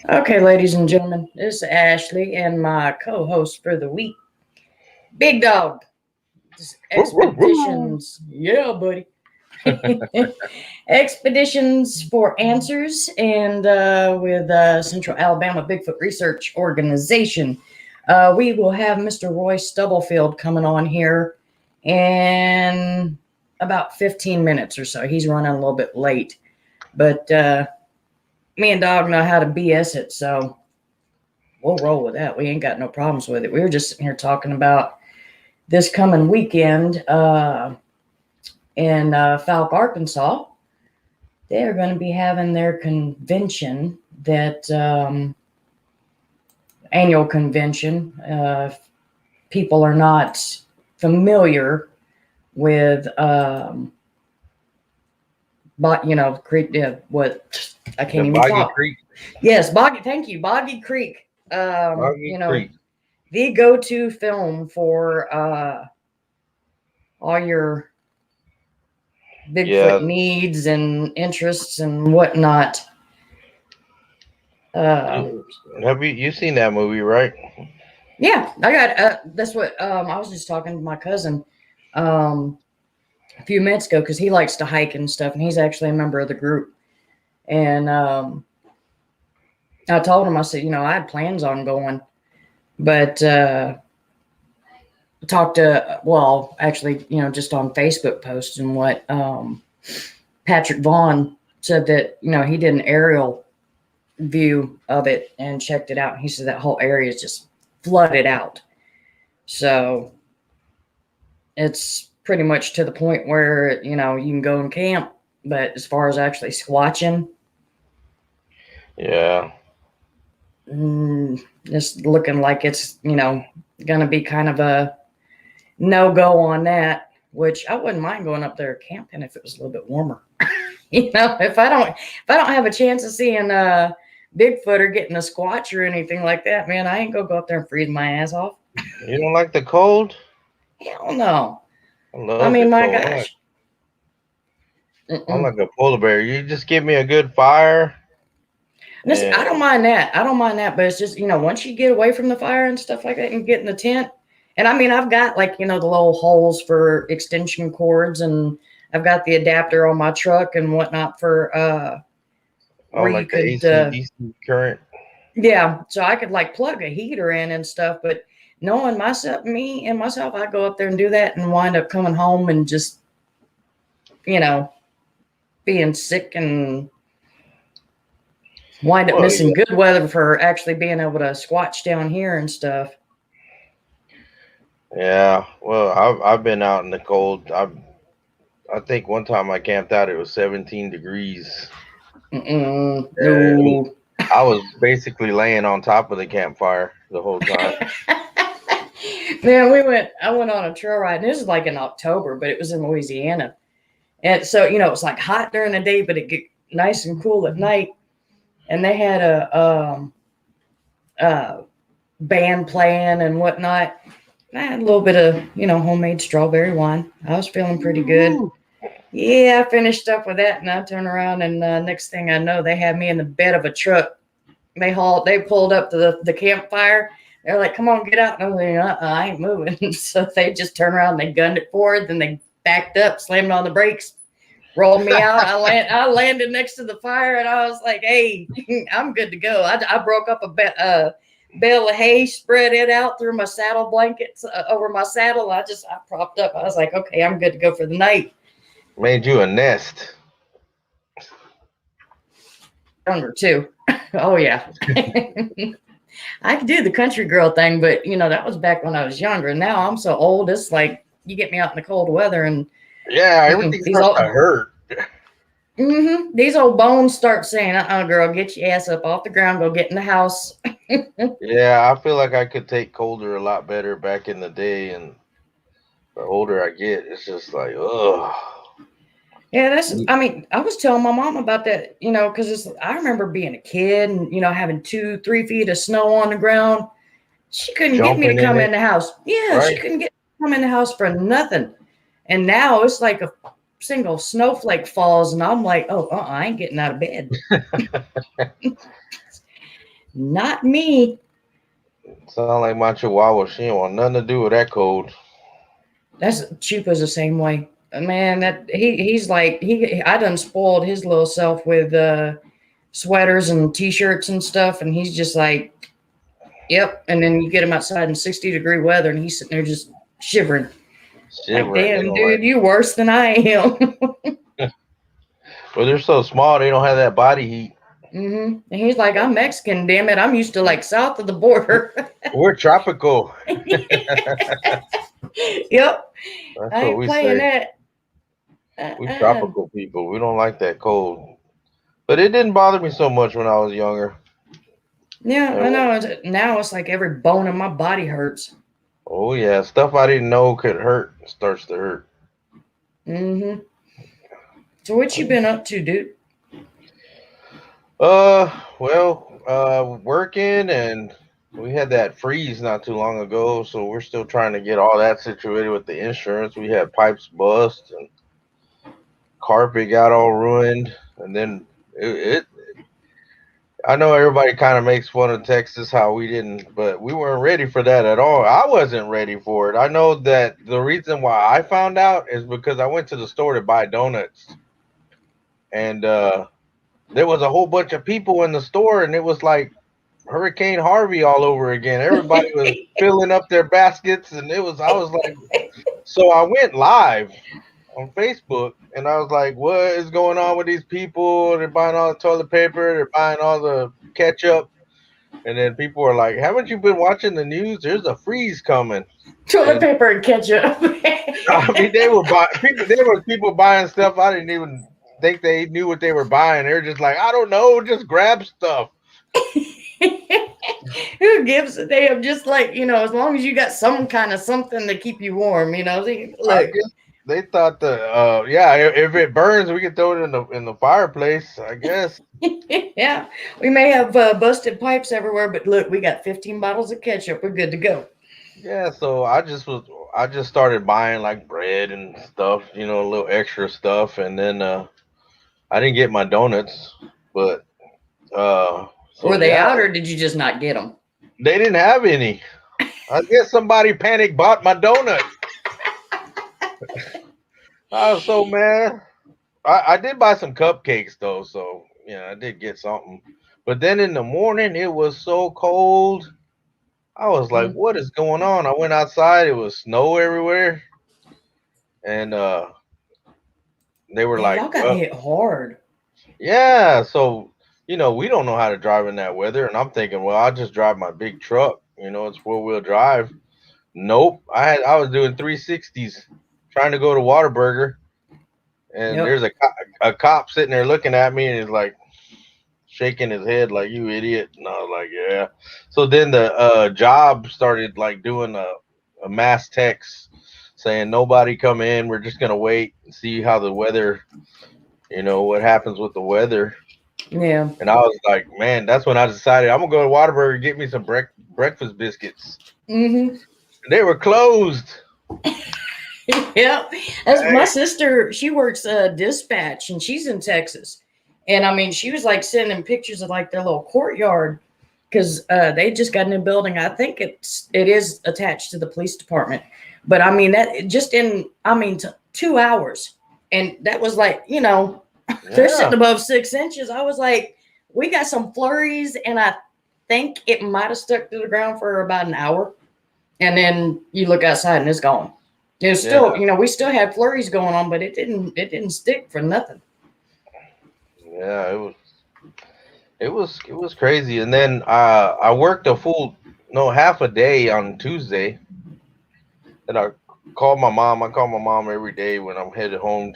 Okay, ladies and gentlemen, this is Ashley and my co-host for the week, Big Dog. This Woo, woo, woo. Expeditions, yeah, buddy. Expeditions for Answers, and with Central Alabama Bigfoot Research Organization. We will have Mr. Roy Stubblefield coming on here in about 15 minutes or so. He's running a little bit late, but me and Dog know how to BS it, so we'll roll with that. We ain't got no problems with it. We were just sitting here talking about this coming weekend in Falk, Arkansas. They're going to be having their convention, that annual convention. People are not familiar with, but creek. What I The can't even Boggy talk. Creek. Yes, Boggy. Thank you, Boggy Creek. Boggy Creek. The go-to film for all your Bigfoot Yeah. needs and interests and whatnot. Uh, Have you seen that movie, right? yeah, I got. That's what I was just talking to my cousin um, a few minutes ago because he likes to hike and stuff, and he's actually a member of the group. And I told him, I said, I had plans on going, but talked to, well, actually, just on Facebook posts and what Patrick Vaughn said that, he did an aerial view of it and checked it out. And he said that whole area is just flooded out. So it's pretty much to the point where, you can go and camp. But as far as actually squatching, Yeah. it's looking like it's, going to be kind of a no go on that, which I wouldn't mind going up there camping if it was a little bit warmer. If I don't have a chance of seeing Bigfoot or getting a squatch or anything like that, man, I ain't gonna go up there and freeze my ass off. You don't like the cold? Hell no. I I love the mean, my cold. gosh. I'm Mm-mm. like a polar bear. You just give me a good fire, Listen, I don't and mind that. I don't mind that, but it's just, once you get away from the fire and stuff like that and get in the tent, and I mean, I've got, like, the little holes for extension cords, and I've got the adapter on my truck and whatnot for oh, where you like the could AC DC current. yeah, so I could like plug a heater in and stuff, but knowing myself, me and myself, I go up there and do that and wind up coming home and just, you know, being sick and wind up Well, missing good weather for actually being able to squatch down here and stuff. yeah. Well, I've been out in the cold. I think one time I camped out. It was 17 degrees. And No. I was basically laying on top of the campfire the whole time. Man, I went on a trail ride, and this is like in October, but it was in Louisiana. And so, it was like hot during the day, but it get nice and cool at night. And they had a band playing and whatnot. I had a little bit of, homemade strawberry wine. I was feeling pretty good. Woo. Yeah, I finished up with that, and I turned around, and next thing I know, they had me in the bed of a truck. They pulled up to the campfire. They're like, "Come on, get out!" And I was like, I ain't moving." So they just turned around, they gunned it forward, then they backed up, slammed on the brakes, rolled me out. I landed next to the fire, and I was like, "Hey, I'm good to go." I broke up a bale of hay, spread it out through my saddle blankets over my saddle. I propped up. I was like, "Okay, I'm good to go for the night." Made you a nest. Younger too. Oh yeah. I could do the country girl thing, but that was back when I was younger. Now I'm so old. It's like you get me out in the cold weather, and Yeah, everything these starts to old hurt. these old bones start saying, girl, get your ass up off the ground, go get in the house." Yeah, I feel like I could take colder a lot better back in the day, and the older I get, it's just like, ugh. Yeah, I mean, I was telling my mom about that, because I remember being a kid and, having 2, 3 feet of snow on the ground. She couldn't get me to Jumping in come it, in the house. Yeah, she right? couldn't get me to come in the house for nothing. And now it's like a single snowflake falls, and I'm like, oh, I ain't getting out of bed. Not me. Sound like my Chihuahua. She ain't want nothing to do with that cold. That's Chupa's the same way. Man, that he's like I done spoiled his little self with sweaters and t-shirts and stuff, and he's just like, yep. And then you get him outside in 60-degree weather, and he's sitting there just shivering. Like, Shivering. They damn, don't dude, you worse than I am. like. Well, they're so small. They don't have that body heat. And he's like, I'm Mexican, damn it. I'm used to like south of the border. We're tropical. Yep. That's I what ain't we playing say. that. We Uh-uh. tropical people. We don't like that cold. But it didn't bother me so much when I was younger. Yeah, I And know. Now it's like every bone in my body hurts. oh yeah, stuff I didn't know could hurt starts to hurt. hmm So what you been up to, dude? Working, and we had that freeze not too long ago, so we're still trying to get all that situated with the insurance. We had pipes bust and carpet got all ruined, and then it I know everybody kind of makes fun of Texas how we didn't, but we weren't ready for that at all. I wasn't ready for it. I know that the reason why I found out is because I went to the store to buy donuts, and there was a whole bunch of people in the store, and it was like Hurricane Harvey all over again. Everybody was filling up their baskets, and I was like, so I went live on Facebook, and I was like, "What is going on with these people? They're buying all the toilet paper, they're buying all the ketchup." And then people were like, "Haven't you been watching the news? There's a freeze coming." Toilet And paper and ketchup. I mean, they were buying people. There were people buying stuff I didn't even think they knew what they were buying. They're just like, "I don't know, just grab stuff." Who gives a damn? Just like, as long as you got some kind of something to keep you warm, I look. guess they thought that, yeah, if it burns, we can throw it in the fireplace. I guess. Yeah, we may have busted pipes everywhere, but look, we got 15 bottles of ketchup. We're good to go. Yeah, so I just started buying like bread and stuff, a little extra stuff, and then I didn't get my donuts, but Were so they yeah, out or did you just not get them? they didn't have any. I guess somebody panic bought my donuts. I was so mad. I did buy some cupcakes though, so yeah, I did get something. But then in the morning it was so cold. I was like, Mm. what is going on? I went outside, it was snow everywhere, and they were Man, like, y'all got well, hit hard. yeah, so we don't know how to drive in that weather, and I'm thinking, well, I'll just drive my big truck. It's 4-wheel drive. Nope, I was doing 360s, trying to go to Whataburger, and Yep. there's a cop sitting there looking at me, and he's like shaking his head like, you idiot, and I was like, yeah. So then the job started like doing a mass text saying nobody come in. We're just gonna wait and see how the weather, what happens with the weather. Yeah. And I was like, man, that's when I decided I'm gonna go to Whataburger and get me some breakfast biscuits. Mm-hmm. They were closed. Yeah. That's my sister. She works dispatch and she's in Texas. And I mean, she was like sending pictures of like their little courtyard because they just got a new building. I think it is attached to the police department. But I mean, that just in, 2 hours. And that was like, they're Yeah, sitting above 6 inches. I was like, we got some flurries, and I think it might have stuck to the ground for about an hour. And then you look outside and it's gone. It was yeah, still, we still had flurries going on, but it didn't stick for nothing. yeah. It was crazy. And then I worked a full no half a day on Tuesday, and I called my mom. I call my mom every day when I'm headed home.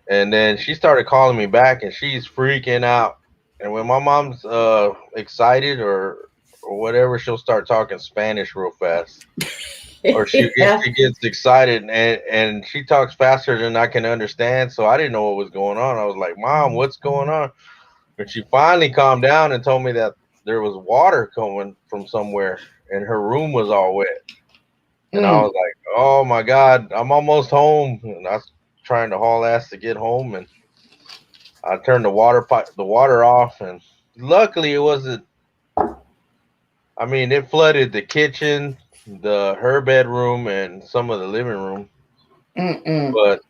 And then she started calling me back, and she's freaking out. And when my mom's excited or whatever, she'll start talking Spanish real fast. Or Yeah. she gets excited, and she talks faster than I can understand. So I didn't know what was going on. I was like, "Mom, what's going on?" And she finally calmed down and told me that there was water coming from somewhere, and her room was all wet. And I Mm. was like, "Oh my God, I'm almost home." And I was trying to haul ass to get home, and I turned the water off, and luckily it wasn't. I mean, it flooded the kitchen, her bedroom, and some of the living room. Mm-mm. But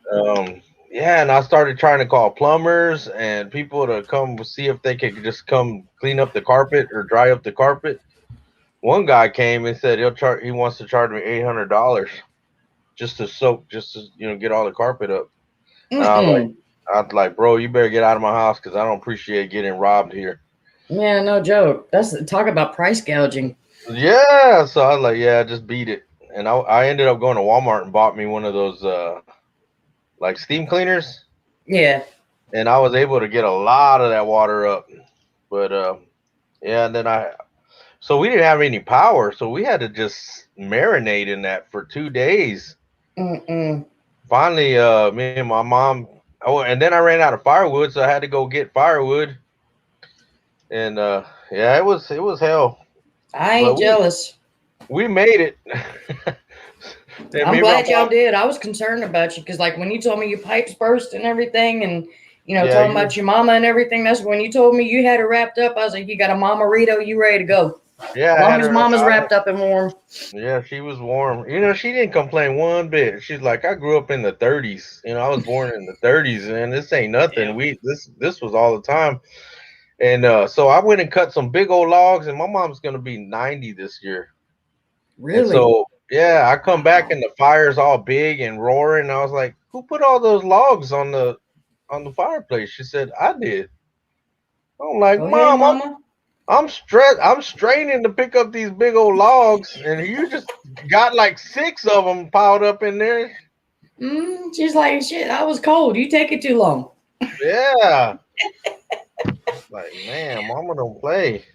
yeah, and I started trying to call plumbers and people to come see if they could just come clean up the carpet or dry up the carpet. One guy came and said he wants to charge me $800 just to soak, just to get all the carpet up. And Mm-mm. I was like, bro, you better get out of my house because I don't appreciate getting robbed here. Yeah, no joke. That's talk about price gouging. Yeah, so I was like, yeah, just beat it. And I ended up going to Walmart and bought me one of those like steam cleaners, Yeah. and I was able to get a lot of that water up. But yeah, and then so we didn't have any power, so we had to just marinate in that for 2 days. Mm-mm. Finally, me and my mom, and then I ran out of firewood, so I had to go get firewood. And yeah, it was hell, I but ain't jealous. we made it. And I'm me and my glad y'all mom, did. I was concerned about you because, like, when you told me your pipes burst and everything, and yeah, talking about your mama and everything, that's when you told me you had her wrapped up. I was like, you got a mama Rito, you ready to go? yeah, As I long had as her. mama's wrapped up and warm. Yeah, she was warm. She didn't complain one bit. She's like, I grew up in the 30s. I was born in the 30s, and this ain't nothing. Yeah. This was all the time. And so I went and cut some big old logs, and my mom's gonna be 90 this year. And Really? so yeah, I come back Wow. and the fire's all big and roaring. And I was like, who put all those logs on the fireplace? She said, I did. I'm like, Go ahead, Mom, mama. I'm stressed. I'm straining to pick up these big old logs, and you just got like 6 of them piled up in there. She's like, shit, I was cold. You take it too long. Yeah, like man, Mama don't play.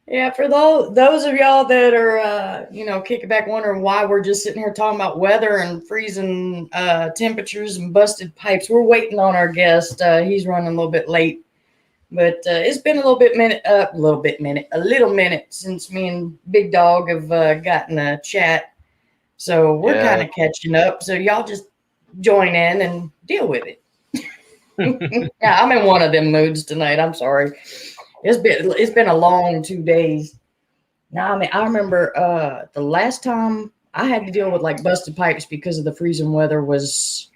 Yeah, for those of y'all that are kicking back wondering why we're just sitting here talking about weather and freezing temperatures and busted pipes, we're waiting on our guest. He's running a little bit late, but it's been a little minute since me and Big Dog have gotten a chat. So we're kind Yeah, of catching up. So y'all just join in and deal with it. Yeah, I'm in one of them moods tonight. I'm sorry. It's been a long 2 days. Now, I mean, I remember the last time I had to deal with like busted pipes because of the freezing weather was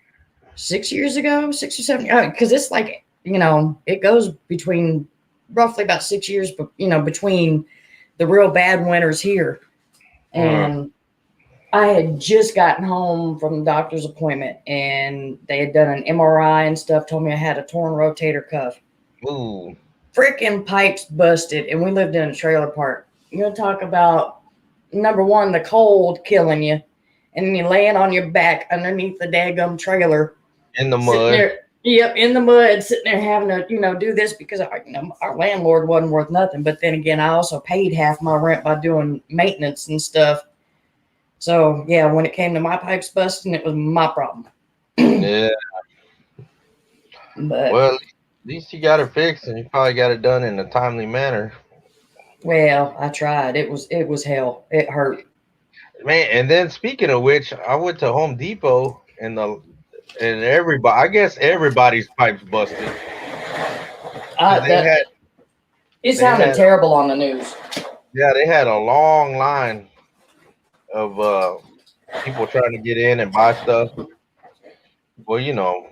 6 years ago, 6 or 7. Because it's like it goes between roughly about 6 years, but between the real bad winters here, uh, and I had just gotten home from the doctor's appointment, and they had done an MRI and stuff. Told me I had a torn rotator cuff. ooh, Freaking pipes busted, and we lived in a trailer park. You're gonna talk about number one, the cold killing you, and then you laying on your back underneath the daggum trailer, in the sitting mud. there, yep, in the mud, sitting there having to, do this because our landlord wasn't worth nothing. But then again, I also paid half my rent by doing maintenance and stuff. So yeah, when it came to my pipes busting, it was my problem. Yeah. But Well, at least you got it fixed, and you probably got it done in a timely manner. well, I tried. It was hell. It hurt. Man, and then speaking of which, I went to Home Depot and everybody, I guess everybody's pipes busted because they That had it they sounded had terrible on the news. yeah, they had a long line of people trying to get in and buy stuff. Well,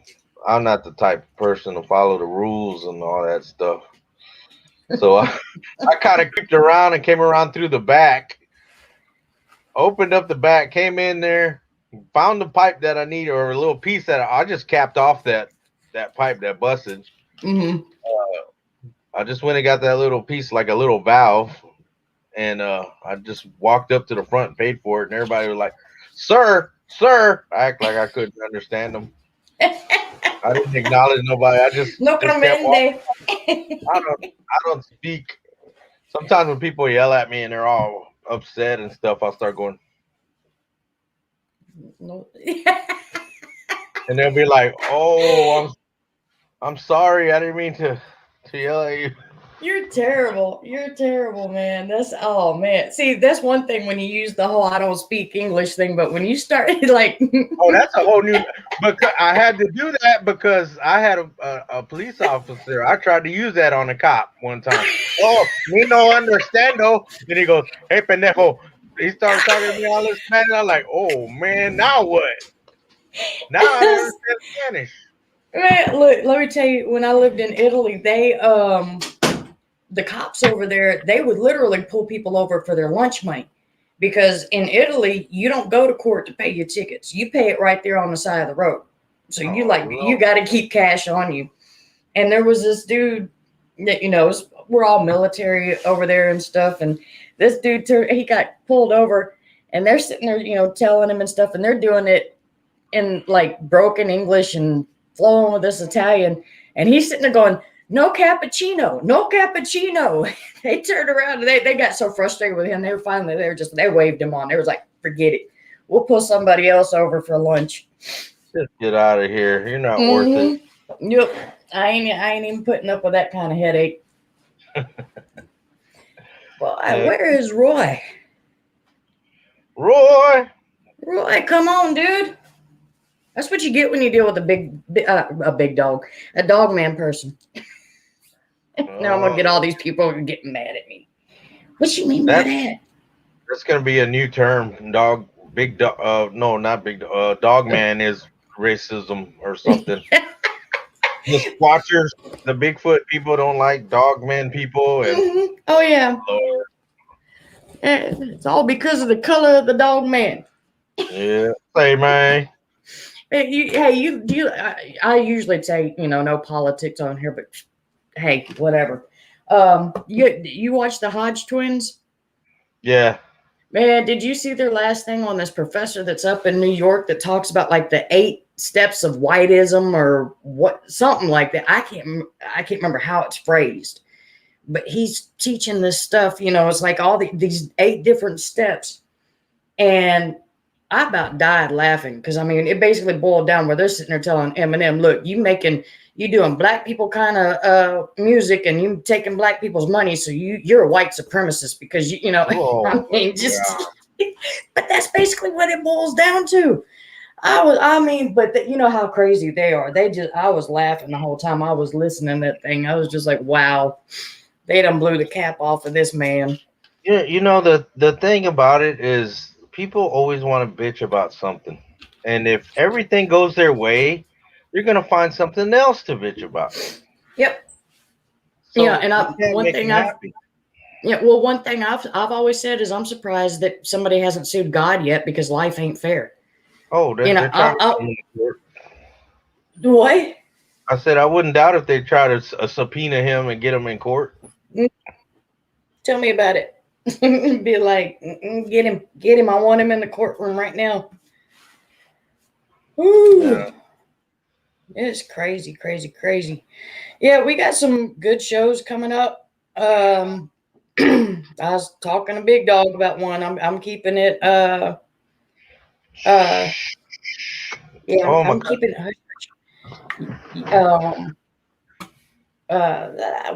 I'm not the type of person to follow the rules and all that stuff. So I kind of creeped around and came around through the back, opened up the back, came in there, found the pipe that I needed or a little piece that I just capped off that pipe that busted. Mm-hmm. I just went and got that little piece, like a little valve, and I just walked up to the front and paid for it, and everybody was like, "Sir, sir," I act like I couldn't understand them. I didn't acknowledge nobody. I No just kept walking. commende. I don't speak. Sometimes when people yell at me and they're all upset and stuff, I'll start going, No. and they'll be like, "Oh, I'm sorry. I didn't mean to yell at you." You're terrible. You're terrible, man. Oh man. See, that's one thing when you use the whole I don't speak English thing, but when you start like Oh, that's a whole new. Because I had to do that because I had a police officer. I tried to use that on a cop one time. Oh, me no understand though. Then he goes, "Hey pendejo." He started talking to me all this Spanish. I'm like, "Oh man, now what? Now I understand Spanish." Man, look, let me tell you, when I lived in Italy, the cops over there, they would literally pull people over for their lunch money. Because in Italy, you don't go to court to pay your tickets. You pay it right there on the side of the road. So Oh, you no. got to keep cash on you. And there was this dude that, we're all military over there and stuff. And this dude, he got pulled over and they're sitting there, telling him and stuff. And they're doing it in like broken English and flowing with this Italian. And he's sitting there going, no cappuccino, no cappuccino. They turned around and they got so frustrated with him. They waved him on. They was like, forget it. We'll pull somebody else over for lunch. Just get out of here. You're not worth it. Yep. I ain't even putting up with that kind of headache. Well, where is Roy? Roy, come on, dude. That's what you get when you deal with a big dog, a Dogman person. Now I'm gonna get all these people getting mad at me. What you mean by that? That's gonna be a new term. Big dog. No, not big. Dogman is racism or something. The Squatchers, the Bigfoot people don't like Dogman people, and oh yeah, Lord. It's all because of the color of the Dogman. Yeah, say man. I usually say no politics on here, but hey, whatever. You watch the Hodge twins? Yeah. Man, did you see their last thing on this professor that's up in New York that talks about like the 8 steps of whiteism or what, something like that? I can't remember how it's phrased, but he's teaching this stuff. It's like all these 8 different steps, and I about died laughing because it basically boiled down where they're sitting there telling Eminem, look, you doing black people kind of music and you taking black people's money, so you're a white supremacist because Oh, but that's basically what it boils down to. But you know how crazy they are. I was laughing the whole time I was listening to that thing. I was just like, wow, they done blew the cap off of this man. Yeah, the thing about it is people always want to bitch about something. And if everything goes their way, you're gonna find something else to bitch about. Yep. So yeah, and one thing I've always said is I'm surprised that somebody hasn't sued God yet because life ain't fair. Oh, they're trying to court. What? I said I wouldn't doubt if they try to subpoena him and get him in court. Tell me about it. Be like, get him. I want him in the courtroom right now. Ooh. Yeah. It's crazy. Yeah, we got some good shows coming up. I was talking to Big Dog about one. I'm keeping it. I'm keeping it.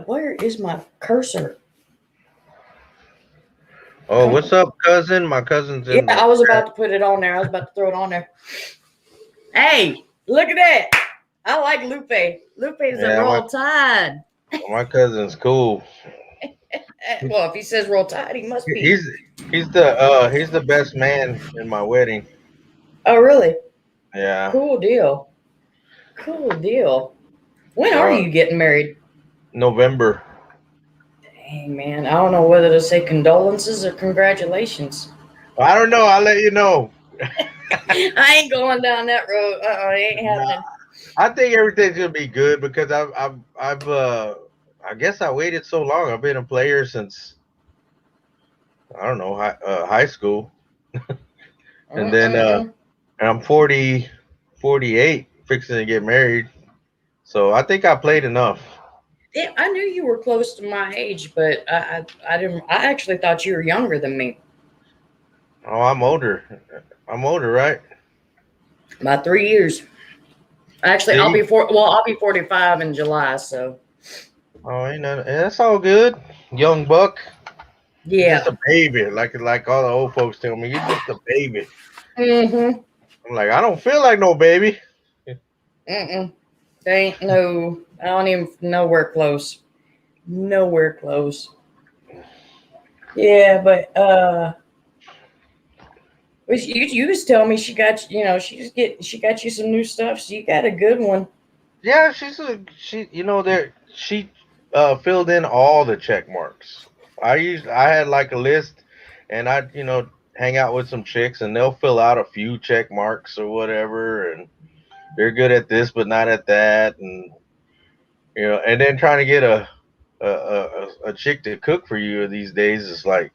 Where is my cursor? Oh, what's up, cousin? My cousin's in. Yeah, I was about to put it on there. I was about to throw it on there. Hey, look at that. I like Lupe. Lupe's a Roll Tide. My cousin's cool. Well, if he says Roll Tide, he must be. He's the best man in my wedding. Oh, really? Yeah. Cool deal. When are you getting married? November. Dang, man. I don't know whether to say condolences or congratulations. I don't know. I'll let you know. I ain't going down that road. It ain't happening. I think everything's gonna be good because I guess I waited so long. I've been a player since I don't know high school, and then I'm 48, fixing to get married. So I think I played enough. Yeah, I knew you were close to my age, but I didn't. I actually thought you were younger than me. Oh, I'm older. Right? By 3 years. Actually, I'll be 45 in July. So. Oh, ain't nothing. That's all good, young buck. Yeah. You're just a baby, like all the old folks tell me. You're just a baby. Mm-hmm. I'm like, I don't feel like no baby. Mm-mm. They ain't no. I don't even nowhere close. Nowhere close. Yeah, but you was telling me she got she got you some new stuff. So you got a good one. Yeah, she filled in all the check marks. I had like a list, and I hang out with some chicks, and they'll fill out a few check marks or whatever, and they're good at this but not at that, and and then trying to get a chick to cook for you these days is like,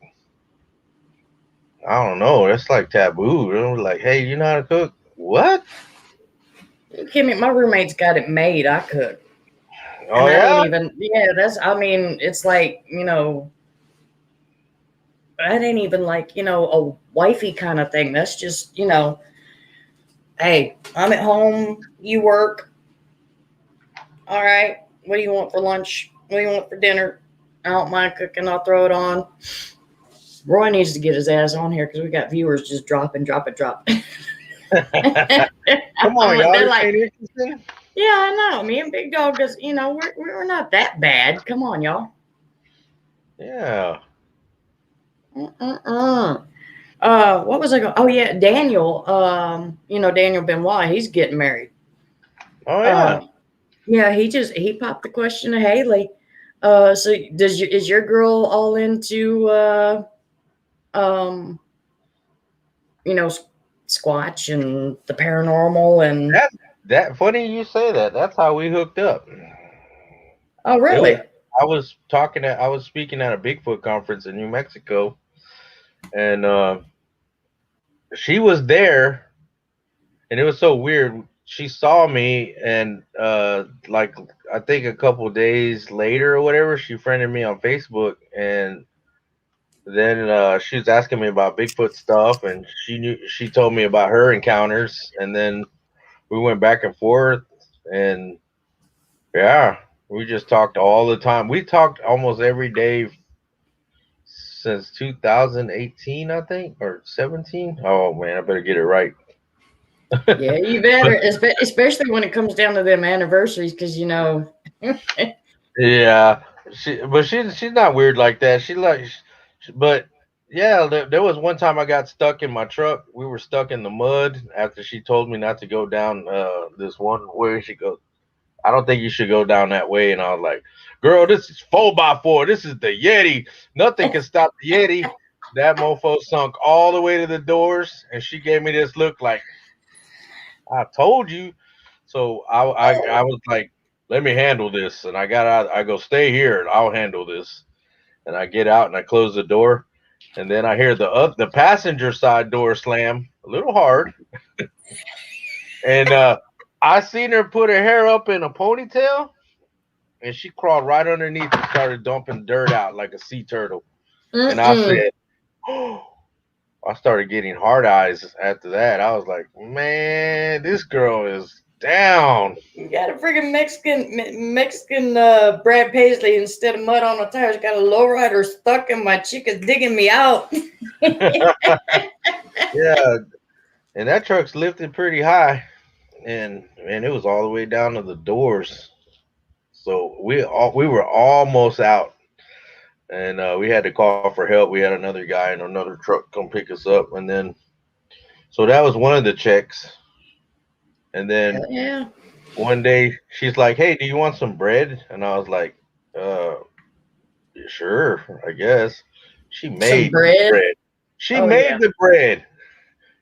I don't know, that's like taboo. Like, hey, you know how to cook? What? You kidding me? My roommate's got it made. I cook, Oh and that ain't yeah. even. Yeah, that's. I mean, it's like that ain't even like a wifey kind of thing. That's just hey, I'm at home. You work. All right. What do you want for lunch? What do you want for dinner? I don't mind cooking. I'll throw it on. Roy needs to get his ass on here because we got viewers just dropping, dropping, dropping. Come on, y'all. They're This like, ain't interesting. yeah, I know. Me and Big Dog, because we're not that bad. Come on, y'all. Yeah. Mm-mm-mm. What was I going? Oh yeah, Daniel. Daniel Benoit. He's getting married. Oh yeah. Uh, yeah. He popped the question to Haley. So is your girl all into um, you know, Squatch and the paranormal and? That funny you say that. That's how we hooked up. Oh It was really? I was speaking at a Bigfoot conference in New Mexico, and she was there, and it was so weird. She saw me, and like I think a couple days later or whatever, she friended me on Facebook, and then she was asking me about Bigfoot stuff, and she told me about her encounters, and then we went back and forth, and yeah, we just talked all the time. We talked almost every day since 2018, I think, or 17. Oh man, I better get it right. Yeah, you better, especially when it comes down to them anniversaries, because Yeah, she's not weird like that. But yeah, there was one time I got stuck in my truck. We were stuck in the mud after she told me not to go down this one way. She goes, I don't think you should go down that way. And I was like, girl, this is 4x4. This is the Yeti. Nothing can stop the Yeti. That mofo sunk all the way to the doors. And she gave me this look like, I told you. So I was like, let me handle this. And I got out. I go, stay here and I'll handle this. And I get out and I close the door. And then I hear the passenger side door slam a little hard. And I seen her put her hair up in a ponytail, and she crawled right underneath and started dumping dirt out like a sea turtle. And I mm-mm. said, oh, I started getting hard eyes after that. I was like, man, this girl is down. You got a freaking Mexican Brad Paisley instead of mud on the tires. Got a lowrider stuck in my chick is digging me out. Yeah, and that truck's lifted pretty high, and it was all the way down to the doors. So we were almost out, and we had to call for help. We had another guy in another truck come pick us up, and then so that was one of the checks. And Hell then yeah. one day she's like, "Hey, do you want some bread?" And I was like, "Uh, sure, I guess." She Some made the bread. bread. She Oh made yeah. the bread.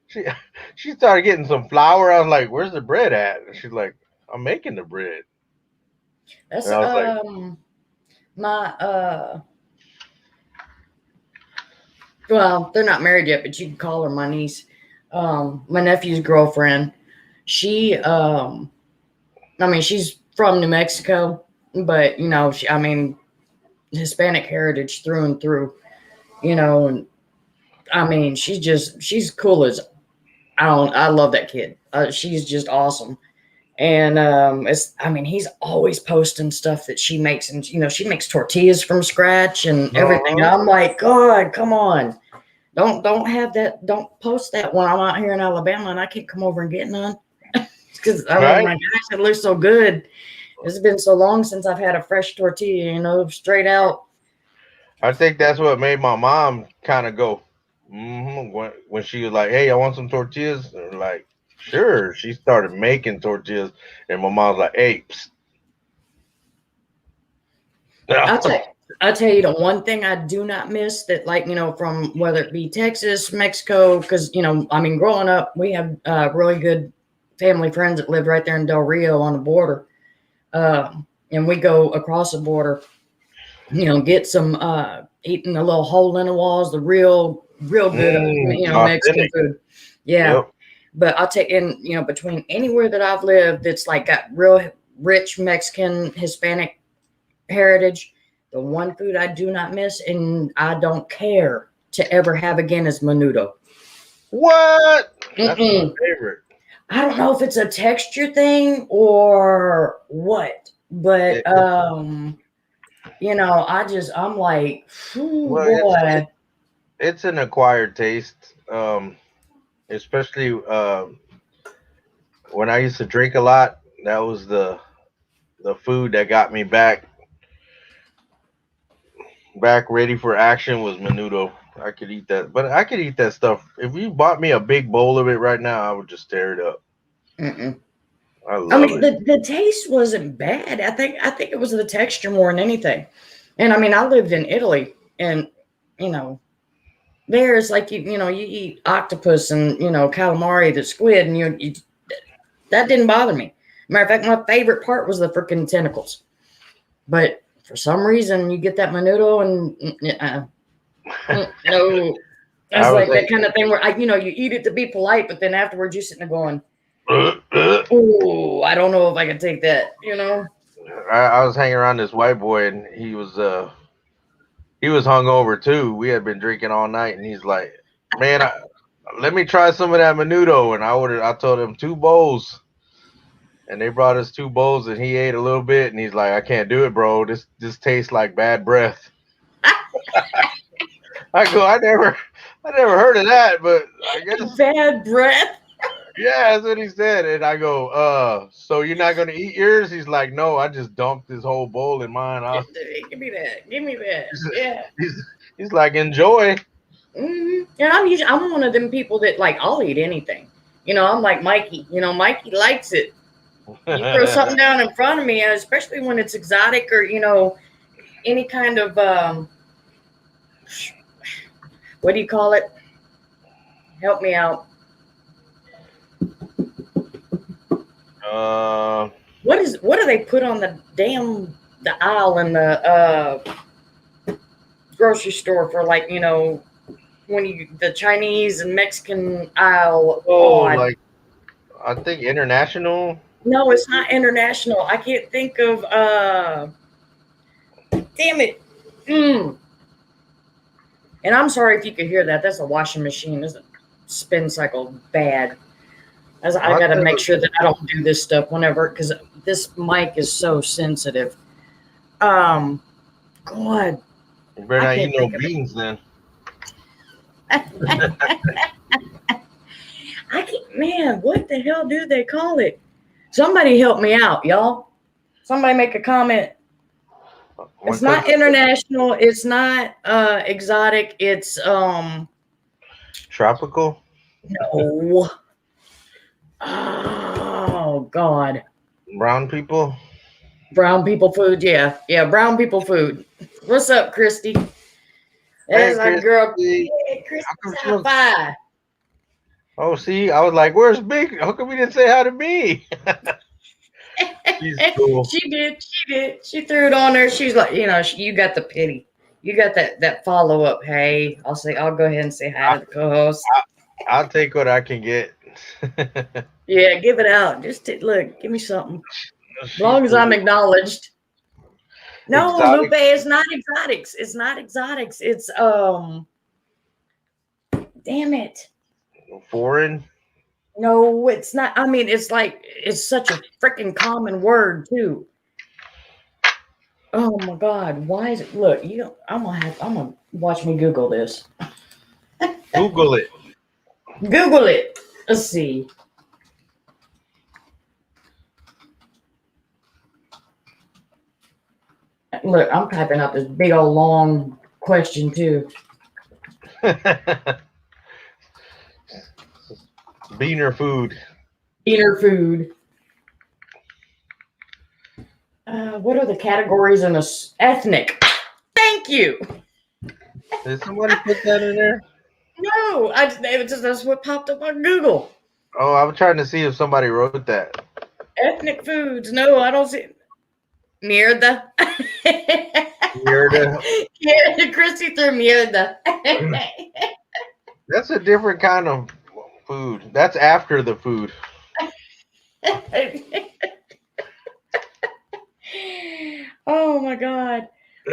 She she started getting some flour. I was like, "Where's the bread at?" And she's like, "I'm making the bread." That's And I was like, my well, they're not married yet, but you can call her my niece. My nephew's girlfriend. She I mean, she's from New Mexico, but I mean, Hispanic heritage through and through. And I mean, she's cool as I love that kid. She's just awesome. And I mean, he's always posting stuff that she makes, and she makes tortillas from scratch and everything. "Uh-huh." I'm like, God, come on, don't have that, don't post that when I'm out here in Alabama and I can't come over and get none. Because I mean, my gosh, it looks so good. It's been so long since I've had a fresh tortilla, straight out. I think that's what made my mom kind of go, when she was like, "Hey, I want some tortillas." And like, sure. She started making tortillas, and my mom was like, "Hey, I'll tell you the one thing I do not miss that, like, from whether it be Texas, Mexico, because, growing up, we have really good family friends that lived right there in Del Rio on the border. And we go across the border, get some, eating the little hole in the walls, the real good, Mexican food. Yeah. Yep. But I'll take in, between anywhere that I've lived that's like got real rich Mexican, Hispanic heritage, the one food I do not miss and I don't care to ever have again is menudo. What? That's my favorite. I don't know if it's a texture thing or what, but I'm like, boy. It's an acquired taste, especially when I used to drink a lot. That was the food that got me back ready for action was menudo. I could eat that, but I could eat that stuff. If you bought me a big bowl of it right now, I would just tear it up. I love it. The taste wasn't bad. I think it was the texture more than anything. And I lived in Italy, and there's like you eat octopus and calamari, the squid, and you that didn't bother me. Matter of fact, my favorite part was the freaking tentacles. But for some reason, you get that menudo and no. That's like that kind of thing where you eat it to be polite, but then afterwards you're sitting there going, "Oh, I don't know if I can take that." I was hanging around this white boy, and he was hungover too. We had been drinking all night, and he's like, "Man, let me try some of that menudo." And I told him 2 bowls. And they brought us 2 bowls, and he ate a little bit, and he's like, "I can't do it, bro. This tastes like bad breath." I go, I never heard of that, but I guess bad breath. Yeah, that's what he said. And I go, so you're not gonna eat yours? He's like, "No, I just dumped this whole bowl in mine." Give me that. Yeah. He's like, "Enjoy." And I'm one of them people that like I'll eat anything. I'm like Mikey. Mikey likes it. You throw something down in front of me, and especially when it's exotic or any kind of what do you call it? Help me out. What do they put on the aisle in the grocery store for, like, when the Chinese and Mexican aisle? Like, I think international. No, it's not international. I can't think of damn it. And I'm sorry if you could hear that. That's a washing machine. It's a spin cycle bad. I got to make sure that I don't do this stuff whenever, because this mic is so sensitive. God. You better not eat no beans then. Man, what the hell do they call it? Somebody help me out, y'all. Somebody make a comment. It's not international. It's not exotic. It's tropical. No. Oh God. Brown people food. Yeah, brown people food. What's up, Christy? There's our girl. Hey, Christy, high five. Oh, see, I was like, "Where's Big? How come we didn't say hi to me?" She's cool. She did. She threw it on her. She's like, you got the pity. You got that follow up. Hey, I'll go ahead and say hi to the co-host. I'll take what I can get. Yeah, give it out. Just look, give me something. As long as I'm acknowledged. No, Lupe, it's not exotics. It's not exotics. It's damn it. Foreign? No, it's not. It's such a freaking common word too. Oh my God. Why is it? Look, I'm gonna watch me Google this. Google it. Google it. Let's see. Look, I'm typing out this big old long question too. Beaner food. Inner food. What are the categories in this? Ethnic. Thank you. Did somebody put that in there? No, that's what popped up on Google. Oh, I was trying to see if somebody wrote that. Ethnic foods. No, I don't see. Mierda. Mierda. Yeah, Christy threw mierda. That's a different kind of food. That's after the food. Oh my God.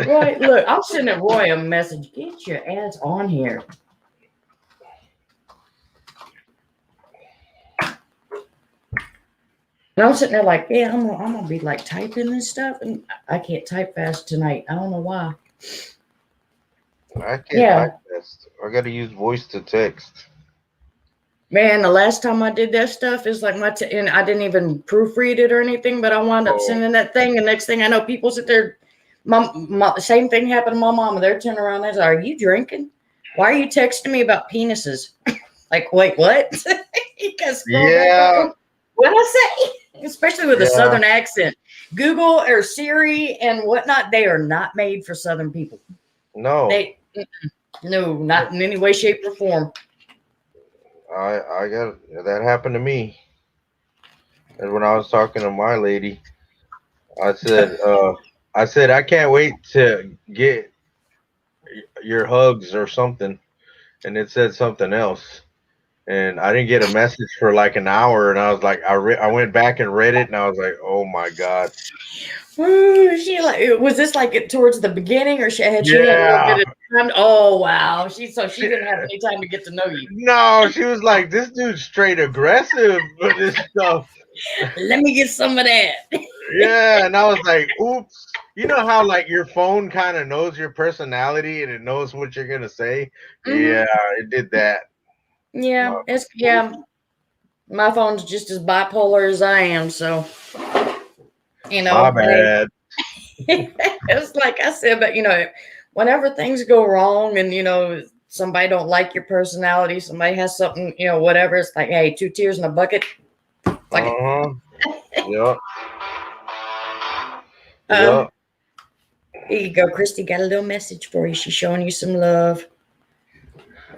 Roy, look, I'm sending Roy a message. Get your ass on here. And I'm sitting there like, yeah, I'm gonna be like typing and stuff, and I can't type fast tonight. I don't know why. I can't type fast. I got to use voice to text. Man, the last time I did that stuff is like and I didn't even proofread it or anything, but I wound up sending that thing. And next thing I know, people sit there. Same thing happened to my mama. They're turning around. They're like, "Are you drinking? Why are you texting me about penises?" Like, wait, what? Yeah. What I say? Especially with a Southern accent. Google or Siri and whatnot, they are not made for Southern people. No. No, not in any way, shape, or form. I got that happened to me. And when I was talking to my lady, I said, I can't wait to get your hugs or something. And it said something else. And I didn't get a message for like an hour. And I was like, I went back and read it, and I was like, oh my God. Ooh, was this like towards the beginning, or she had a little bit of time? Oh wow, she didn't have any time to get to know you. No, she was like, this dude's straight aggressive for this stuff. Let me get some of that. Yeah, and I was like, oops. You know how like your phone kind of knows your personality and it knows what you're gonna say? Mm-hmm. Yeah, it did that. Yeah, my phone's just as bipolar as I am, so my bad. It's like I said, but whenever things go wrong and somebody don't like your personality, somebody has something, whatever, it's like, hey, 2 tears in a bucket. Yeah. Here you go, Christy. Got a little message for you. She's showing you some love.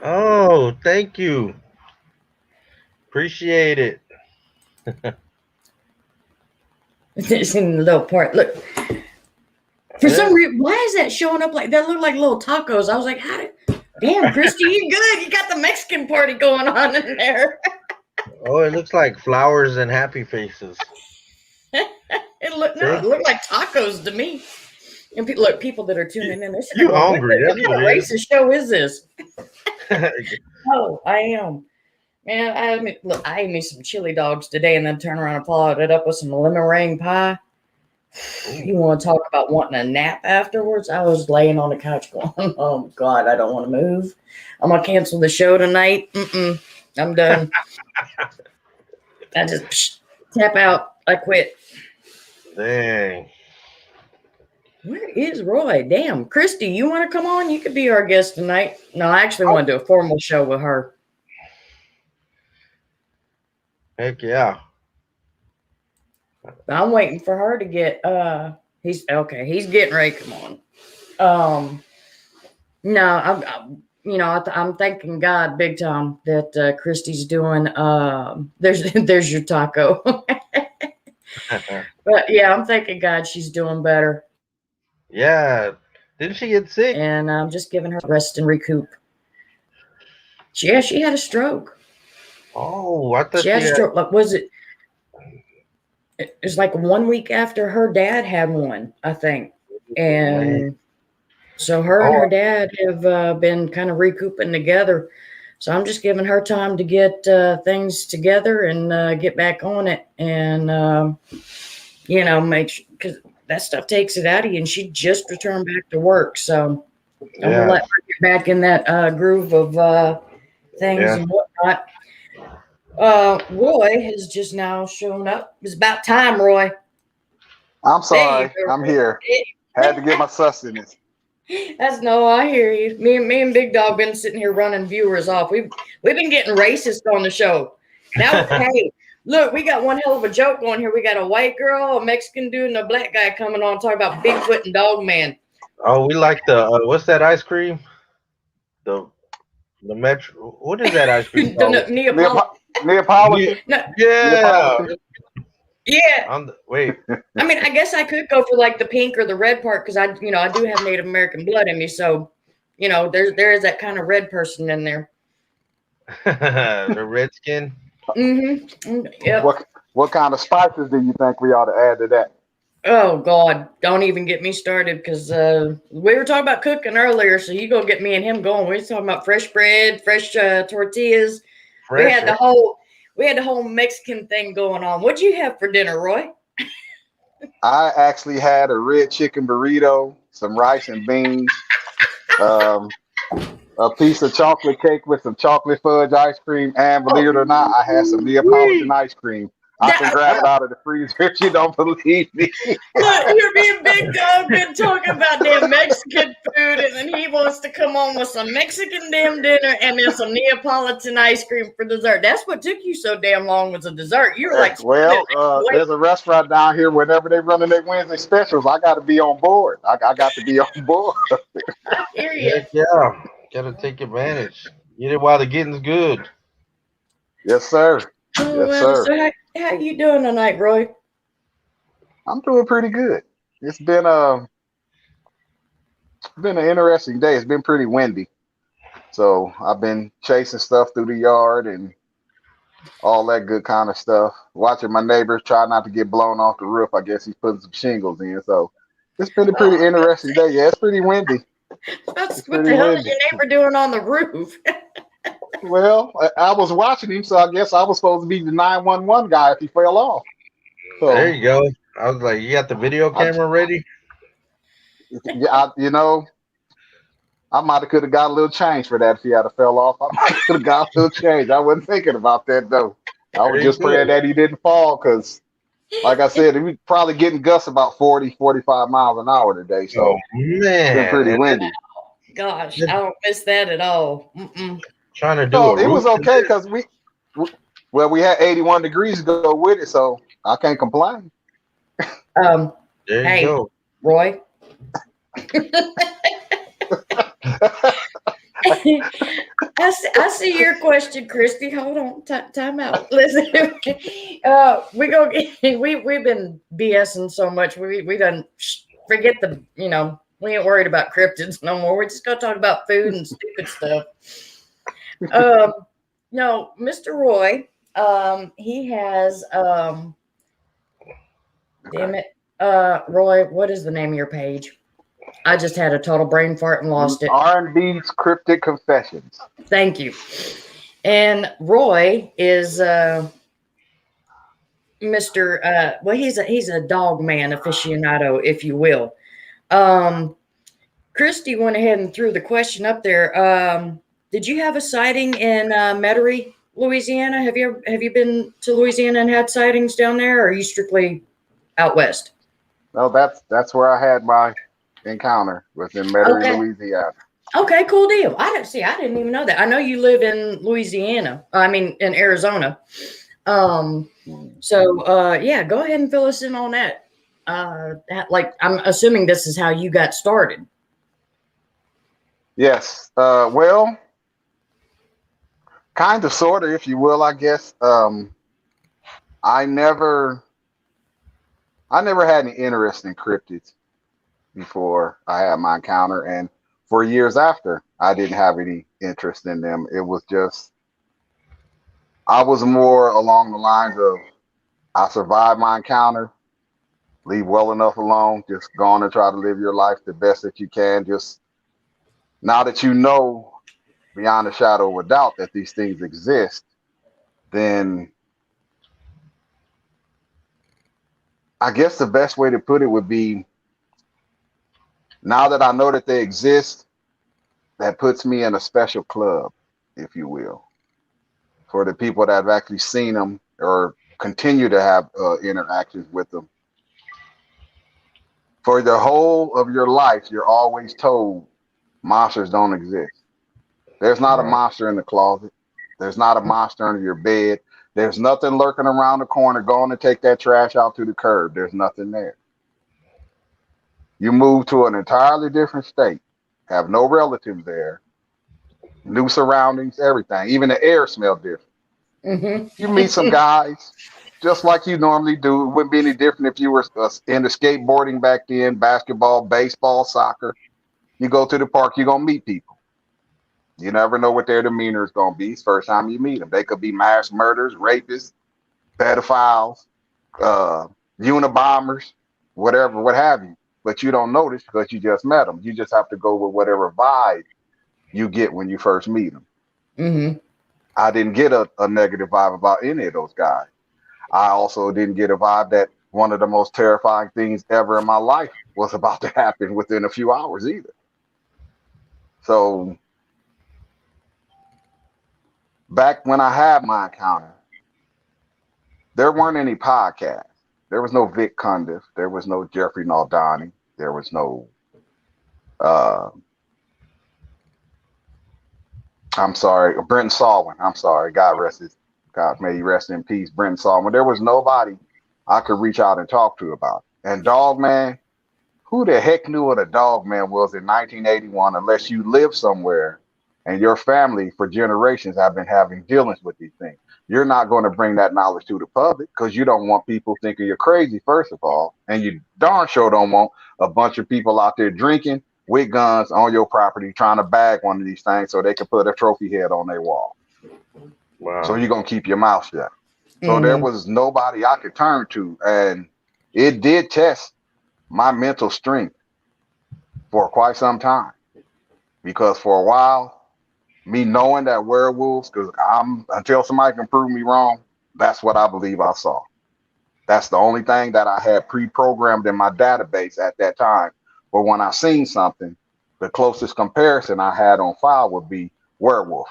Oh, thank you. Appreciate it. It's in the little part. Look. For some reason, why is that showing up like that? Look like little tacos. I was like, damn, Christy, you good. You got the Mexican party going on in there. Oh, it looks like flowers and happy faces. It looked like tacos to me. And people that are tuning in, they're you hungry? What kind of racist show is this? Oh, I am. Man, I ate me some chili dogs today, and then turn around and followed it up with some lemon meringue pie. You want to talk about wanting a nap afterwards? I was laying on the couch going, oh God, I don't want to move. I'm going to cancel the show tonight. I'm done. I just tap out. I quit. Dang. Where is Roy? Damn. Christy, you want to come on? You could be our guest tonight. No, I actually want to do a formal show with her. Heck yeah. I'm waiting for her to get he's getting ready. Come on. No, I'm thanking God big time that Christy's doing there's your taco. But yeah, I'm thanking God she's doing better. Yeah. Didn't she get sick? And I'm just giving her rest and recoup. She had a stroke. Oh, I thought she had a stroke. Like, was it? It was like 1 week after her dad had one, I think. And so her and her dad have been kind of recouping together. So I'm just giving her time to get things together and get back on it. And, make sure, because that stuff takes it out of you. And she just returned back to work. So I'm going to let her get back in that groove of things and whatnot. Roy has just now shown up. It's about time, Roy. I'm sorry. I'm here. Had to get my sustenance. That's no, I hear you. Me and Big Dog been sitting here running viewers off. We've been getting racist on the show. Now, hey, look, we got one hell of a joke going here. We got a white girl, a Mexican dude, and a black guy coming on talking about Bigfoot and Dogman. Oh, we like the what's that ice cream? The metro. What is that ice cream called? Neapolitan. No, Yeah. yeah. Wait. I mean, I guess I could go for like the pink or the red part because I do have Native American blood in me. So, there is that kind of red person in there. The redskin. Mm-hmm. Yep. What kind of spices do you think we ought to add to that? Oh God, don't even get me started because we were talking about cooking earlier. So you go get me and him going. We were talking about fresh bread, fresh tortillas. We had the whole Mexican thing going on. What'd you have for dinner, Roy? I actually had a red chicken burrito, some rice and beans, a piece of chocolate cake with some chocolate fudge ice cream, and believe it or not, I had some Neapolitan ice cream. I can grab it out of the freezer if you don't believe me. Look, you're being Big Dog been talking about damn Mexican food, and then he wants to come on with some Mexican damn dinner and then some Neapolitan ice cream for dessert. That's what took you so damn long was a dessert. You were like, well, there's a restaurant down here. Whenever they running their Wednesday specials, I got to be on board. I got to be on board. I hear you. Yeah, gotta take advantage. Get it while the getting's good. Yes, sir. Oh, yes, sir. So how you doing tonight, Roy? I'm doing pretty good. It's been an interesting day. It's been pretty windy, so I've been chasing stuff through the yard and all that good kind of stuff. Watching my neighbors try not to get blown off the roof. I guess he's putting some shingles in, so it's been a pretty interesting day. Yeah, it's pretty windy. What the hell is your neighbor doing on the roof? Well, I was watching him, so I guess I was supposed to be the 911 guy if he fell off. So, there you go. I was like, you got the video camera ready? Yeah, I might have could have got a little change for that if he had fell off. I might could have got a little change. I wasn't thinking about that though. I was just praying that he didn't fall because, like I said, he was probably getting gusts about 40, 45 miles an hour today. So it's been pretty windy. Gosh, I don't miss that at all. Mm-mm. Trying to do it was okay because we had 81 degrees to go with it, so I can't complain. There you go, Roy. I see your question, Christy. Hold on, time out. Listen, we've been BSing so much. We done forget we ain't worried about cryptids no more. We're just gonna talk about food and stupid stuff. No, Mr. Roy, he has damn it. Roy, what is the name of your page? I just had a total brain fart and lost it. R&B's Cryptic Confessions. Thank you. And Roy is Mr. He's a dog man aficionado, if you will. Christy went ahead and threw the question up there. Did you have a sighting in Metairie, Louisiana? Have you been to Louisiana and had sightings down there, or are you strictly out west? No, that's where I had my encounter, was in Metairie, Louisiana. Okay, cool deal. I didn't even know that. I know you live in Louisiana. I mean, in Arizona. So yeah, go ahead and fill us in on that. I'm assuming this is how you got started. Yes. Well, kind of, sort of, if you will, I guess. I never had any interest in cryptids before I had my encounter, and for years after, I didn't have any interest in them. It was just, I was more along the lines of, I survived my encounter, leave well enough alone, just go on and try to live your life the best that you can. Just now that you know beyond a shadow of a doubt that these things exist, then I guess the best way to put it would be, now that I know that they exist, that puts me in a special club, if you will, for the people that have actually seen them or continue to have interactions with them. For the whole of your life, you're always told monsters don't exist. There's not a Right. monster in the closet. There's not a monster under your bed. There's nothing lurking around the corner going to take that trash out to the curb. There's nothing there. You move to an entirely different state, have no relatives there, new surroundings, everything. Even the air smells different. You meet some guys just like you normally do. It wouldn't be any different if you were into skateboarding back then, basketball, baseball, soccer. You go to the park, you're going to meet people. You never know what their demeanor is going to be. It's the first time you meet them. They could be mass murderers, rapists, pedophiles, uh, Unabombers, whatever, what have you. But you don't notice because you just met them. You just have to go with whatever vibe you get when you first meet them. Mm-hmm. I didn't get a negative vibe about any of those guys. I also didn't get a vibe that one of the most terrifying things ever in my life was about to happen within a few hours either. So back when I had my encounter, there weren't any podcasts. There was no Vic Cundiff. There was no Jeffrey Naldani. There was no, uh, I'm sorry, Brenton Salwin. I'm sorry. God may he rest in peace, Brenton Salwin. There was nobody I could reach out and talk to about it. And Dogman, who the heck knew what a Dogman was in 1981 unless you live somewhere and your family for generations have been having dealings with these things? You're not going to bring that knowledge to the public because you don't want people thinking you're crazy, first of all. And you darn sure don't want a bunch of people out there drinking with guns on your property trying to bag one of these things so they can put a trophy head on their wall. Wow. So you're going to keep your mouth shut. So there Mm-hmm. was nobody I could turn to. And it did test my mental strength for quite some time. Because for a while, me knowing that werewolves, because I'm until somebody can prove me wrong, that's what I believe I saw. That's the only thing that I had pre-programmed in my database at that time. But when I seen something, the closest comparison I had on file would be werewolf,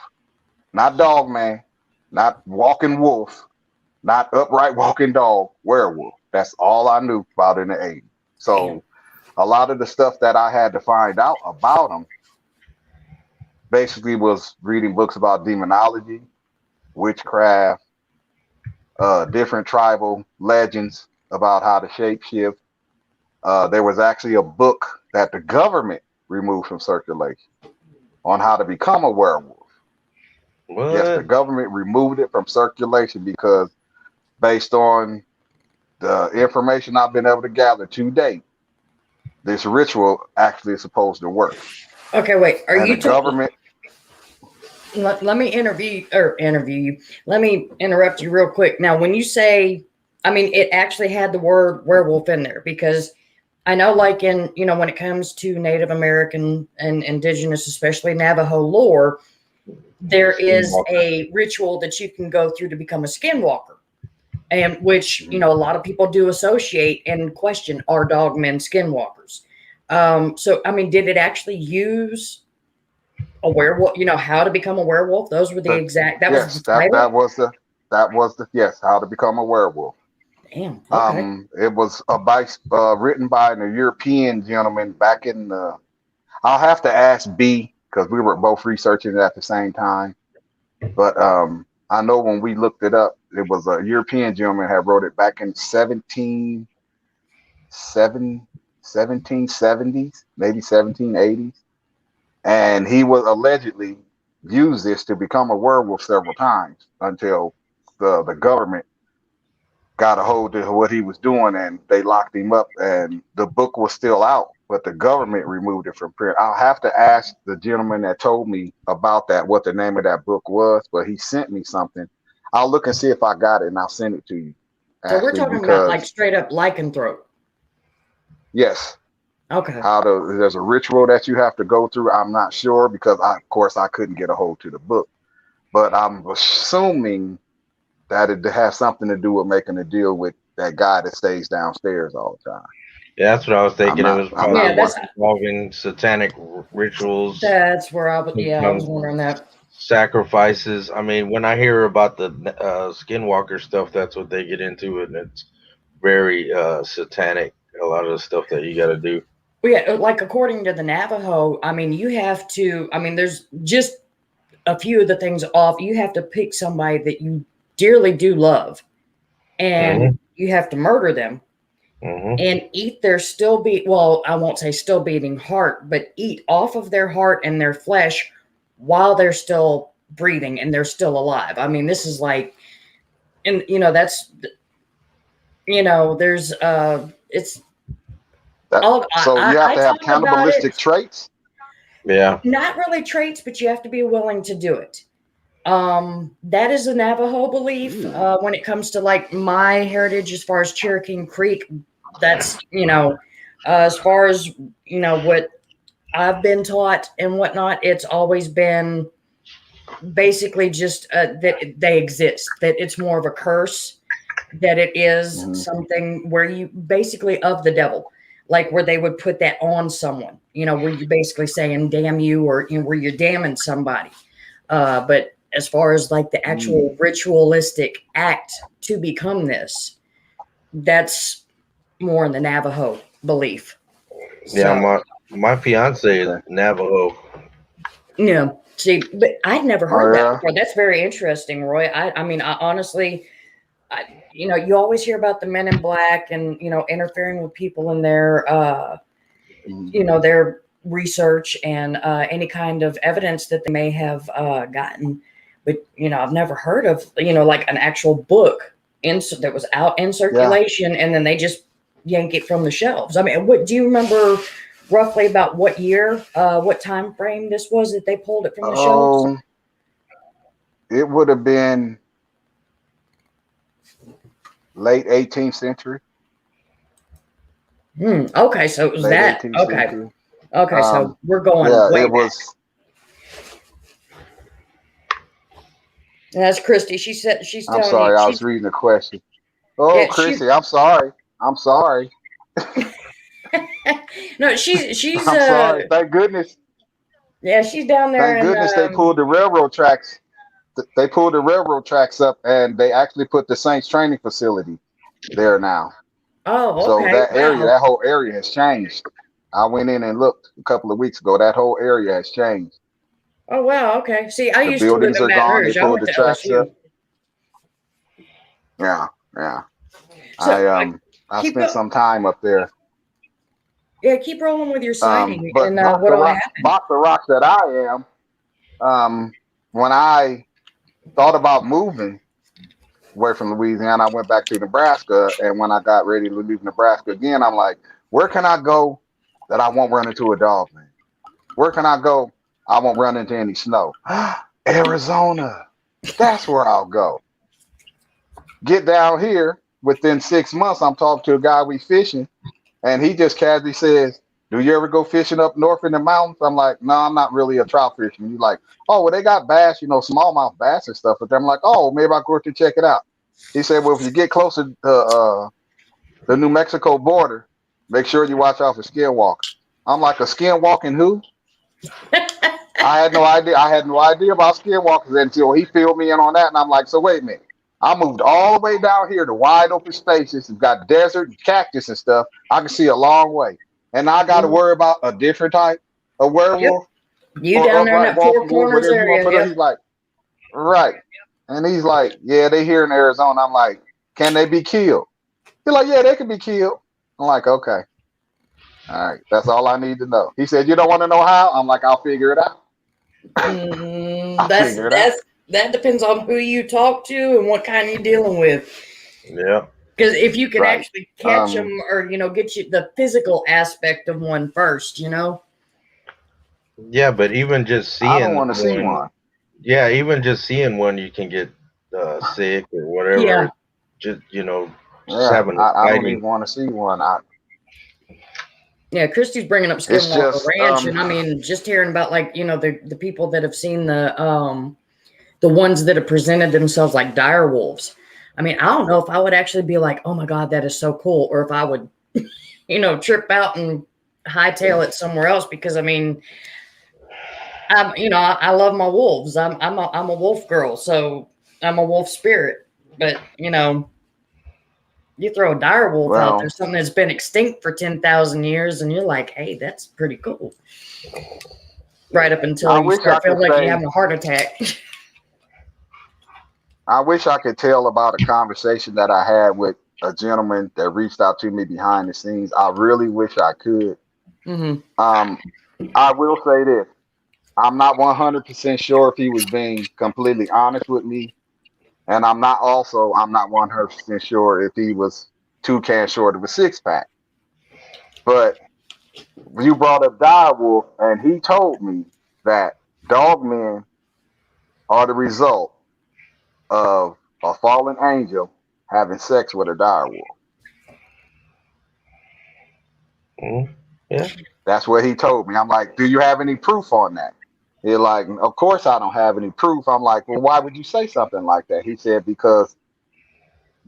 not Dogman, not walking wolf, not upright walking dog, werewolf. That's all I knew about in the 80s. So a lot of the stuff that I had to find out about them basically was reading books about demonology, witchcraft, different tribal legends about how to shapeshift. There was actually a book that the government removed from circulation on how to become a werewolf. What? Yes, the government removed it from circulation because based on the information I've been able to gather to date, this ritual actually is supposed to work. Okay, wait. Are And you the talking? government, Let me interview you. Let me interrupt you real quick. Now, when you say, I mean, it actually had the word werewolf in there because I know, like in when it comes to Native American and indigenous, especially Navajo lore, there is a ritual that you can go through to become a skinwalker, and which a lot of people do associate and question are dogmen skinwalkers. So, I mean, did it actually use a werewolf? How to become a werewolf? Those were the exact. That was yes, the title. that was the yes, how to become a werewolf. Damn. Okay. It was written by a European gentleman back in the. I'll have to ask B because we were both researching it at the same time. But I know when we looked it up, it was a European gentleman had wrote it back in 1770s, maybe 1780s. And he was allegedly used this to become a werewolf several times until the government got a hold of what he was doing and they locked him up. And the book was still out, but the government removed it from print. I'll have to ask the gentleman that told me about that what the name of that book was, but he sent me something. I'll look and see if I got it and I'll send it to you. So we're talking about like straight up lycanthrope. Yes. Okay. There's a ritual that you have to go through. I'm not sure because of course I couldn't get a hold to the book, but I'm assuming that it has something to do with making a deal with that guy that stays downstairs all the time. Yeah, that's what I was thinking. It was involving satanic rituals. That's where I was wondering that. Sacrifices. I mean, when I hear about the skinwalker stuff, that's what they get into, and it's very satanic a lot of the stuff that you got to do. Well, yeah, like according to the Navajo, I mean, you have to. I mean, there's just a few of the things off. You have to pick somebody that you dearly do love, and you have to murder them and eat their well, I won't say still beating heart, but eat off of their heart and their flesh while they're still breathing and they're still alive. I mean, this is like, and that's, there's it's all. So you have to have talk about cannibalistic traits. Yeah. Not really traits, but you have to be willing to do it. That is a Navajo belief. When it comes to like my heritage, as far as Cherokee Creek, that's, as far as, what I've been taught and whatnot, it's always been basically just that they exist, that it's more of a curse, that it is something where you basically of the devil, like where they would put that on someone, where you're basically saying, damn you, or where you're damning somebody. But as far as like the actual ritualistic act to become this, that's more in the Navajo belief. Yeah, my fiance is Navajo. Yeah. See, but I'd never heard that before. That's very interesting, Roy. I mean, I honestly, you always hear about the men in black and, interfering with people in their, their research and any kind of evidence that they may have gotten. But, I've never heard of, like an actual book that was out in circulation and then they just yank it from the shelves. I mean, what do you remember roughly about what year, what time frame this was that they pulled it from the shelves? It would have been late 18th century. Okay, so it was late that. Okay. Century. Okay, so we're going way back. Was. That's Christy. She said she's telling I'm sorry, me. I was reading the question. Oh, yeah, Christy, I'm sorry. I'm sorry. No, she's. I'm sorry. Thank goodness. Yeah, she's down there. Thank goodness they pulled the railroad tracks. They pulled the railroad tracks up, and they actually put the Saints training facility there now. Oh, okay. So that area, that whole area has changed. I went in and looked a couple of weeks ago. That whole area has changed. Oh wow. Okay. See, I used to live buildings in are Baton gone. Rouge. They I pulled went the to tracks LSU. up. Yeah. So, I spent some time up there. Yeah, keep rolling with your sighting but and what all happened. Box of Rock that I am, when I thought about moving away from Louisiana, I went back to Nebraska, and when I got ready to leave Nebraska again, I'm like, where can I go that I won't run into a Dogman? Where can I go I won't run into any snow? Arizona. That's where I'll go. Get down here, within 6 months, I'm talking to a guy we fishing, and he just casually says, do you ever go fishing up north in the mountains? I'm like, no, I'm not really a trout fisherman. He's like, oh, well, they got bass, smallmouth bass and stuff. But I'm like, oh, maybe I'll go to check it out. He said, well, if you get closer to the New Mexico border, make sure you watch out for skinwalkers. I'm like, a skinwalking who? I had no idea. I had no idea about skinwalkers until he filled me in on that. And I'm like, so wait a minute. I moved all the way down here to wide open spaces. It's got desert, cactus and stuff. I can see a long way. And now I got to worry about a different type of werewolf. Yep. You down there in that Four Corners area. Yep. He's like, right. And he's like, yeah, they here in Arizona. I'm like, can they be killed? He's like, yeah, they can be killed. I'm like, okay. All right. That's all I need to know. He said, you don't want to know how? I'm like, I'll figure it out. That depends on who you talk to and what kind you're dealing with. Yeah. Because if you can actually catch them or, get you the physical aspect of one first, Yeah, but even just seeing I don't want to see one. Yeah, even just seeing one, you can get sick or whatever. Yeah. Just, having I don't even want to see one. Yeah, Christy's bringing up Skinwalker Ranch, and I mean, just hearing about the people that have seen the ones that have presented themselves like dire wolves. I mean, I don't know if I would actually be like, oh my God, that is so cool, or if I would, trip out and hightail it somewhere else because I mean, I love my wolves. I'm a wolf girl, so I'm a wolf spirit, but You throw a dire wolf out Well, there, something that's been extinct for 10,000 years, and you're like, hey, that's pretty cool. Right up until I you wish I start feeling could like you're say, having a heart attack. I wish I could tell about a conversation that I had with a gentleman that reached out to me behind the scenes. I really wish I could. Hmm. Um, I will say this. I'm not 100% sure if he was being completely honest with me. And I'm not 100% sure if he was 2 cans short of a six pack. But you brought up Direwolf, and he told me that dogmen are the result of a fallen angel having sex with a direwolf. Mm, yeah. That's what he told me. I'm like, do you have any proof on that? He's like, of course I don't have any proof. I'm like, well, why would you say something like that? He said, because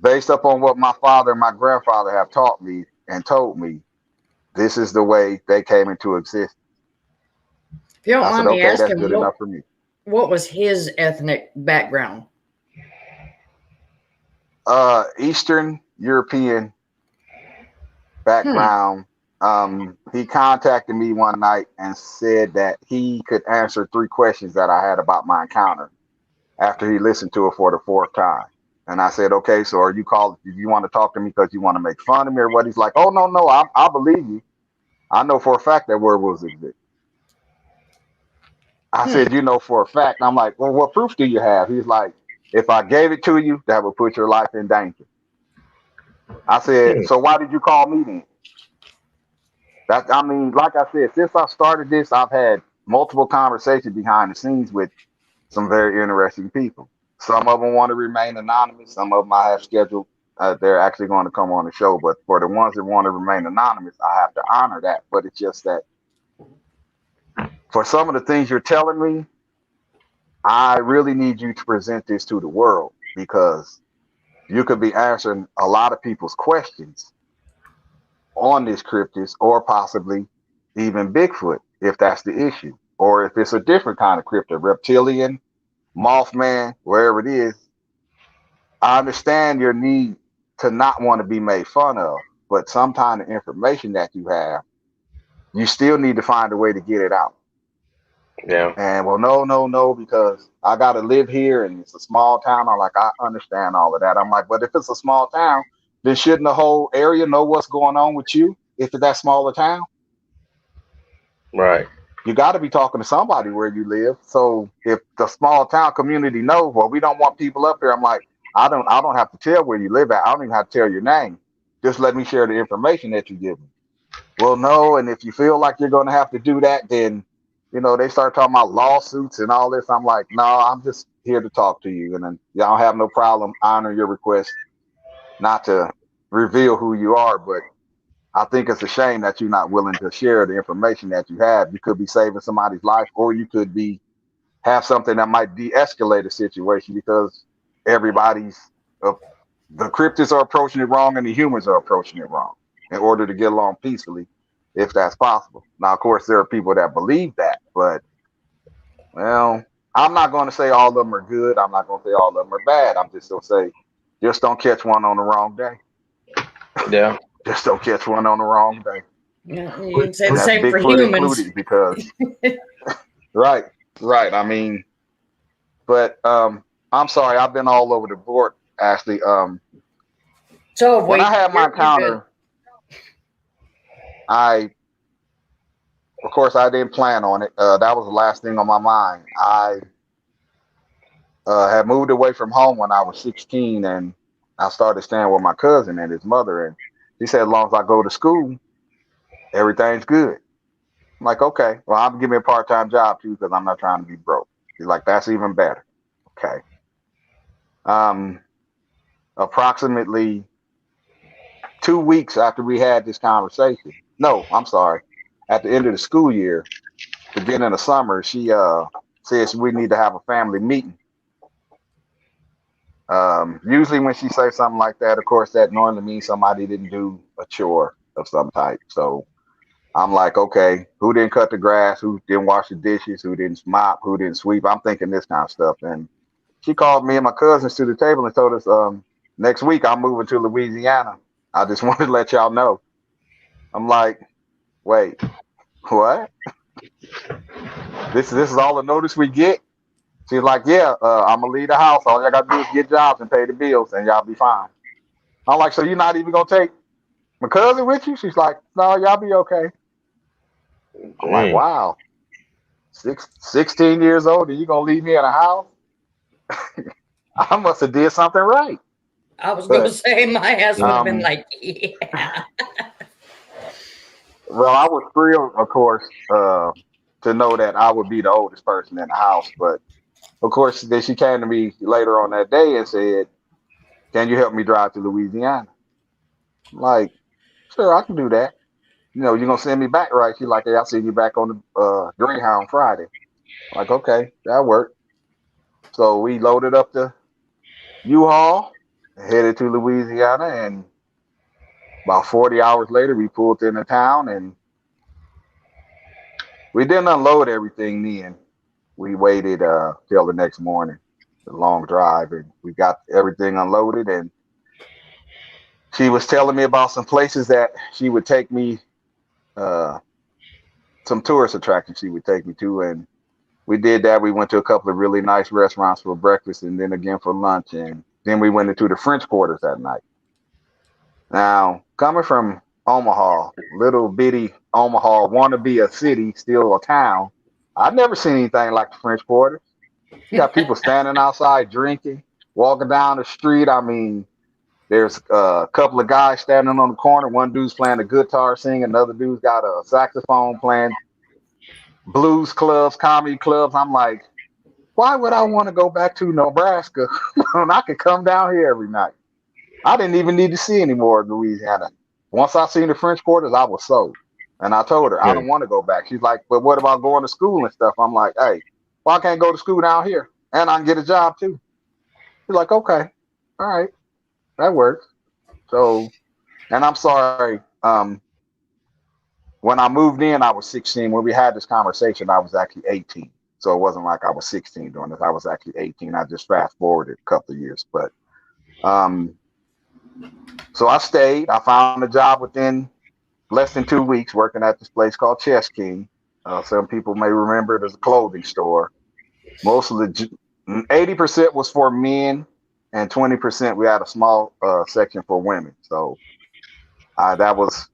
based upon what my father and my grandfather have taught me and told me, this is the way they came into existence. If you don't I said, mind me okay, that's asking, good enough for me. what was his ethnic background? Eastern European Hmm. background. He contacted me one night and said that he could answer 3 questions that I had about my encounter after he listened to it for the 4th time. And I said, okay, so are you calling? Do you want to talk to me because you want to make fun of me or what? He's like, oh, no, I believe you. I know for a fact that werewolves exist. I Hmm. said, you know for a fact. And I'm like, well, what proof do you have? He's like, if I gave it to you, that would put your life in danger. I said, Hmm. so why did you call me then? I mean, like I said, since I started this, I've had multiple conversations behind the scenes with some very interesting people. Some of them want to remain anonymous. Some of them I have scheduled. They're actually going to come on the show. But for the ones that want to remain anonymous, I have to honor that. But it's just that for some of the things you're telling me, I really need you to present this to the world because you could be answering a lot of people's questions on this cryptid or possibly even Bigfoot if that's the issue. Or if it's a different kind of cryptid, reptilian, Mothman, wherever it is. I understand your need to not want to be made fun of, but sometimes the information that you have, you still need to find a way to get it out. Yeah. And well, no, because I got to live here and it's a small town. I'm like, I understand all of that. I'm like, but if it's a small town, then shouldn't the whole area know what's going on with you if it's that smaller town? Right. You got to be talking to somebody where you live. So if the small town community knows, well, we don't want people up here. I'm like, I don't have to tell where you live at. I don't even have to tell your name. Just let me share the information that you give me. Well, no, and if you feel like you're going to have to do that, then they start talking about lawsuits and all this. I'm like, no, I'm just here to talk to you, and then y'all have no problem honoring your request not to reveal who you are, but I think it's a shame that you're not willing to share the information that you have. You could be saving somebody's life, or you could have something that might de-escalate a situation because everybody's uh, the cryptids are approaching it wrong and the humans are approaching it wrong in order to get along peacefully, if that's possible. Now, of course, there are people that believe that, but well, I'm not going to say all of them are good. I'm not going to say all of them are bad. I'm just going to say, just don't catch one on the wrong day. Yeah. Just don't catch one on the wrong day. Yeah, you can say And the that's same for Bigfoot humans. included because right. I mean, but I'm sorry, I've been all over the board, Ashley. So When I wait, had my you're good. encounter, of course, I didn't plan on it. That was the last thing on my mind. I had moved away from home when I was 16, and I started staying with my cousin and his mother. And he said, as long as I go to school, everything's good. I'm like, okay, well, I'm giving me a part-time job too because I'm not trying to be broke. He's like, that's even better. Okay. Um, Approximately 2 weeks after we had this conversation. No, I'm sorry. At the end of the school year, beginning of summer, she says we need to have a family meeting. Usually when she says something like that, of course, that normally means somebody didn't do a chore of some type. So I'm like, okay, who didn't cut the grass? Who didn't wash the dishes? Who didn't mop? Who didn't sweep? I'm thinking this kind of stuff. And she called me and my cousins to the table and told us, next week I'm moving to Louisiana. I just wanted to let y'all know. I'm like, wait, what? This is all the notice we get? She's like, yeah, I'm gonna leave the house. All y'all gotta do is get jobs and pay the bills, and y'all be fine. I'm like, so you're not even gonna take my cousin with you? She's like, no, y'all be okay. I'm like, Dang. wow, 16 years old, and you gonna leave me in a house? I must have did something right. I was going to But say my ass would have been um, like, yeah. well, I was thrilled, of course, to know that I would be the oldest person in the house. But of course, then she came to me later on that day and said, "Can you help me drive to Louisiana?" I'm like, sure, I can do that. You know, you're gonna send me back, right? She's like, "Hey, I'll send you back on the Greyhound Friday." I'm like, okay, that worked. So we loaded up the U-Haul, headed to Louisiana, and about 40 hours later, we pulled into town, and we didn't unload everything then. We waited till the next morning, the long drive, and we got everything unloaded. And she was telling me about some places that she would take me, uh, some tourist attractions she would take me to, and we did that. We went to a couple of really nice restaurants for breakfast, and then again for lunch, and then we went into the French Quarters that night. Now, coming from Omaha, little bitty Omaha, want to be a city, still a town. I've never seen anything like the French Quarters. You got people standing outside drinking, walking down the street. I mean, there's a couple of guys standing on the corner. One dude's playing a guitar, singing. Another dude's got a saxophone playing. Blues clubs, comedy clubs. I'm like, why would I want to go back to Nebraska when I could come down here every night? I didn't even need to see any more of Louisiana. Once I seen the French Quarters, I was sold. And I told her, I Hmm. don't want to go back. She's like, but what about going to school and stuff? I'm like, hey, well, I can't go to school down here and I can get a job too. She's like, okay, all right, that works. So, and I'm sorry, when I moved in, I was 16. When we had this conversation, I was actually 18. So it wasn't like I was 16 doing this. I was actually 18. I just fast forwarded a couple of years. But um, so I stayed. I found a job within less than 2 weeks working at this place called Chess King. Some people may remember it as a clothing store. Most of the 80% was for men, and 20% we had a small section for women. So that was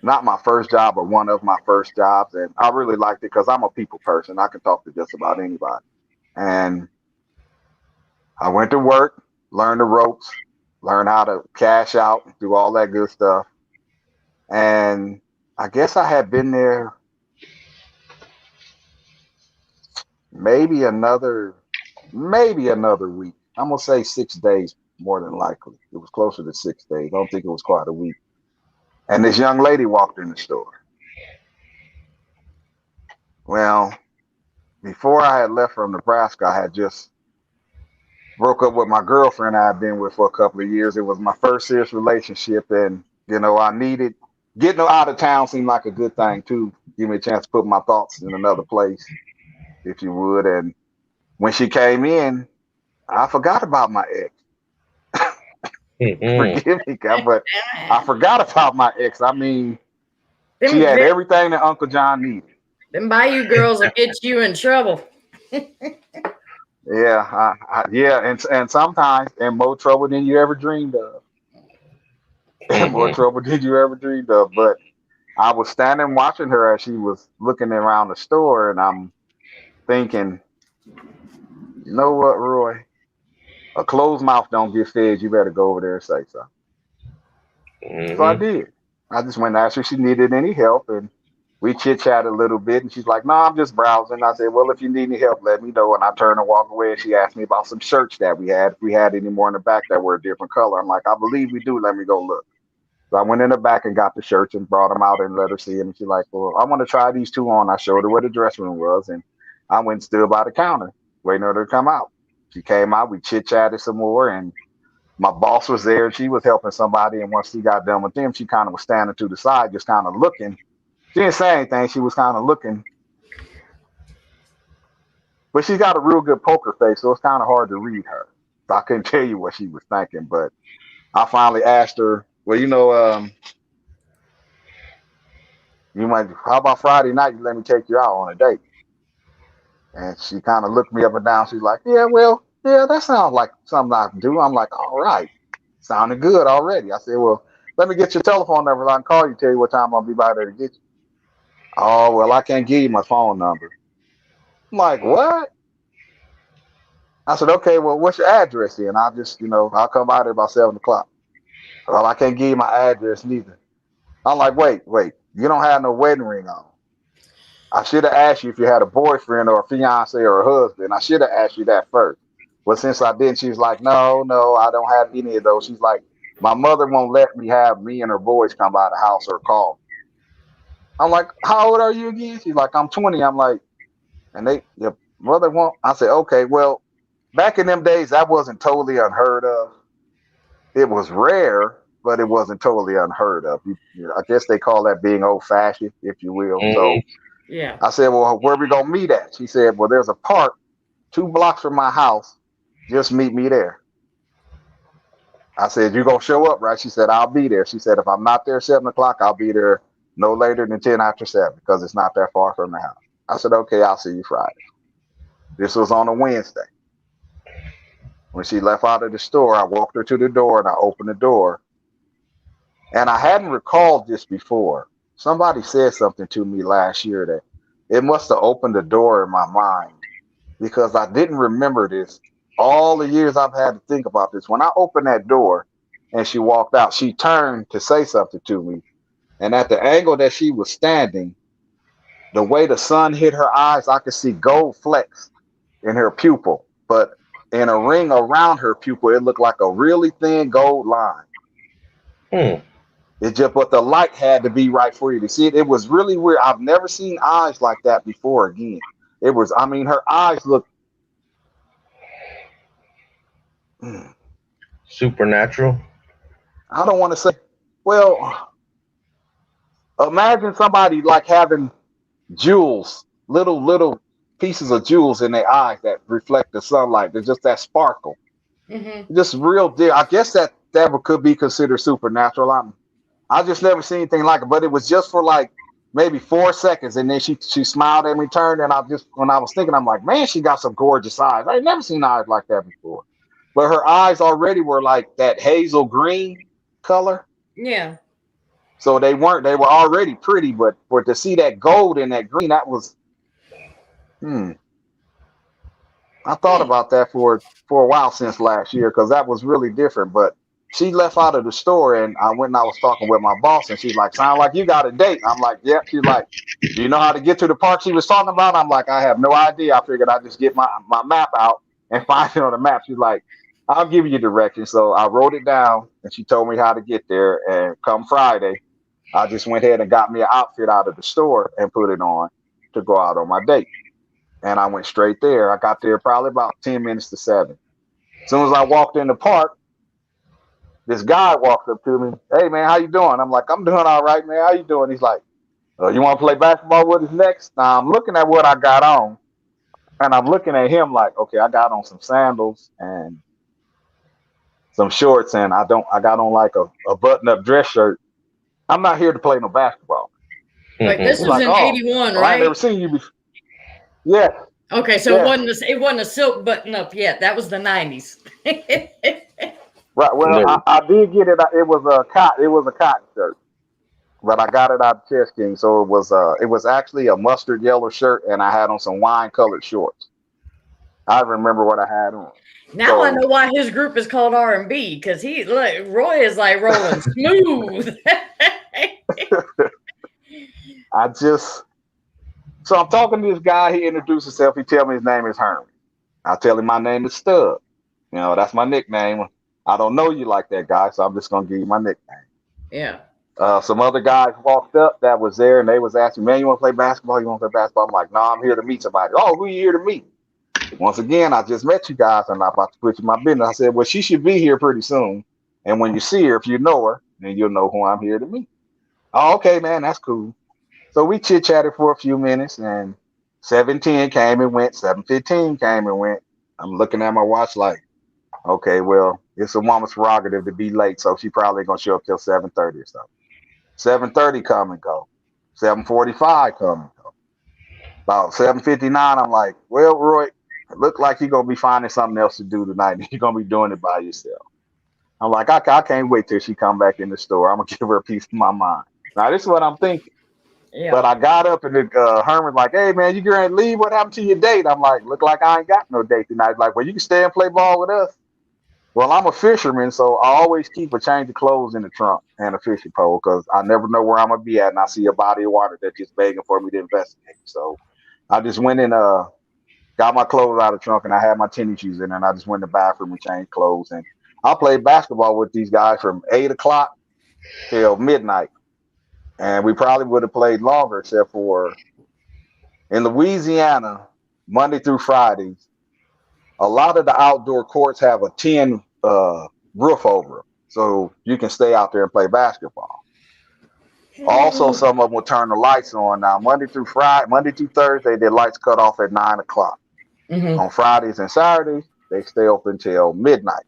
not my first job, but one of my first jobs, and I really liked it because I'm a people person. I can talk to just about anybody, and I went to work, learned the ropes, learned how to cash out, do all that good stuff, and I guess I had been there maybe another week. I'm gonna say 6 days more than likely. It was closer to 6 days. I don't think it was quite a week. And this young lady walked in the store. Well, before I had left from Nebraska, I had just broke up with my girlfriend I had been with for a couple of years. It was my first serious relationship, and I needed getting her out of town seemed like a good thing too. Give me a chance to put my thoughts in another place, if you would. And when she came in, I forgot about my ex. Mhm. Forgive me, God, but I forgot about my ex. I mean, she them, had them, everything that Uncle John needed. them Bayou girls will get you in trouble. Yeah, yeah, and sometimes in more trouble than you ever dreamed of. More Mhm. trouble than you ever dreamed of. But I was standing watching her as she was looking around the store, and I'm thinking, you know what, Roy? A closed mouth don't get fed. You better go over there and say something. So I Mhm. did. I just went and asked her if she needed any help, and we chit chatted a little bit. And she's like, "No, I'm just browsing." I said, "Well, if you need any help, let me know." And I turned and walked away. And she asked me about some shirts that we had. If we had any more in the back that were a different color, I'm like, "I believe we do. Let me go look." So I went in the back and got the shirts and brought them out and let her see them. And she's like, "Well, I want to try these two on." I showed her where the dressing room was, and I went and stood by the counter waiting for her to come out. She came out. We chit chatted some more, and my boss was there. She was helping somebody, and once she got done with them, she kind of was standing to the side, just kind of looking. She didn't say anything. She was kind of looking, but she's got a real good poker face, so it's kind of hard to read her. I couldn't tell you what she was thinking, but I finally asked her, well, how about Friday night? You let me take you out on a date. And she kind of looked me up and down. She's like, yeah, well, yeah, that sounds like something I can do. I'm like, all right. Sounded good already. I said, well, let me get your telephone number. I can call you, tell you what time I'll be by there to get you. Oh, well, I can't give you my phone number. I'm like, what? I said, okay, well, what's your address then? I'll just, I'll come by there about 7 o'clock. Well, I can't give you my address neither. I'm like, wait, you don't have no wedding ring on. I should have asked you if you had a boyfriend or a fiance or a husband. I should have asked you that first. But since I didn't, she's like, no, I don't have any of those. She's like, my mother won't let me have me and her boys come by the house or call. I'm like, how old are you again? She's like, I'm 20. I'm like, and your mother won't. I said, okay, well, back in them days, that wasn't totally unheard of. It was rare, but it wasn't totally unheard of. I guess they call that being old fashioned, if you will. So yeah. I said, well, where we going to meet at? She said, well, there's a park 2 blocks from my house. Just meet me there. I said, you going to show up, right? She said, I'll be there. She said, if I'm not there 7 o'clock, I'll be there no later than 10 after 7 because it's not that far from the house. I said, okay, I'll see you Friday. This was on a Wednesday. When she left out of the store, I walked her to the door and I opened the door. And I hadn't recalled this before. Somebody said something to me last year that it must have opened the door in my mind because I didn't remember this. All the years I've had to think about this. When I opened that door and she walked out, she turned to say something to me. And at the angle that she was standing, the way the sun hit her eyes, I could see gold flecks in her pupil. But in a ring around her pupil, it looked like a really thin gold line. But the light had to be right for you to see it. It was really weird. I've never seen eyes like that before again. Her eyes looked supernatural. I don't want to say, well, imagine somebody like having jewels, little pieces of jewels in their eyes that reflect the sunlight. There's just that sparkle. Just real deal. I guess that could be considered supernatural. I just never seen anything like it, but it was just for like maybe 4 seconds, and then she smiled at me, turned, and when I was thinking, I'm like, man, she got some gorgeous eyes. I ain't never seen eyes like that before. But her eyes already were like that hazel green color. Yeah. So they were already pretty, but to see that gold and that green, that was I thought about that for a while since last year because that was really different. But she left out of the store and I went and I was talking with my boss and she's like, sound like you got a date. I'm like, yep. She's like, do you know how to get to the park she was talking about? I'm like, I have no idea. I figured I'd just get my map out and find it on the map. She's like, I'll give you directions. So I wrote it down and she told me how to get there. And come Friday, I just went ahead and got me an outfit out of the store and put it on to go out on my date. And I went straight there. I got there probably about 10 minutes to 7. As soon as I walked in the park, this guy walked up to me. Hey, man, how you doing? I'm like, I'm doing all right, man. How you doing? He's like, you want to play basketball with us next? Now, I'm looking at what I got on. And I'm looking at him like, okay, I got on some sandals and some shorts. And I got on like a button-up dress shirt. I'm not here to play no basketball. Like this was like, in 81, right? I've never seen you before. Yeah. Okay, so it wasn't a silk button up yet. That was the 90s. Right. Well, I did get it. It was a cotton shirt, but I got it out of Chess King. So it was actually a mustard yellow shirt, and I had on some wine colored shorts. I remember what I had on. Now I know why his group is called R&B because Roy is like rolling smooth. So I'm talking to this guy. He introduced himself. He tell me his name is Herman. I tell him my name is Stubb. That's my nickname. I don't know you like that, guy, so I'm just gonna give you my nickname. Yeah. Some other guys walked up that was there, and they was asking, "Man, you want to play basketball? You want to play basketball?" I'm like, "No, I'm here to meet somebody." "Oh, who are you here to meet?" Once again, I just met you guys, and I'm about to put you in my business. I said, "Well, she should be here pretty soon, and when you see her, if you know her, then you'll know who I'm here to meet." "Oh, okay, man, that's cool." So we chit chatted for a few minutes, and 7:10 came and went. 7:15 came and went. I'm looking at my watch like, Okay, well, it's a woman's prerogative to be late, so she probably gonna show up till 7:30 or something. 7:30 come and go. 7:45 come and go. About 7:59, I'm like, well, Roy, it look like you're gonna be finding something else to do tonight. You're gonna be doing it by yourself. I'm like, I can't wait till she come back in the store. I'm gonna give her a piece of my mind. Now this is what I'm thinking. But Yeah. I got up and Herman's like, hey man, you gonna leave? What happened to your date? I'm like, look like I ain't got no date tonight. He's like, well, you can stay and play ball with us. Well, I'm a fisherman, so I always keep a change of clothes in the trunk and a fishing pole because I never know where I'm gonna be at, and I see a body of water that's just begging for me to investigate. So I just went and got my clothes out of the trunk, and I had my tennis shoes in, and I just went in the bathroom and changed clothes. And I played basketball with these guys from 8 o'clock till midnight, and we probably would have played longer, except for in Louisiana, Monday through Fridays. A lot of the outdoor courts have a tin roof over them, so you can stay out there and play basketball. Also, some of them will turn the lights on. Now, Monday through Thursday, their lights cut off at 9 o'clock. Mm-hmm. On Fridays and Saturdays, they stay open till midnight.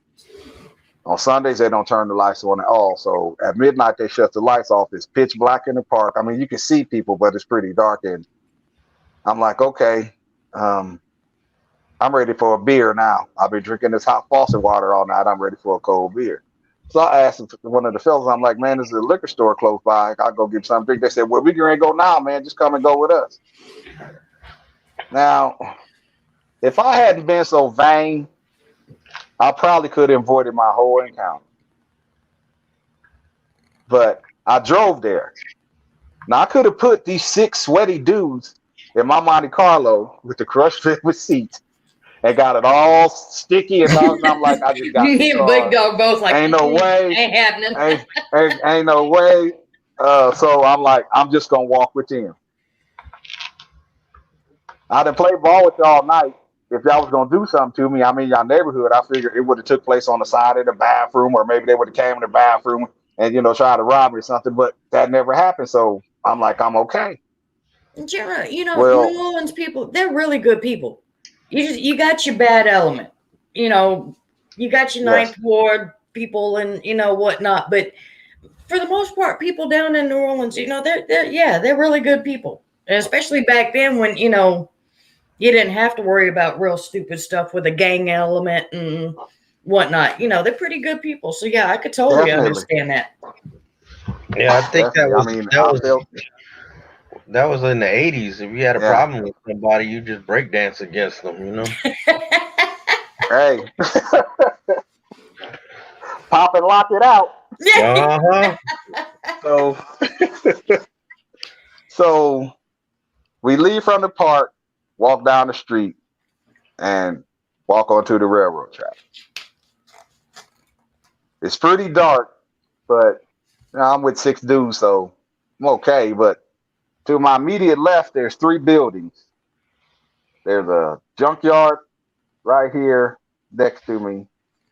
On Sundays, they don't turn the lights on at all. So at midnight, they shut the lights off. It's pitch black in the park. I mean, you can see people, but it's pretty dark. And I'm like, okay, I'm ready for a beer now. I've been drinking this hot faucet water all night. I'm ready for a cold beer. So I asked one of the fellas, I'm like, man, there's a liquor store close by. I'll go get something. They said, well, we can go now, man. Just come and go with us. Now, if I hadn't been so vain, I probably could have avoided my whole encounter. But I drove there. Now, I could have put these 6 sweaty dudes in my Monte Carlo with the crushed fit with seats and got it all sticky and all. And I'm like, I just got in the Me and Big car. Dog both like, Ain't no way. ain't happening. Ain't no way. So I'm like, I'm just gonna walk with them. I done played ball with y'all all night. If y'all was gonna do something to me, I mean, y'all neighborhood, I figured it would have took place on the side of the bathroom, or maybe they would have came in the bathroom and try to rob me or something. But that never happened. So I'm like, I'm okay. Generally, Well, New Orleans people, they're really good people. You got your bad element. You got your yes, Ninth Ward people and whatnot. But for the most part, people down in New Orleans, they're really good people. And especially back then when you didn't have to worry about real stupid stuff with a gang element and whatnot. They're pretty good people. So yeah, I could totally definitely, understand that. Yeah, I think definitely. I mean, that I was felt, that was in the '80s. If you had a yeah. problem with somebody, you just break dance against them. Hey, pop and lock it out. Uh huh. So, so we leave from the park, walk down the street, and walk onto the railroad track. It's pretty dark, but I'm with 6 dudes, so I'm okay. But to my immediate left, there's 3 buildings. There's a junkyard right here next to me.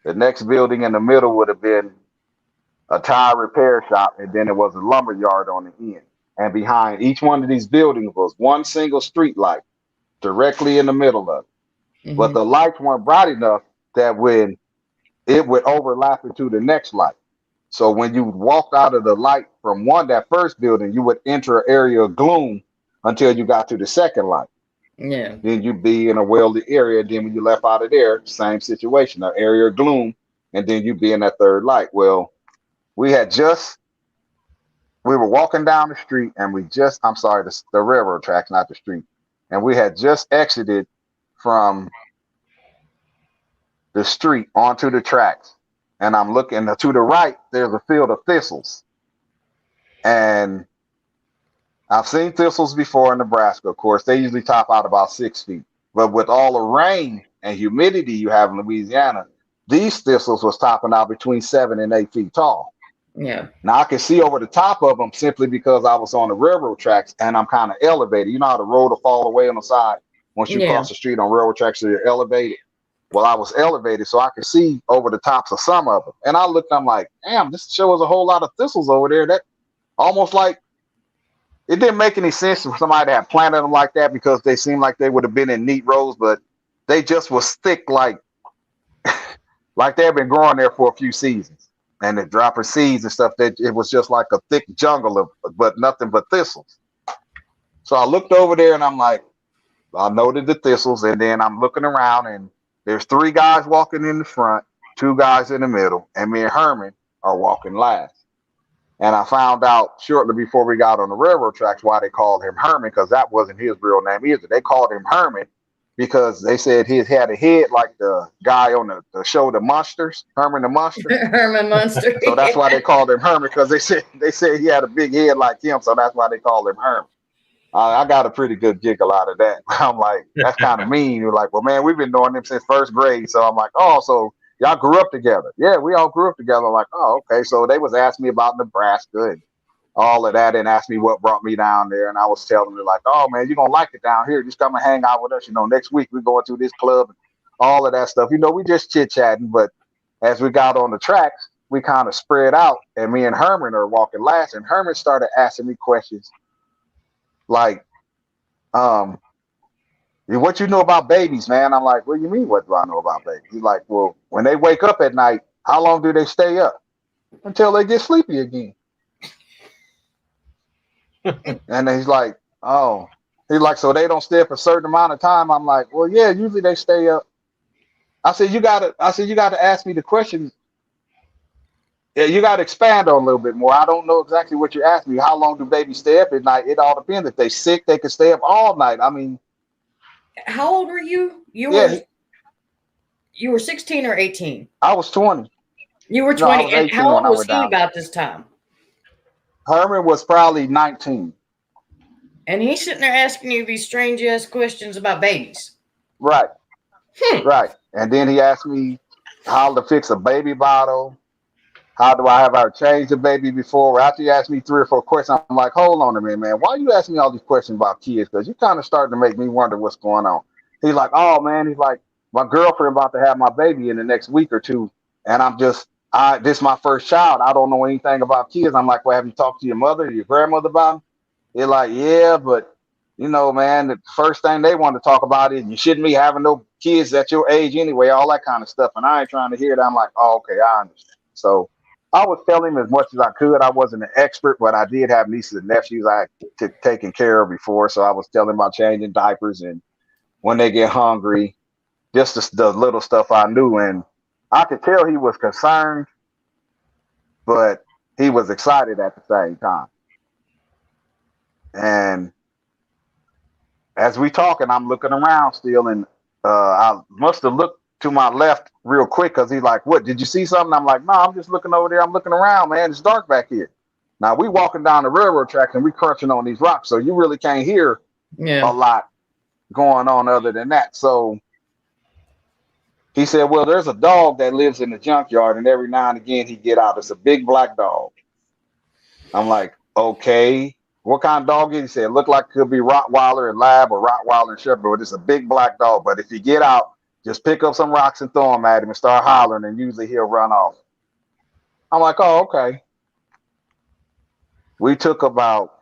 The next building in the middle would have been a tire repair shop, and then there was a lumber yard on the end. And behind each one of these buildings was one single street light directly in the middle of it. But Mm-hmm. the lights weren't bright enough that when it would overlap into the next light. So when you walked out of the light from that first building, you would enter an area of gloom until you got to the second light. Yeah. Then you'd be in a wealthy area. Then when you left out of there, same situation, an area of gloom, and then you'd be in that third light. Well, we were walking down the street, and I'm sorry, the railroad tracks, not the street. And we had just exited from the street onto the tracks. And I'm looking to the right, there's a field of thistles. And I've seen thistles before in Nebraska. Of course, they usually top out about 6 feet. But with all the rain and humidity you have in Louisiana, these thistles was topping out between 7 and 8 feet tall. Yeah. Now I can see over the top of them simply because I was on the railroad tracks and I'm kind of elevated. You know how the road will fall away on the side once you Yeah. cross the street on railroad tracks, so you're elevated. Well, I was elevated, so I could see over the tops of some of them. And I looked, I'm like, damn, this shows a whole lot of thistles over there. That almost like it didn't make any sense for somebody to have planted them like that because they seemed like they would have been in neat rows, but they just was thick like like they've been growing there for a few seasons, and they're dropping seeds and stuff. That it was just like a thick jungle of, but nothing but thistles. So I looked over there, and I'm like, I noted the thistles, and then I'm looking around, and there's 3 guys walking in the front, 2 guys in the middle, and me and Herman are walking last. And I found out shortly before we got on the railroad tracks why they called him Herman, because that wasn't his real name either. They called him Herman because they said he had a head like the guy on the show The Monsters, Herman the Monster. Herman Munster. So that's why they called him Herman, because they said he had a big head like him, so that's why they called him Herman. I got a pretty good giggle out of that. I'm like, that's kind of mean. You're like, well, man, we've been knowing him since 1st grade. So I'm like, oh, so y'all grew up together? Yeah, we all grew up together. I'm like, oh, okay. So they was asking me about Nebraska and all of that, and asked me what brought me down there. And I was telling them like, oh man, you're gonna like it down here. Just come and hang out with us. Next week we're going to this club and all of that stuff. We just chit-chatting. But as we got on the tracks, we kind of spread out, and me and Herman are walking last, and Herman started asking me questions like, what you know about babies, man? I'm like, what do you mean, what do I know about babies? He's like, well, when they wake up at night, how long do they stay up? Until they get sleepy again. And he's like, oh. He's like, so they don't stay up a certain amount of time? I'm like, well, yeah, usually they stay up. I said, you gotta ask me the question. Yeah, you got to expand on a little bit more. I don't know exactly what you're asking me. How long do babies stay up at night? It all depends. If they're sick, they can stay up all night. I mean, how old were you? You were 16 or 18? I was 20. You were 20. No, and how old was he about this time? Herman was probably 19. And he's sitting there asking you these strange ass questions about babies. Right. Right. And then he asked me how to fix a baby bottle. How do I have ever changed a baby before? After you asked me 3 or 4 questions, I'm like, hold on a minute, man. Why are you asking me all these questions about kids? Because you're kind of starting to make me wonder what's going on. He's like, oh, man. He's like, my girlfriend about to have my baby in the next week or 2. And this is my first child. I don't know anything about kids. I'm like, well, have you talked to your mother or your grandmother about them? They're like, yeah, but, man, the first thing they want to talk about is you shouldn't be having no kids at your age anyway, all that kind of stuff. And I ain't trying to hear it. I'm like, oh, okay, I understand. So I was telling him as much as I could. I wasn't an expert, but I did have nieces and nephews I had taken care of before. So I was telling about changing diapers and when they get hungry, just the little stuff I knew. And I could tell he was concerned, but he was excited at the same time. And as we talking, I'm looking around still, and I must have looked to my left real quick because he's like, what, did you see something? I'm like, no, I'm just looking over there. I'm looking around, man. It's dark back here. Now we walking down the railroad tracks and we crunching on these rocks. So you really can't hear a lot going on other than that. So he said, well, there's a dog that lives in the junkyard and every now and again he get out. It's a big black dog. I'm like, okay, what kind of dog is it? He said, it looked like it could be Rottweiler and Lab or Rottweiler and Shepherd, but it's a big black dog. But if you get out, just pick up some rocks and throw them at him and start hollering, and usually he'll run off. I'm like, oh, okay. We took about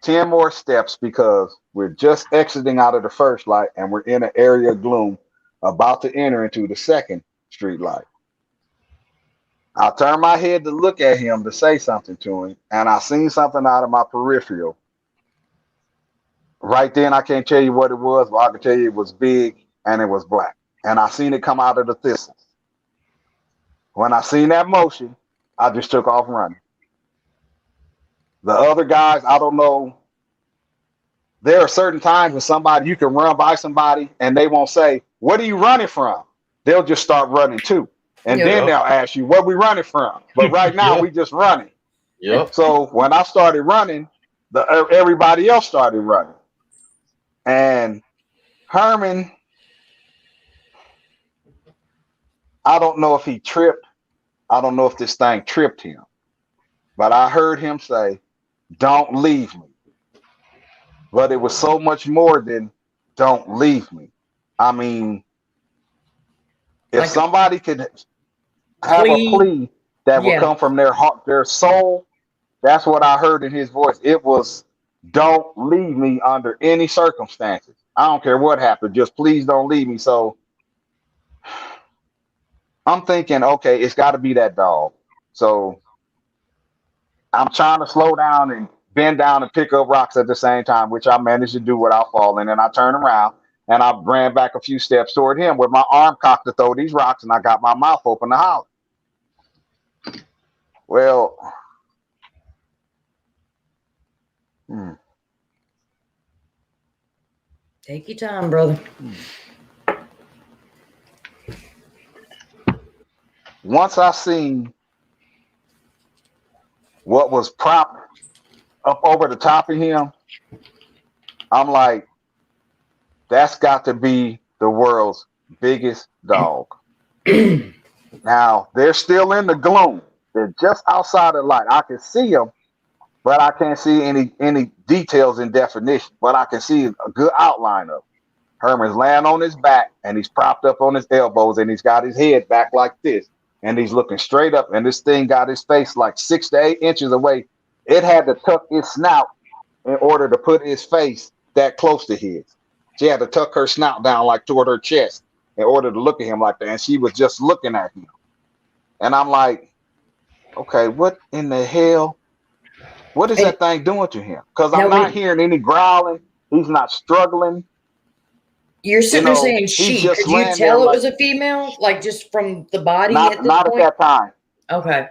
10 more steps because we're just exiting out of the first light and we're in an area of gloom about to enter into the second street light. I turned my head to look at him to say something to him, and I seen something out of my peripheral. Right then, I can't tell you what it was, but I can tell you it was big and it was black. And I seen it come out of the thistles. When I seen that motion, I just took off running. The other guys, I don't know. There are certain times when you can run by somebody and they won't say, what are you running from? They'll just start running too. And then they'll ask you, what we running from? But right now, we just running. Yep. So when I started running, everybody else started running. And Herman, I don't know if he tripped. I don't know if this thing tripped him. But I heard him say, don't leave me. But it was so much more than don't leave me. I mean, if like somebody could have a plea that would come from their heart, their soul, that's what I heard in his voice. It was, don't leave me under any circumstances. I don't care what happened. Just please don't leave me. So I'm thinking, okay, it's got to be that dog. So I'm trying to slow down and bend down and pick up rocks at the same time, which I managed to do without falling. And I turned around and I ran back a few steps toward him with my arm cocked to throw these rocks, and I got my mouth open to holler. Well, Take your time, brother. once I seen what was propped up over the top of him, I'm like, that's got to be the world's biggest dog. Now, they're still in the gloom. They're just outside the light. I can see them, but I can't see any details in definition. But I can see a good outline of him. Herman's laying on his back, and he's propped up on his elbows, and he's got his head back like this, and he's looking straight up, and this thing got his face like 6 to 8 inches away. It had to tuck its snout in order to put his face that close to his. She had to tuck her snout down like toward her chest in order to look at him like that, and she was just looking at him. And I'm like, okay, what in the hell? What is that thing doing to him? Because I'm not hearing any growling. He's not struggling. You're sitting there saying she. just Could you laying tell there it was a female, like just from the body Not at this not at point? that time. Okay.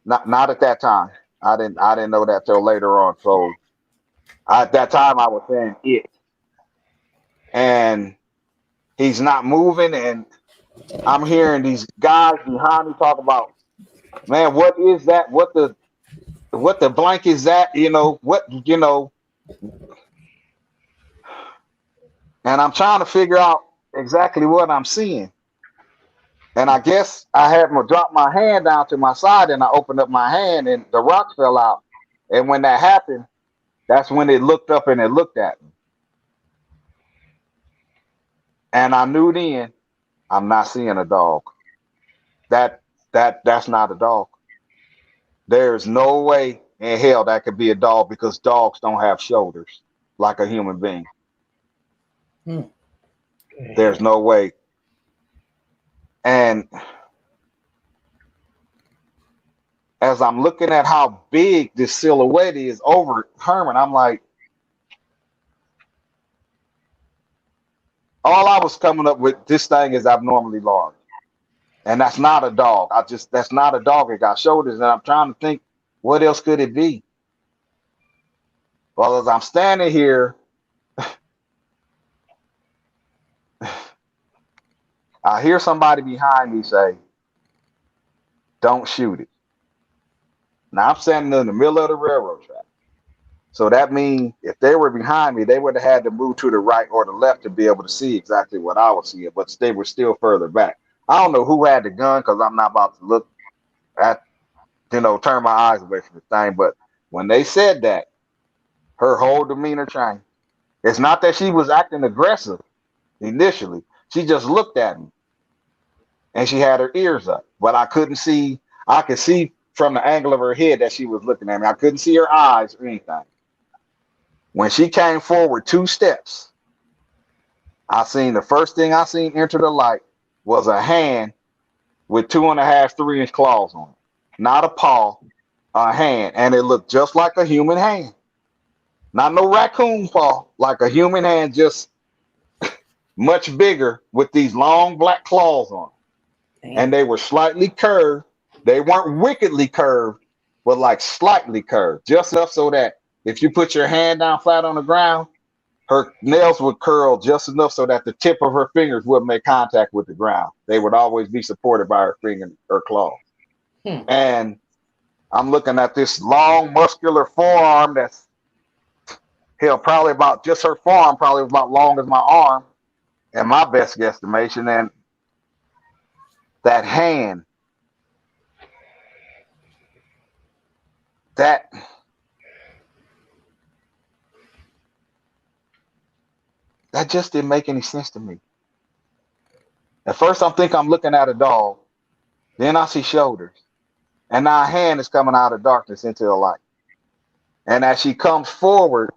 Not at that time. I didn't know that till later on. So at that time I was saying it. And he's not moving, and I'm hearing these guys behind me talk about, man, what is that? What the blank is that? And I'm trying to figure out exactly what I'm seeing. And I guess I had to drop my hand down to my side, and I opened up my hand, and the rock fell out. And when that happened, that's when it looked up and it looked at me. And I knew then I'm not seeing a dog. That's not a dog. There's no way in hell that could be a dog, because dogs don't have shoulders like a human being. There's no way. And as I'm looking at how big this silhouette is over Herman, I'm like, all I was coming up with, this thing is abnormally large. And that's not a dog. That's not a dog. It got shoulders. And I'm trying to think, what else could it be? Well, as I'm standing here, I hear somebody behind me say, don't shoot it. Now I'm standing in the middle of the railroad track. So that means if they were behind me, they would have had to move to the right or the left to be able to see exactly what I was seeing, but they were still further back. I don't know who had the gun, because I'm not about to look at, turn my eyes away from the thing. But when they said that, her whole demeanor changed. It's not that she was acting aggressive initially. She just looked at me, and she had her ears up, but I couldn't see. I could see from the angle of her head that she was looking at me. I couldn't see her eyes or anything. When she came forward 2 steps, the first thing I seen enter the light was a hand with 2.5, 3-inch claws on it. Not a paw, a hand. And it looked just like a human hand. Not no raccoon paw, like a human hand, just much bigger with these long black claws on it. Damn. And they were slightly curved. They weren't wickedly curved, but like slightly curved, just enough so that if you put your hand down flat on the ground, her nails would curl just enough so that the tip of her fingers wouldn't make contact with the ground. They would always be supported by her finger, her claw. And I'm looking at this long, muscular forearm that's probably about, just her forearm probably about long as my arm, and my best guesstimation. And that hand, that just didn't make any sense to me. At first, I'm looking at a dog. Then I see shoulders. And now a hand is coming out of darkness into the light. And as she comes forward,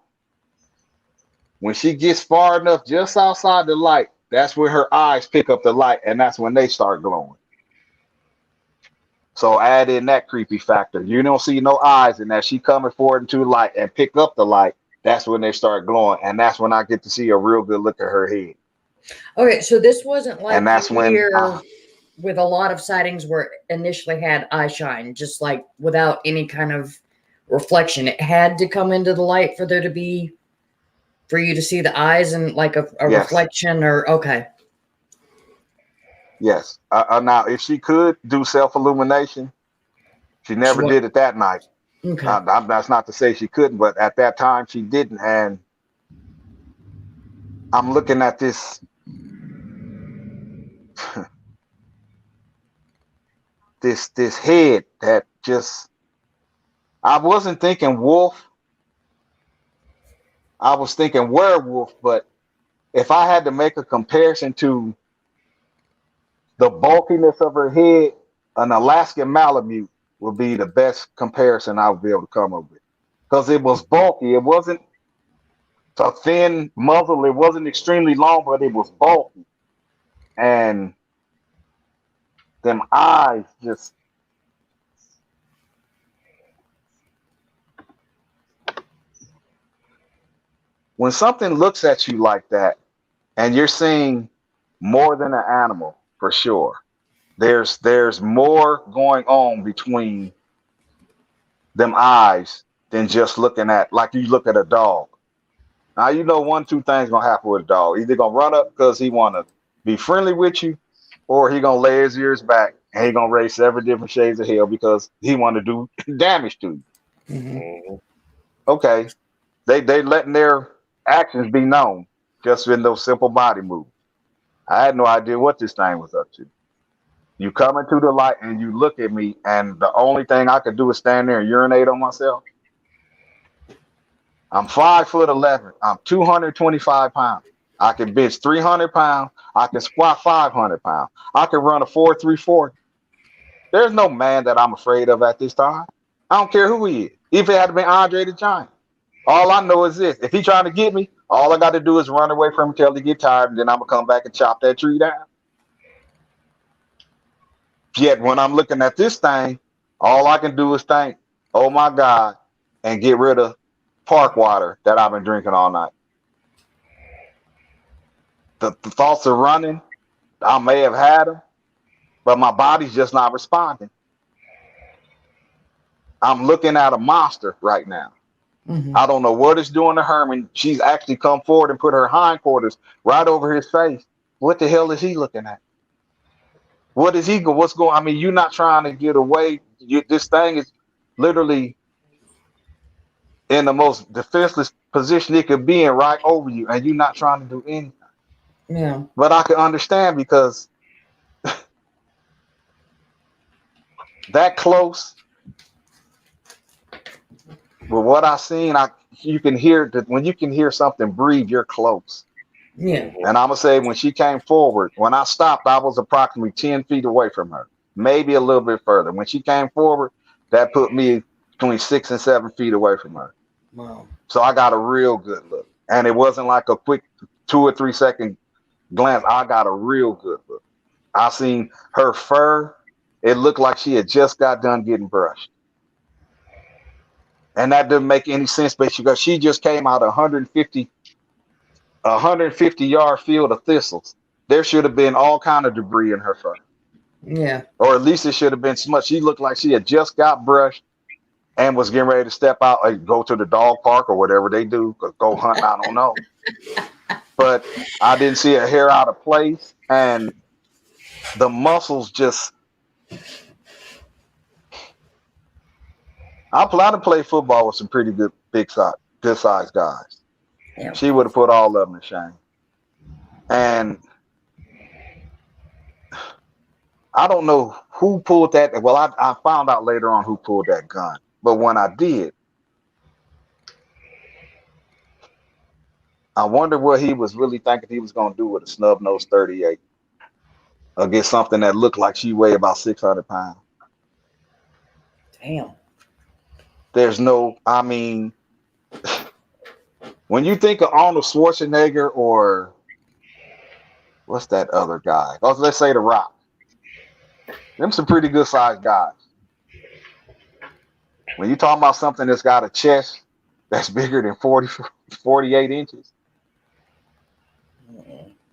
when she gets far enough just outside the light, that's where her eyes pick up the light, and that's when they start glowing. So add in that creepy factor. You don't see no eyes in that. She coming forward into the light and pick up the light. That's when they start glowing. And that's when I get to see a real good look at her head. Okay, so this wasn't like And that's you when hear with a lot of sightings where it initially had eye shine, just like without any kind of reflection. It had to come into the light for there to be, for you to see the eyes and like a yes. reflection or, okay. Yes. Now, if she could do self-illumination, she never did it that night. Okay. That's not to say she couldn't, but at that time she didn't. And I'm looking at this this head that just, I wasn't thinking wolf. I was thinking werewolf, but if I had to make a comparison to the bulkiness of her head, an Alaskan Malamute would be the best comparison I would be able to come up with. Because it was bulky. It wasn't a thin muzzle. It wasn't extremely long, but it was bulky. And them eyes just, when something looks at you like that and you're seeing more than an animal, for sure, there's more going on between them eyes than just looking at, like you look at a dog. Now you know one, two things gonna happen with a dog. Either gonna run up because he wanna be friendly with you, or he gonna lay his ears back and he gonna raise several different shades of hell because he wanna do damage to you. Mm-hmm. Okay, they letting their actions be known just in those simple body moves. I had no idea what this thing was up to. You come into the light and you look at me, and the only thing I could do is stand there and urinate on myself. I'm 5'11". I'm 225 pounds. I can bench 300 pounds. I can squat 500 pounds. I can run a 4.340. There's no man that I'm afraid of at this time. I don't care who he is. If it had been Andre the Giant. All I know is this. If he trying to get me, all I got to do is run away from him until he get tired, and then I'm going to come back and chop that tree down. Yet when I'm looking at this thing, all I can do is think, oh my God, and get rid of park water that I've been drinking all night. The thoughts are running. I may have had them, but my body's just not responding. I'm looking at a monster right now. Mm-hmm. I don't know what it's doing to Herman. She's actually come forward and put her hindquarters right over his face. What the hell is he looking at? What is he go? What's going? I mean, you're not trying to get away. This thing is literally in the most defenseless position it could be in, right over you, and you're not trying to do anything. Yeah. But I can understand because that close. With what I seen, you can hear that when you can hear something breathe, you're close. Yeah. And I'm gonna say when she came forward, when I stopped, I was approximately 10 feet away from her, maybe a little bit further. When she came forward, that put me between 6 and 7 feet away from her. Wow. So I got a real good look, and it wasn't like a quick 2 or 3 second glance. I got a real good look. I seen her fur; it looked like she had just got done getting brushed. And that doesn't make any sense because she just came out 150 yard field of thistles. There should have been all kind of debris in her fur. Yeah. Or at least it should have been smudged. She looked like she had just got brushed and was getting ready to step out, like go to the dog park or whatever they do, go hunting, I don't know. But I didn't see a hair out of place, and the muscles just. I plan to play football with some pretty good good sized guys. Yeah. She would have put all of them to shame. And I don't know who pulled that. Well, I found out later on who pulled that gun. But when I did, I wonder what he was really thinking he was going to do with a snub nose 38 against something that looked like she weighed about 600 pounds. Damn. There's no, I mean, when you think of Arnold Schwarzenegger or what's that other guy? Oh, let's say The Rock. Them some pretty good sized guys. When you talking about something that's got a chest that's bigger than 48 inches,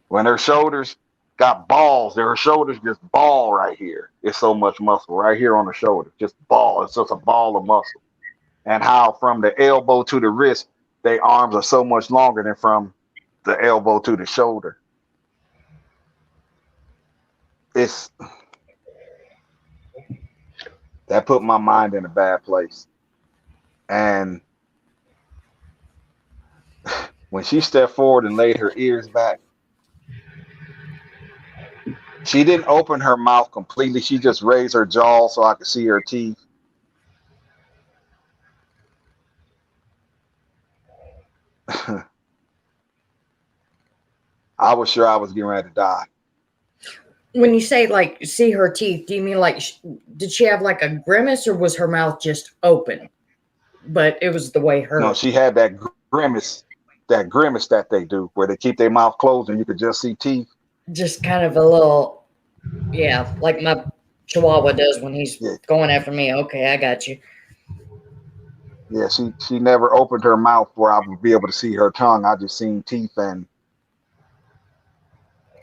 when her shoulders got balls, her shoulders just ball right here. It's so much muscle right here on the shoulder, just ball. It's just a ball of muscle. And how from the elbow to the wrist, their arms are so much longer than from the elbow to the shoulder. It's that put my mind in a bad place. And when she stepped forward and laid her ears back, she didn't open her mouth completely. She just raised her jaw so I could see her teeth. I was sure I was getting ready to die. When you say like see her teeth, do you mean like did she have like a grimace or was her mouth just open? But it was the way her. No, she had that grimace that they do where they keep their mouth closed and you could just see teeth. Just kind of a little, yeah, like my Chihuahua does when he's going after me. Okay, I got you. Yeah, she never opened her mouth where I would be able to see her tongue. I just seen teeth. And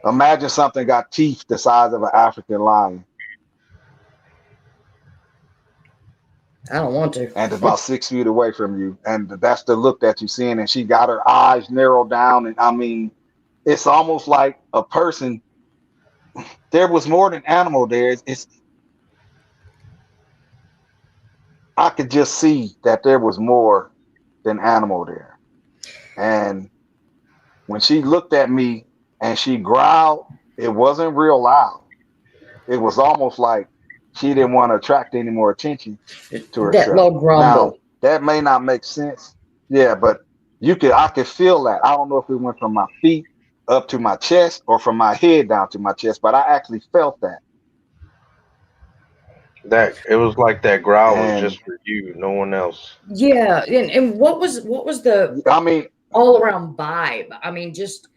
imagine something got teeth the size of an African lion. I don't want to. And it's about 6 feet away from you. And that's the look that you're seeing. And she got her eyes narrowed down. And I mean, it's almost like a person. There was more than animal there. I could just see that there was more than animal there. And when she looked at me and she growled, it wasn't real loud. It was almost like she didn't want to attract any more attention to herself. That low grumble. Now, that may not make sense. Yeah, but I could feel that. I don't know if it went from my feet up to my chest or from my head down to my chest, but I actually felt that. That it was like that growl was just for you, no one else. Yeah, and what was the all around vibe? I mean, just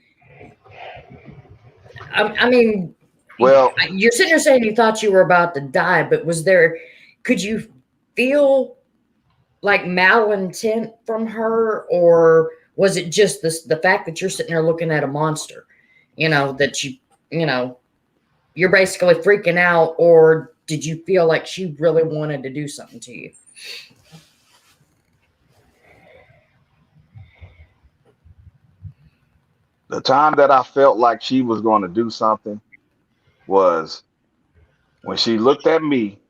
I mean, well, you're sitting there saying you thought you were about to die, but could you feel like malintent from her, or was it just the fact that you're sitting there looking at a monster, that you're basically freaking out, or did you feel like she really wanted to do something to you? The time that I felt like she was going to do something was when she looked at me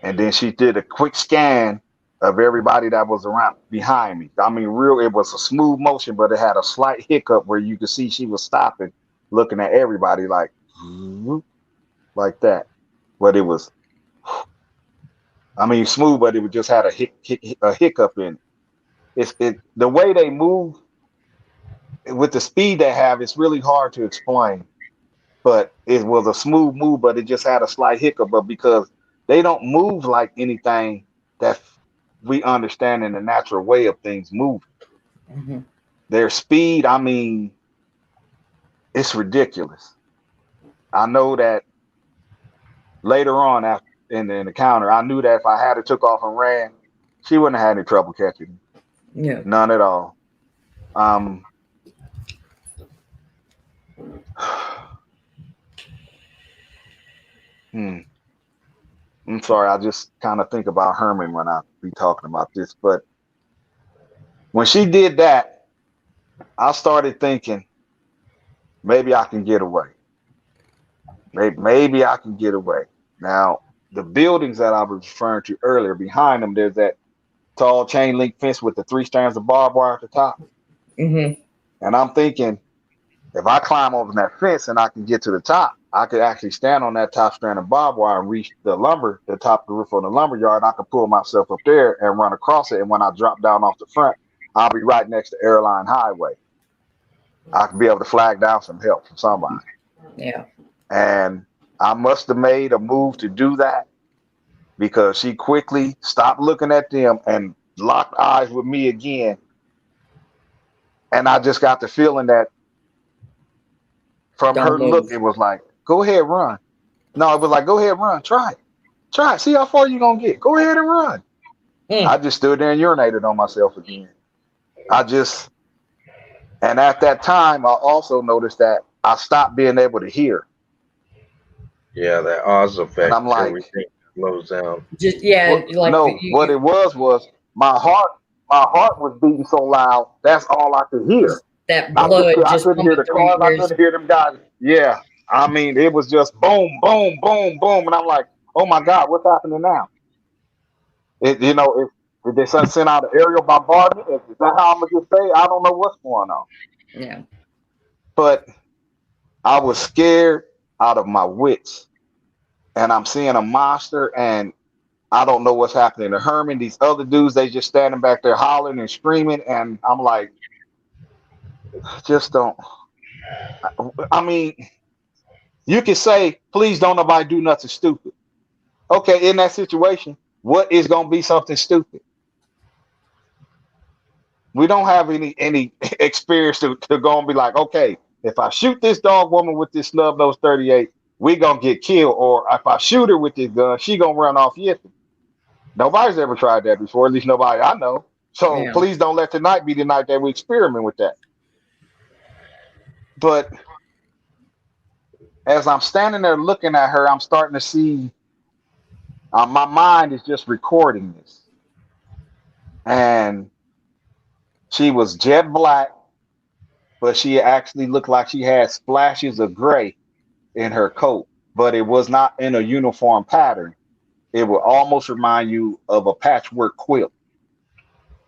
and then she did a quick scan of everybody that was around behind me. I mean, it was a smooth motion, but it had a slight hiccup where you could see she was stopping, looking at everybody like that. But it was, smooth, but it just had a hiccup in it. The way they move with the speed they have, it's really hard to explain. But it was a smooth move, but it just had a slight hiccup. But because they don't move like anything that we understand in the natural way of things moving. Mm-hmm. Their speed, it's ridiculous. I know that later on in the encounter, I knew that if I had took off and ran, she wouldn't have had any trouble catching me. Yeah. None at all. I'm sorry, I just kind of think about Herman when I be talking about this. But when she did that, I started thinking, maybe I can get away. Maybe I can get away. Now, the buildings that I was referring to earlier, behind them, there's that tall chain link fence with the 3 strands of barbed wire at the top. Mm-hmm. And I'm thinking, if I climb over that fence and I can get to the top, I could actually stand on that top strand of barbed wire and reach the top of the roof on the lumber yard. I could pull myself up there and run across it. And when I drop down off the front, I'll be right next to Airline Highway. I could be able to flag down some help from somebody. Yeah. And I must have made a move to do that because she quickly stopped looking at them and locked eyes with me again. And I just got the feeling that from her look, it was like, go ahead, run. No, it was like, go ahead, run, try it. Try it. See how far you gonna get. Go ahead and run. Mm. I just stood there and urinated on myself again. And at that time, I also noticed that I stopped being able to hear. Yeah, that Oz And effect, I'm like, everything slows down. Just yeah, what? like No, what it was my heart was beating so loud. That's all I could hear. just that blood I just couldn't hear pumping the through your cars. I ears. couldn't hear them guys. Yeah, I mean, it was just boom, boom, boom, boom, and I'm like, oh my God, what's happening now? Did they send out an aerial bombardment? Is that how I'm gonna just say? I don't know what's going on, Yeah. but I was scared out of my wits, and I'm seeing a monster, and I don't know what's happening to Herman. These other dudes, they just standing back there hollering and screaming, and I'm like, just don't. I mean, you can say, please don't nobody do nothing stupid. Okay, in that situation, what is gonna be something stupid? We don't have any experience to go and be like, okay, if I shoot this dog woman with this snub nose 38, we gonna get killed. Or if I shoot her with this gun, she gonna run off yipping. Nobody's ever tried that before, at least nobody I know. So Yeah. please don't let tonight be the night that we experiment with that. But as I'm standing there looking at her, I'm starting to see my mind is just recording this. And she was jet black, but she actually looked like she had splashes of gray in her coat, but it was not in a uniform pattern. It would almost remind you of a patchwork quilt.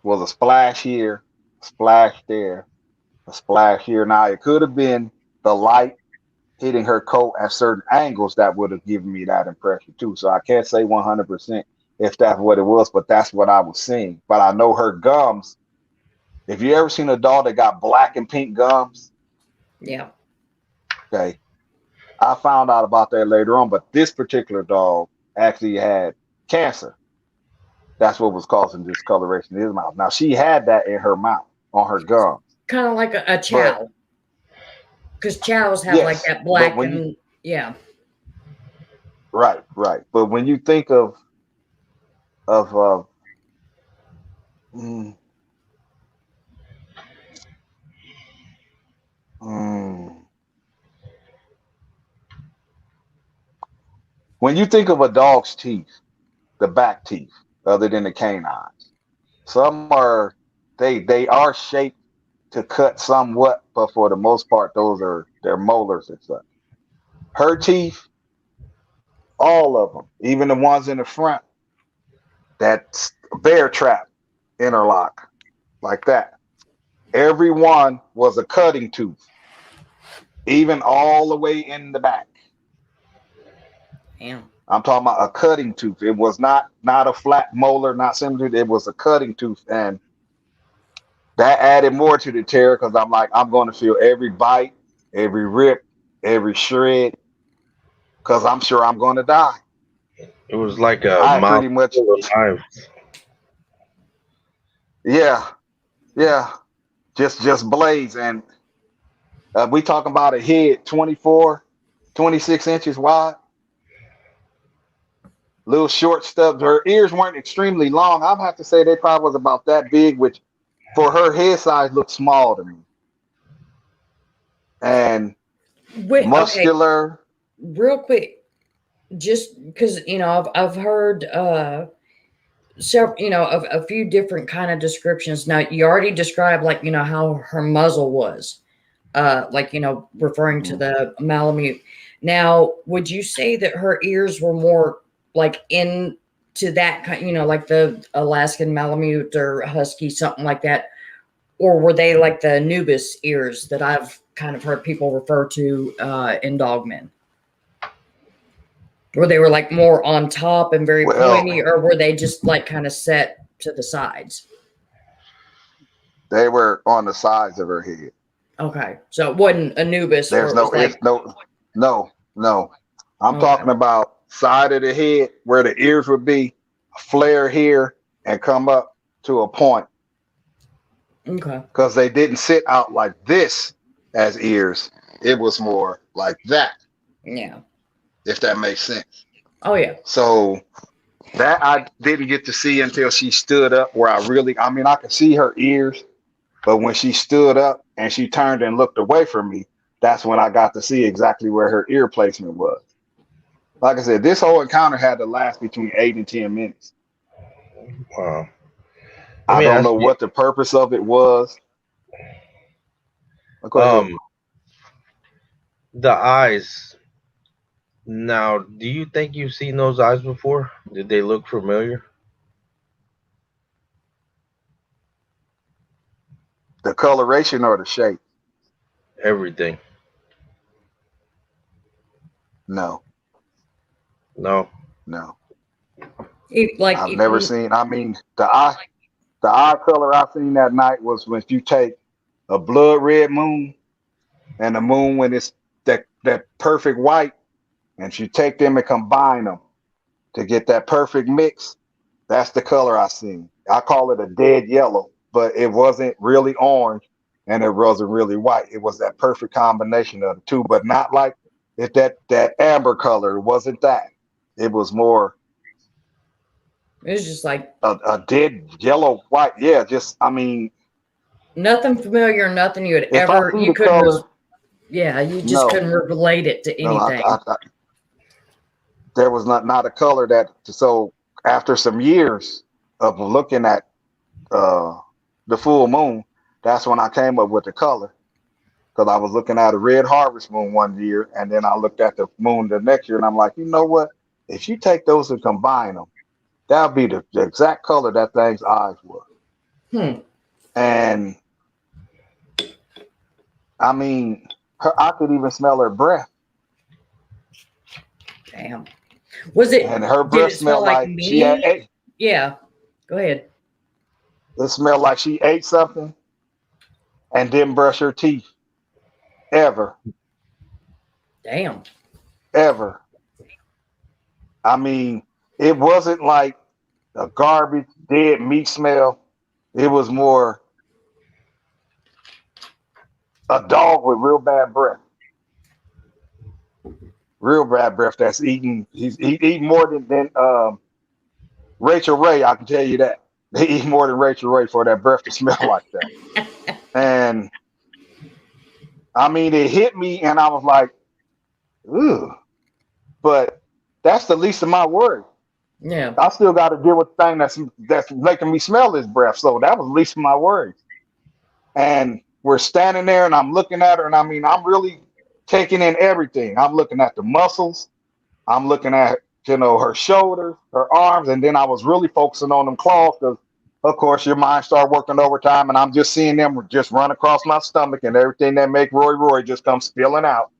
Was a splash here, a splash there, a splash here. Now it could have been the light hitting her coat at certain angles that would have given me that impression too. So I can't say 100% if that's what it was, but that's what I was seeing. But I know her gums. If you ever seen a dog that got black and pink gums, Yeah. okay, I found out about that later on. But this particular dog actually had cancer. That's what was causing discoloration in his mouth. Now she had that in her mouth on her gums. Kind of like a But chow. Because chows have like yes, that but black when you and yeah. right. But when you think of mm, mm, when you think of a dog's teeth, the back teeth, other than the canines, some are they are shaped to cut somewhat, but for the most part, those are their molars and such. Her teeth, all of them, even the ones in the front, that bear trap interlock like that. Every one was a cutting tooth, even all the way in the back. Damn. I'm talking about a cutting tooth. It was not a flat molar, not similar. It was a cutting tooth, and that added more to the terror because I'm like, I'm going to feel every bite, every rip, every shred, because I'm sure I'm going to die. It was like a I mouth pretty much, full of knives. yeah, yeah, just blades, and we talking about a head 24, 26 inches wide, little short stubs. Her ears weren't extremely long. I'd have to say they probably was about that big, which for her head size looked small to me. And Wait, okay, muscular. real quick, just because I've heard several of a few different kind of descriptions. Now you already described like how her muzzle was, like referring to Mhm. the Malamute. Now, would you say that her ears were more like into that kind, like the Alaskan Malamute or Husky, something like that, or were they like the Anubis ears that I've kind of heard people refer to in Dogman? Were they were like more on top and very Well, pointy, or were they just like kind of set to the sides? they were on the sides of her head. Okay, so it wasn't Anubis, or There's it was no, like it's no. I'm okay, talking about side of the head where the ears would be, flare here and come up to a point okay, because they didn't sit out like this as ears. It was more like that, yeah, if that makes sense. Oh yeah. So that I didn't get to see until she stood up, where I mean, I could see her ears, but when she stood up and she turned and looked away from me, that's when I got to see exactly where her ear placement was. Like I said, this whole encounter had to last between 8 and 10 minutes. Wow. Let I me don't ask know you. what the purpose of it was. Go ahead. Um, the eyes. Now, do you think you've seen those eyes before? Did they look familiar? The coloration or the shape? Everything. No, No. no. Like I've never seen. I mean, the eye color I seen that night was when you take a blood red moon and the moon when it's that perfect white, and you take them and combine them to get that perfect mix. That's the color I seen. I call it a dead yellow, but it wasn't really orange and it wasn't really white. It was that perfect combination of the two, but not like if that amber color. It wasn't that. It was more it was just like a dead yellow white. Yeah, just I mean, nothing familiar, nothing you had if I see you the couldn't color, yeah, you just no, couldn't relate it to no, anything. there was not a color that. So after some years of looking at uh, the full moon, that's when I came up with the color. Because I was looking at a red harvest moon one year, and then I looked at the moon the next year, and I'm like, you know what? If you take those and combine them, that'll be the exact color that thing's eyes were. Hmm. And I mean, I could even smell her breath, Damn. Was it? and her Did breath it smell smelled like like she had me? ate. Yeah. Go ahead. It smelled like she ate something and didn't brush her teeth ever, Damn. ever. I mean, it wasn't like a garbage dead meat smell. It was more a dog with real bad breath. That's eating. He eating more than Rachel Ray. I can tell you that they eat more than Rachel Ray for that breath to smell like that. And I mean, it hit me, and I was like, "Ooh," but that's the least of my worries. Yeah. I still got to deal with the thing that's making me smell this breath. So that was the least of my worries. And we're standing there, and I'm looking at her, and I mean, I'm really taking in everything. I'm looking at the muscles. I'm looking at her shoulders, her arms, and then I was really focusing on them claws because, of course, your mind start working overtime, and I'm just seeing them just run across my stomach, and everything that make Roy just comes spilling out.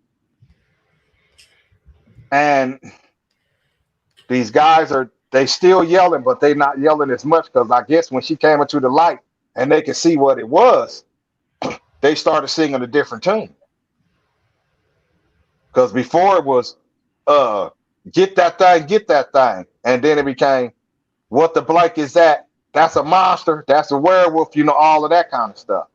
And these guys they still yelling, but they not yelling as much because I guess when she came into the light and they could see what it was, they started singing a different tune. Because before it was uh get that thing. And then it became what the blank is that? That's a monster, that's a werewolf, all of that kind of stuff.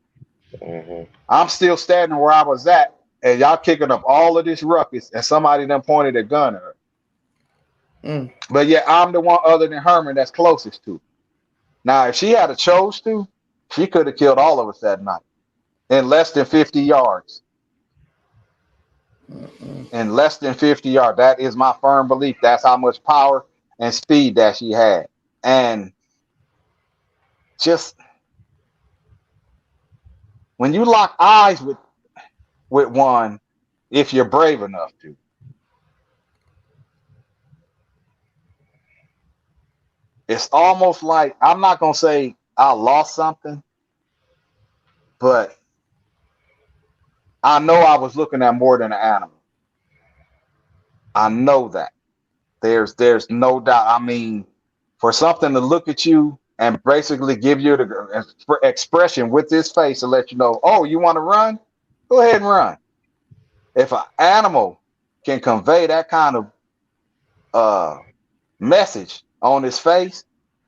Hmm. I'm still standing where I was at, and y'all kicking up all of this ruckus, and somebody done pointed a gun at her. Mm. But yet I'm the one other than Herman that's closest to. Now, if she had a chose to, she could have killed all of us that night in less than 50 yards. Mm-mm. In less than 50 yards. That is my firm belief. That's how much power and speed that she had. And just when you lock eyes with one, if you're brave enough to, it's almost like I'm not gonna say I lost something, but I know I was looking at more than an animal. I know that. There's no doubt. I mean, for something to look at you and basically give you the expression with his face to let you know, oh, you want to run? Go ahead and run. If an animal can convey that kind of uh, message on his face,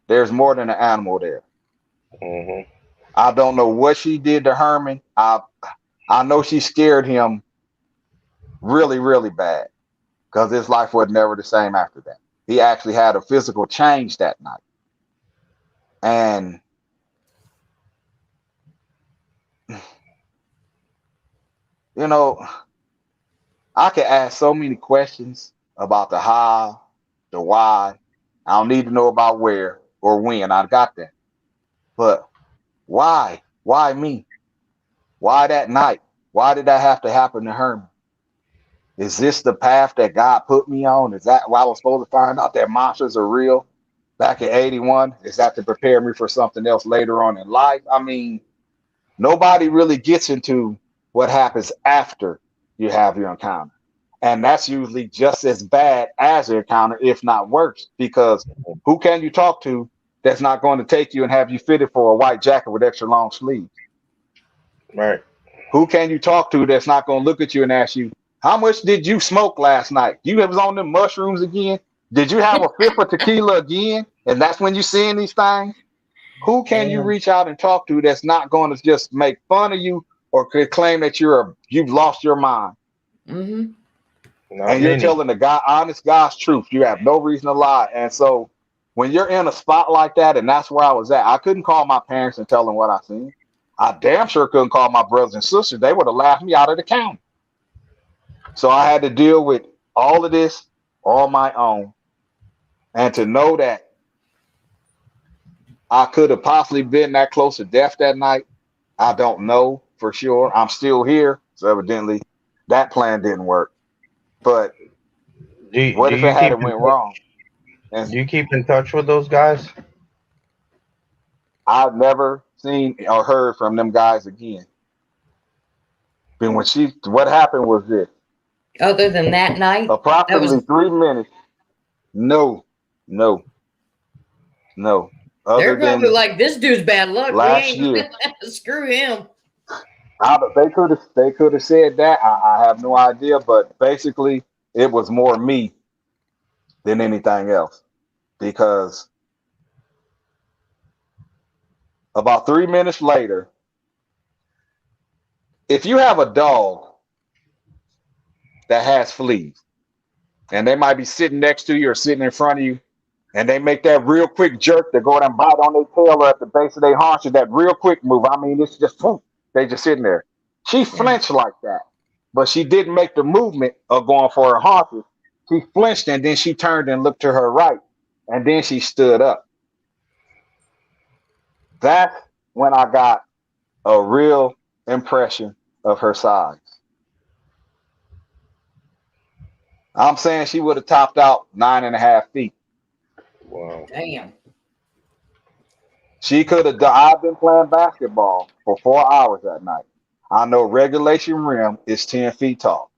there's more than an animal there. Hmm. I don't know what she did to Herman. I know she scared him really, really bad because his life was never the same after that. he actually had a physical change that night. And you know, I could ask so many questions about the how, the why. I don't need to know about where or when. I got that. But why? Why me? Why that night? Why did that have to happen to Herman? Is this the path that God put me on? Is that why I was supposed to find out that monsters are real back in 81? Is that to prepare me for something else later on in life? I mean, nobody really gets into what happens after you have your encounter. And that's usually just as bad as your encounter, if not worse, because who can you talk to that's not going to take you and have you fitted for a white jacket with extra long sleeves? Right. Who can you talk to that's not going to look at you and ask you, how much did you smoke last night? You was on them mushrooms again? Did you have a fifth of tequila again? And that's when you're seeing these things? Who can you Damn. reach out and talk to that's not going to just make fun of you or could claim that you've lost your mind? Mm-hmm. Not And you're many. telling the guy, honest God's truth. You have no reason to lie. And so when you're in a spot like that, and that's where I was at, I couldn't call my parents and tell them what I seen. I damn sure couldn't call my brothers and sisters. They would have laughed me out of the county. So I had to deal with all of this on my own. And to know that I could have possibly been that close to death that night, I don't know for sure. I'm still here. So evidently that plan didn't work. But Do what do if it you had keep it went wrong? And do you keep in touch with those guys? I've never seen or heard from them guys again. Then what happened was this. Other than that night, that was Approximately 3 minutes. No, no, no. they're Other probably than like, this dude's bad luck. We last ain't year, screw him. they could have said that. I have no idea, but basically, it was more me than anything else because about 3 minutes later, if you have a dog that has fleas and they might be sitting next to you or sitting in front of you, and they make that real quick jerk to go and bite on their tail or at the base of their haunches, that real quick move. I mean, it's just boom, they just sitting there. She Yeah. flinched like that, but she didn't make the movement of going for her haunches. She flinched and then she turned and looked to her right, and then she stood up. That's when I got a real impression of her size. I'm saying she would have topped out 9.5 feet. Wow. Damn. She could have. I've been playing basketball for 4 hours that night. I know regulation rim is 10 feet tall.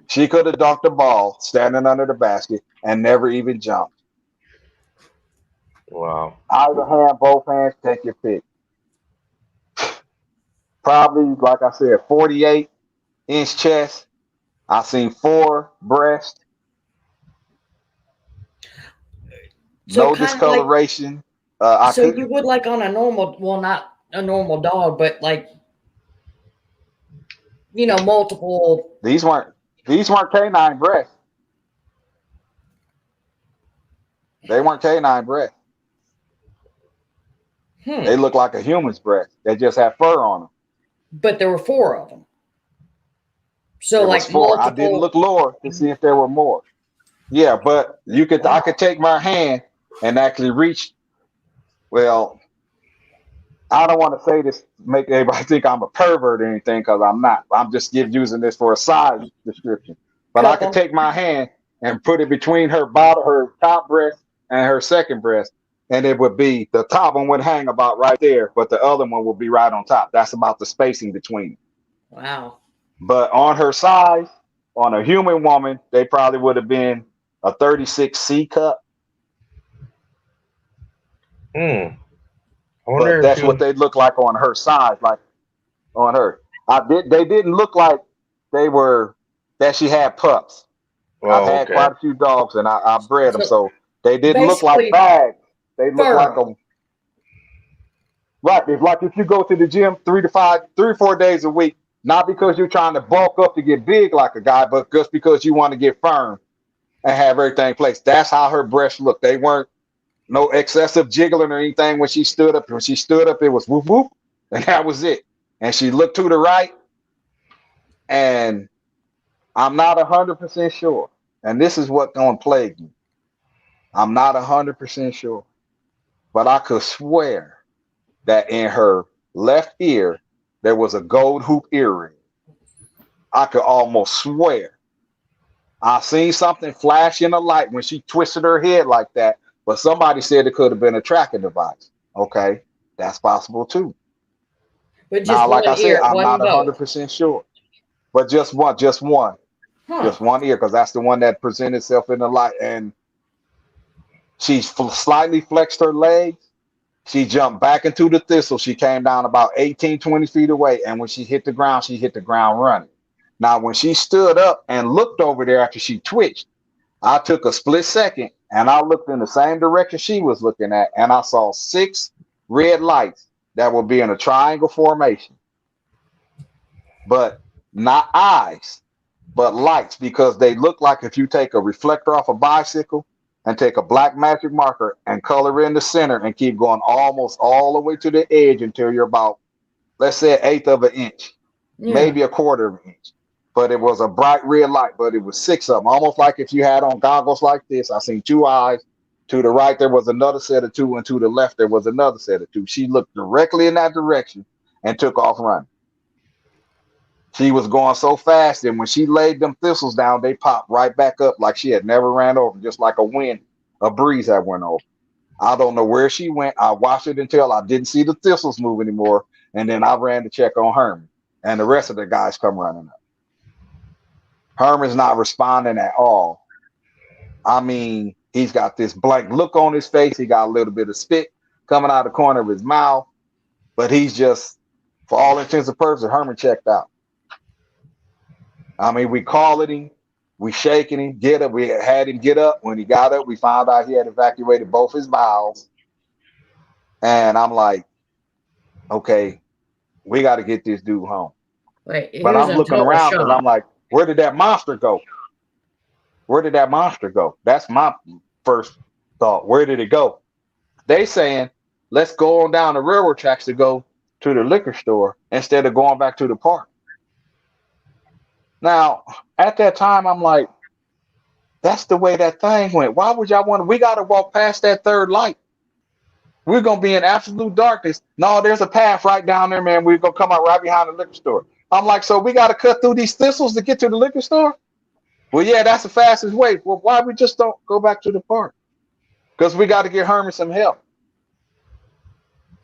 She could have dunked the ball standing under the basket and never even jumped. Wow. Either hand, both hands, take your pick. Probably, like I said, 48-inch chest. I seen 4 breasts, So no kind of like, discoloration. I so you couldn't. would like on a normal, well, not a normal dog, but like, multiple. These weren't canine breasts. They weren't canine breasts. They Hmm. look like a human's breast. They just have fur on them. But there were 4 of them. So There was like 4. I didn't multiple. look lower to see if there were more. Yeah, but I Wow. could take my hand and actually reach. Well, I don't want to say this make everybody think I'm a pervert or anything because I'm not. I'm just using this for a size description. But I could Couple. take my hand and put it between her top breast and her second breast, and it would be the top one would hang about right there, but the other one would be right on top. That's about the spacing between. Wow. But on her size, on a human woman, they probably would have been a 36 C cup. Hmm. I But wonder if that's she what was. they look like on her size, like on her. They didn't look like they were that she had pups. I've Oh, had okay. quite a few dogs and I bred them, So so they didn't look like basically bags. They look like fur. a right. It's like if you go to the gym 3 or 4 days a week, not because you're trying to bulk up to get big like a guy, but just because you want to get firm. and have everything placed. That's how her breasts looked. They weren't no excessive jiggling or anything when she stood up. When she stood up, it was whoop whoop, and that was it. And she looked to the right, and I'm not 100% sure. And this is what's gonna plague me. I'm not 100% sure, but I could swear that in her left ear there was a gold hoop earring. I could almost swear. I seen something flash in the light when she twisted her head like that, but somebody said it could have been a tracking device. Okay, that's possible too. But just Now, like I one said, ear, it I'm not wasn't both. 100% sure, but just one, just one, Huh. just one ear, because that's the one that presented itself in the light. And she slightly flexed her legs. She jumped back into the thistle. She came down about 18, 20 feet away. And when she hit the ground running. Now, when she stood up and looked over there after she twitched, I took a split second and I looked in the same direction she was looking at. And I saw 6 red lights that would be in a triangle formation, but not eyes, but lights, because they look like if you take a reflector off a bicycle and take a black magic marker and color in the center and keep going almost all the way to the edge until you're about, let's say, 1/8 of an inch, Yeah. maybe 1/4 of an inch. But it was a bright red light, but it was 6 of them, almost like if you had on goggles like this. I seen 2 eyes. To the right, there was another set of 2, and to the left, there was another set of 2. She looked directly in that direction and took off running. She was going so fast, and when she laid them thistles down, they popped right back up like she had never ran over, just like a breeze that went over. I don't know where she went. I watched it until I didn't see the thistles move anymore, and then I ran to check on Herman, and the rest of the guys come running up. Herman's not responding at all. I mean, he's got this blank look on his face. He got a little bit of spit coming out of the corner of his mouth, but he's just, for all intents and purposes, Herman checked out. I mean, we calling him, we shaking him, get up. We had him get up. When he got up, we found out he had evacuated both his bowels. And I'm like, okay, we got to get this dude home. Wait, he But was I'm in looking total around because shock. I'm like, where did that monster go? Where did that monster go? That's my first thought. Where did it go? They saying, let's go on down the railroad tracks to go to the liquor store instead of going back to the park. Now, at that time, I'm like, that's the way that thing went. Why would y'all want to? We got to walk past that third light. We're going to be in absolute darkness. No, there's a path right down there, man. We're going to come out right behind the liquor store. I'm like, so we got to cut through these thistles to get to the liquor store? Well, yeah, that's the fastest way. Well, why we just don't go back to the park? Because we got to get Herman some help.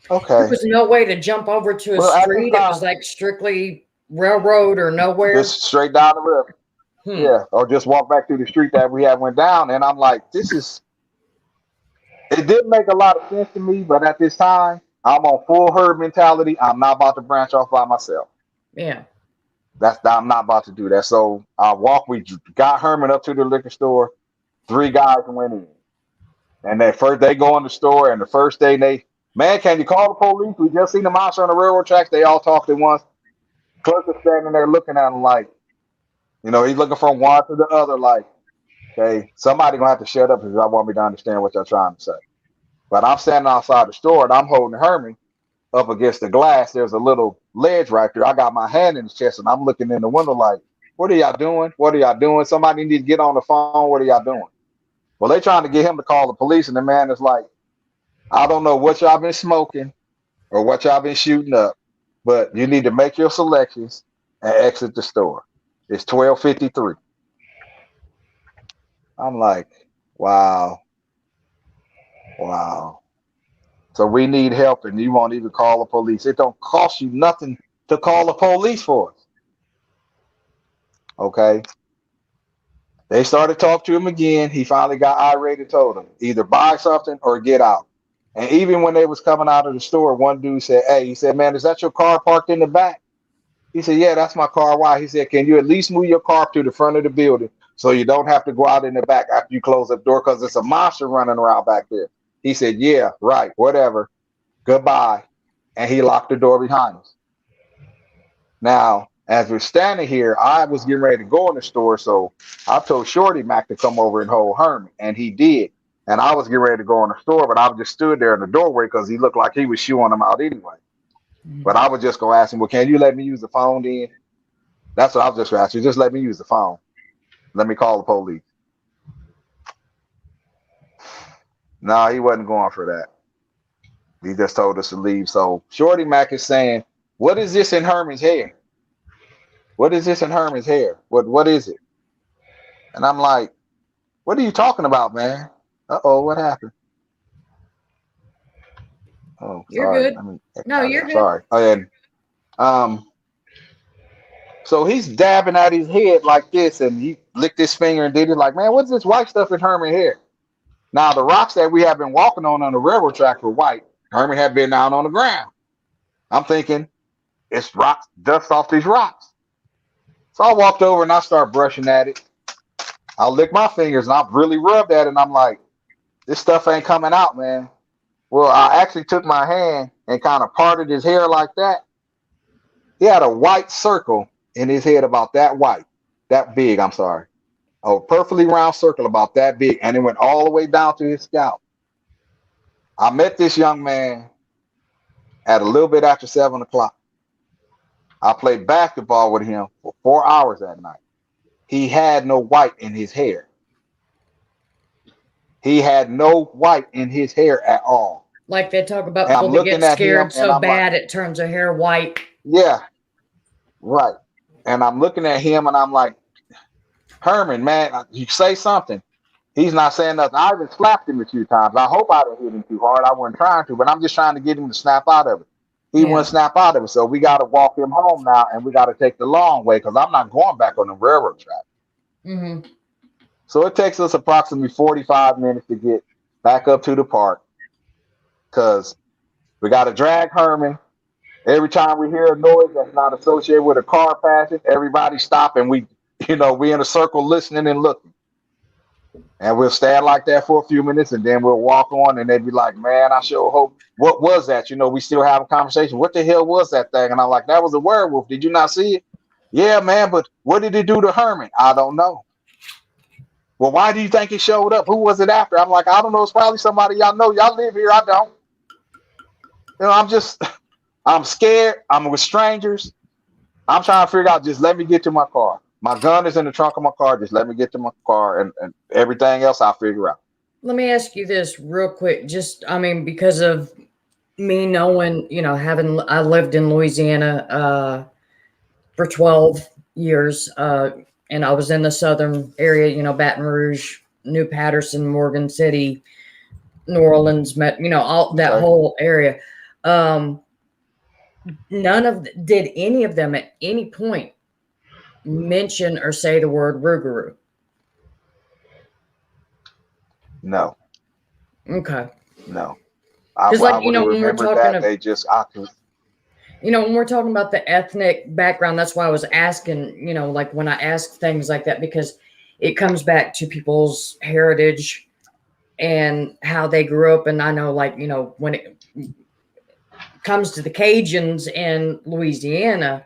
There Okay. was no way to jump over to a Well, at this street. It was time, like strictly railroad or nowhere. just straight down the river. Yeah, or just walk back through the street that we had went down. And I'm like, it didn't make a lot of sense to me, but at this time, I'm on full herd mentality. I'm not about to branch off by myself. Yeah. I'm not about to do that. So we got Herman up to the liquor store. 3 guys went in. And they go in the store, and the first day man, can you call the police? We just seen the monster on the railroad tracks. They all talked at once. Clerk is standing there looking at him like, he's looking from one to the other like, okay, somebody gonna have to shut up if y'all want me to understand what y'all trying to say. But I'm standing outside the store and I'm holding Herman up against the glass. There's a little ledge right there. I got my hand in his chest and I'm looking in the window like, what are y'all doing? What are y'all doing? Somebody need to get on the phone. What are y'all doing? Well, they trying to get him to call the police, and the man is like, I don't know what y'all been smoking or what y'all been shooting up, but you need to make your selections and exit the store. It's 12:53. I'm like, wow. So we need help, and you won't even call the police. It don't cost you nothing to call the police for us. Okay. They started talking to him again. He finally got irate and told him, either buy something or get out. And even when they was coming out of the store, one dude said, hey, he said, man, is that your car parked in the back? He said, yeah, that's my car. Why? He said, can you at least move your car up to the front of the building so you don't have to go out in the back after you close the door because it's a monster running around back there? He said, yeah, right, whatever. Goodbye. And he locked the door behind us. Now, As we're standing here, I was getting ready to go in the store, so I told Shorty Mac to come over and hold Herman, and he did. And I was getting ready to go in the store, but I just stood there in the doorway because he looked like he was shooing them out anyway. But I was just gonna ask him, well, can you let me use the phone then? That's what I was just asking. Just let me use the phone. Let me call the police. No, he wasn't going for that. He just told us to leave. So Shorty Mac is saying, what is this in Herman's hair? What is this in Herman's hair? What is it? And I'm like, what are you talking about, man? Uh-oh, what happened? Oh, You're sorry. good. I mean, No, you're good. sorry. And so he's dabbing at his head like this, and he licked his finger and did it like, man, what's this white stuff in Herman's hair? Now, the rocks that we have been walking on the railroad track were white. Herman had been down on the ground. I'm thinking, it's rocks, dust off these rocks. So I walked over and I started brushing at it. I licked my fingers and I really rubbed at it, and I'm like, this stuff ain't coming out, man. Well, I actually took my hand and kind of parted his hair like that. He had a white circle in his head about that big, I'm sorry. A perfectly round circle about that big, and it went all the way down to his scalp. I met this young man at a little bit after 7 o'clock. I played basketball with him for 4 hours that night. He had no white in his hair. He had no white in his hair at all. Like they talk about And I'm people that looking get at him, scared and so I'm bad like, it turns their hair white. yeah, right. And I'm looking at him and I'm like, Herman, man, you say something. He's not saying nothing. I even slapped him a few times. I hope I didn't hit him too hard. I wasn't trying to, but I'm just trying to get him to snap out of it. He wouldn't snap out of it. So we got to walk him home now, and we got to take the long way because I'm not going back on the railroad track. Mm-hmm. So it takes us approximately 45 minutes to get back up to the park because we got to drag Herman. Every time we hear a noise that's not associated with a car passing, everybody stop and we in a circle listening and looking. And we'll stand like that for a few minutes and then we'll walk on and they'd be like, man, I sure hope, what was that? We still have a conversation. What the hell was that thing? And I'm like, that was a werewolf. Did you not see it? Yeah, man, but what did it do to Herman? I don't know. Well, why do you think it showed up? Who was it after? I'm like, I don't know. It's probably somebody y'all know. Y'all live here. I don't. I'm scared. I'm with strangers. I'm trying to figure out, just let me get to my car. My gun is in the trunk of my car. Just let me get to my car and everything else I'll figure out. Let me ask you this real quick. Because of me knowing, I lived in Louisiana for 12 years and I was in the southern area, Baton Rouge, New Patterson, Morgan City, New Orleans, all that whole area. Did any of them at any point mention or say the word Rougarou? No. Okay. No. Because when we're talking when we're talking about the ethnic background, that's why I was asking, like when I ask things like that, because it comes back to people's heritage and how they grew up. And I know, when it comes to the Cajuns in Louisiana,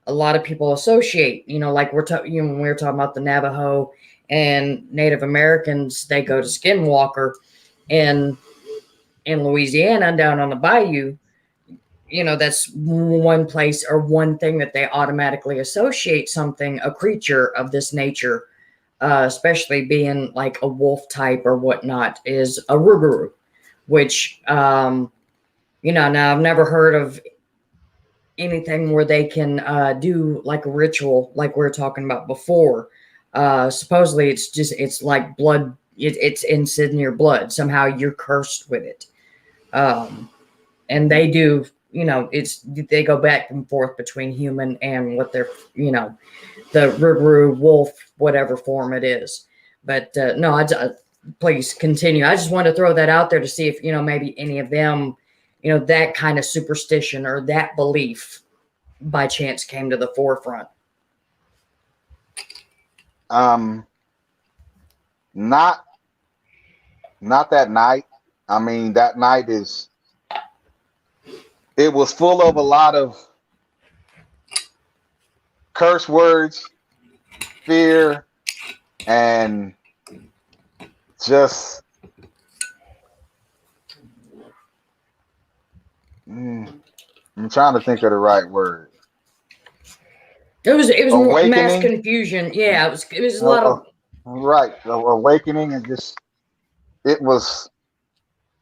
a lot of people associate, like when we were talking about the Navajo and Native Americans, they go to Skinwalker in Louisiana down on the bayou. That's one place or one thing that they automatically associate a creature of this nature, especially being like a wolf type or whatnot, is a Rougarou, which, now I've never heard of anything where they can do like a ritual like we were talking about before. Supposedly it's like blood. It's in your blood. Somehow you're cursed with it. And they do, they go back and forth between human and what they're, the Rougarou wolf, whatever form it is. But no, please continue. I just wanted to throw that out there to see if, maybe any of them, that kind of superstition or that belief by chance came to the forefront. Not that night. That night it was full of a lot of curse words, fear, and just I'm trying to think of the right word. It was more mass Awakening. confusion. Yeah, it was a lot of Right, awakening, and just it was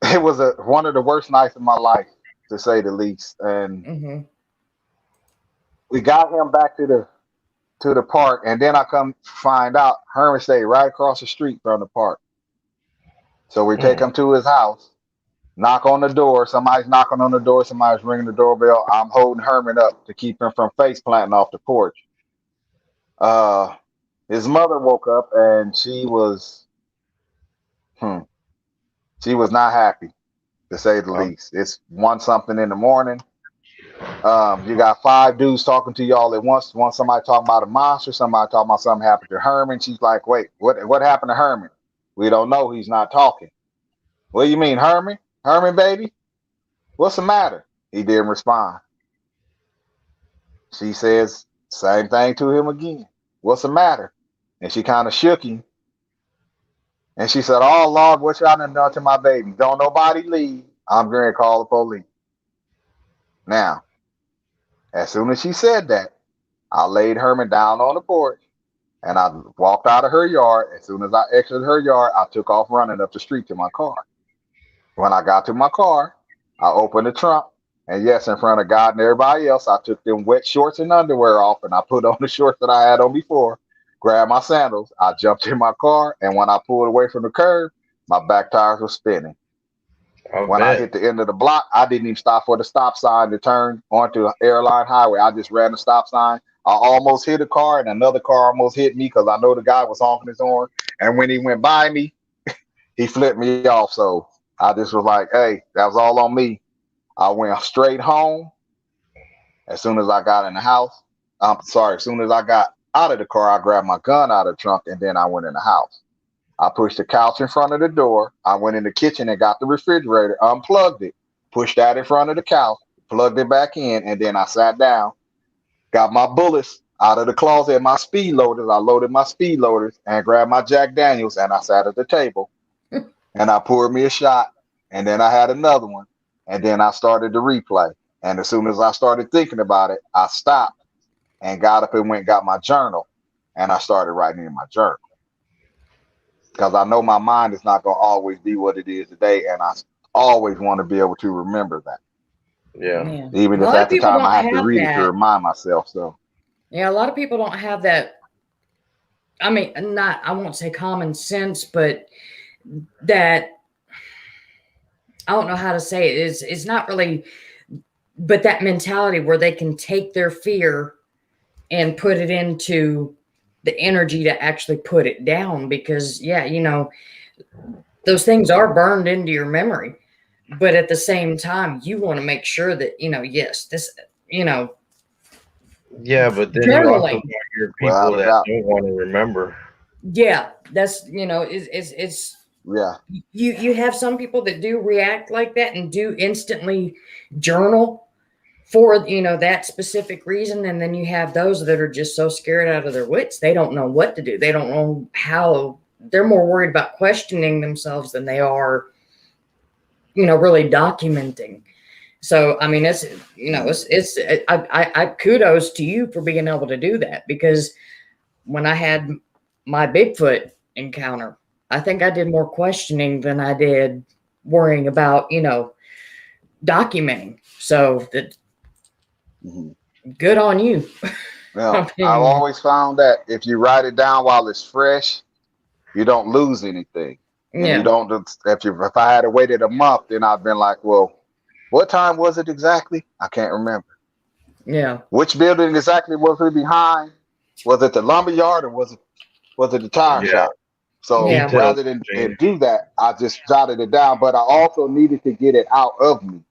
one of the worst nights of my life, to say the least. And mhm. we got him back to the park, and then I come find out Herman stayed right across the street from the park. So we take him to his house, knock on the door. Somebody's knocking on the door. Somebody's ringing the doorbell. I'm holding Herman up to keep him from face planting off the porch. Uh, his mother woke up and hmm, she was not happy, to say the least. It's 1 something in the morning. You got 5 dudes talking to y'all at once. Somebody talking about a monster, somebody talking about something happened to Herman. She's like, wait, what happened to Herman? We don't know. He's not talking. What do you mean, Herman? Herman, baby? What's the matter? He didn't respond. She says, same thing to him again. What's the matter? And she kind of shook him. And she said, oh, Lord, what y'all done to my baby? Don't nobody leave. I'm going to call the police. Now, as soon as she said that, I laid Herman down on the porch and I walked out of her yard. As soon as I exited her yard, I took off running up the street to my car. When I got to my car, I opened the trunk. And yes, in front of God and everybody else, I took them wet shorts and underwear off and I put on the shorts that I had on before, grabbed my sandals. I jumped in my car. And when I pulled away from the curb, my back tires were spinning. When I hit the end of the block, I didn't even stop for the stop sign to turn onto Airline Highway. I just ran the stop sign. I almost hit a car and another car almost hit me because I know the guy was honking his horn. And when he went by me, he flipped me off. So I just was like, hey, that was all on me. I went straight home. As soon as I got in the house, as soon as I got out of the car, I grabbed my gun out of the trunk and then I went in the house. I pushed the couch in front of the door. I went in the kitchen and got the refrigerator, unplugged it, pushed that in front of the couch, plugged it back in, and then I sat down, got my bullets out of the closet and my speed loaders. I loaded my speed loaders and grabbed my Jack Daniels and I sat at the table and I poured me a shot and then I had another one and then I started to replay. And as soon as I started thinking about it, I stopped and got up and went and got my journal and I started writing in my journal. Because I know my mind is not going to always be what it is today, and I always want to be able to remember that. Yeah. Even if at the time I have to read it to remind myself. So. Yeah, a lot of people don't have that. I mean, I won't say common sense, but that, I don't know how to say it. It's not really, but that mentality where they can take their fear and put it into the energy to actually put it down, because those things are burned into your memory, but at the same time you want to make sure that yes, this yeah, but then journaling. You also want your people that don't want to remember. Yeah, that's it's yeah, you have some people that do react like that and do instantly journal for that specific reason, and then you have those that are just so scared out of their wits they don't know what to do. They don't know how. They're more worried about questioning themselves than they are really documenting. So I mean, it's I kudos to you for being able to do that, because when I had my Bigfoot encounter, I think I did more questioning than I did worrying about documenting. So that good on you. Well, I've always found that if you write it down while it's fresh, you don't lose anything. And you don't. If I had waited a month, then I've been like, well, what time was it exactly? I can't remember. Yeah. Which building exactly was it behind? Was it the lumber yard or was it the tire shop? So rather than do that, I just jotted it down. But I also needed to get it out of me.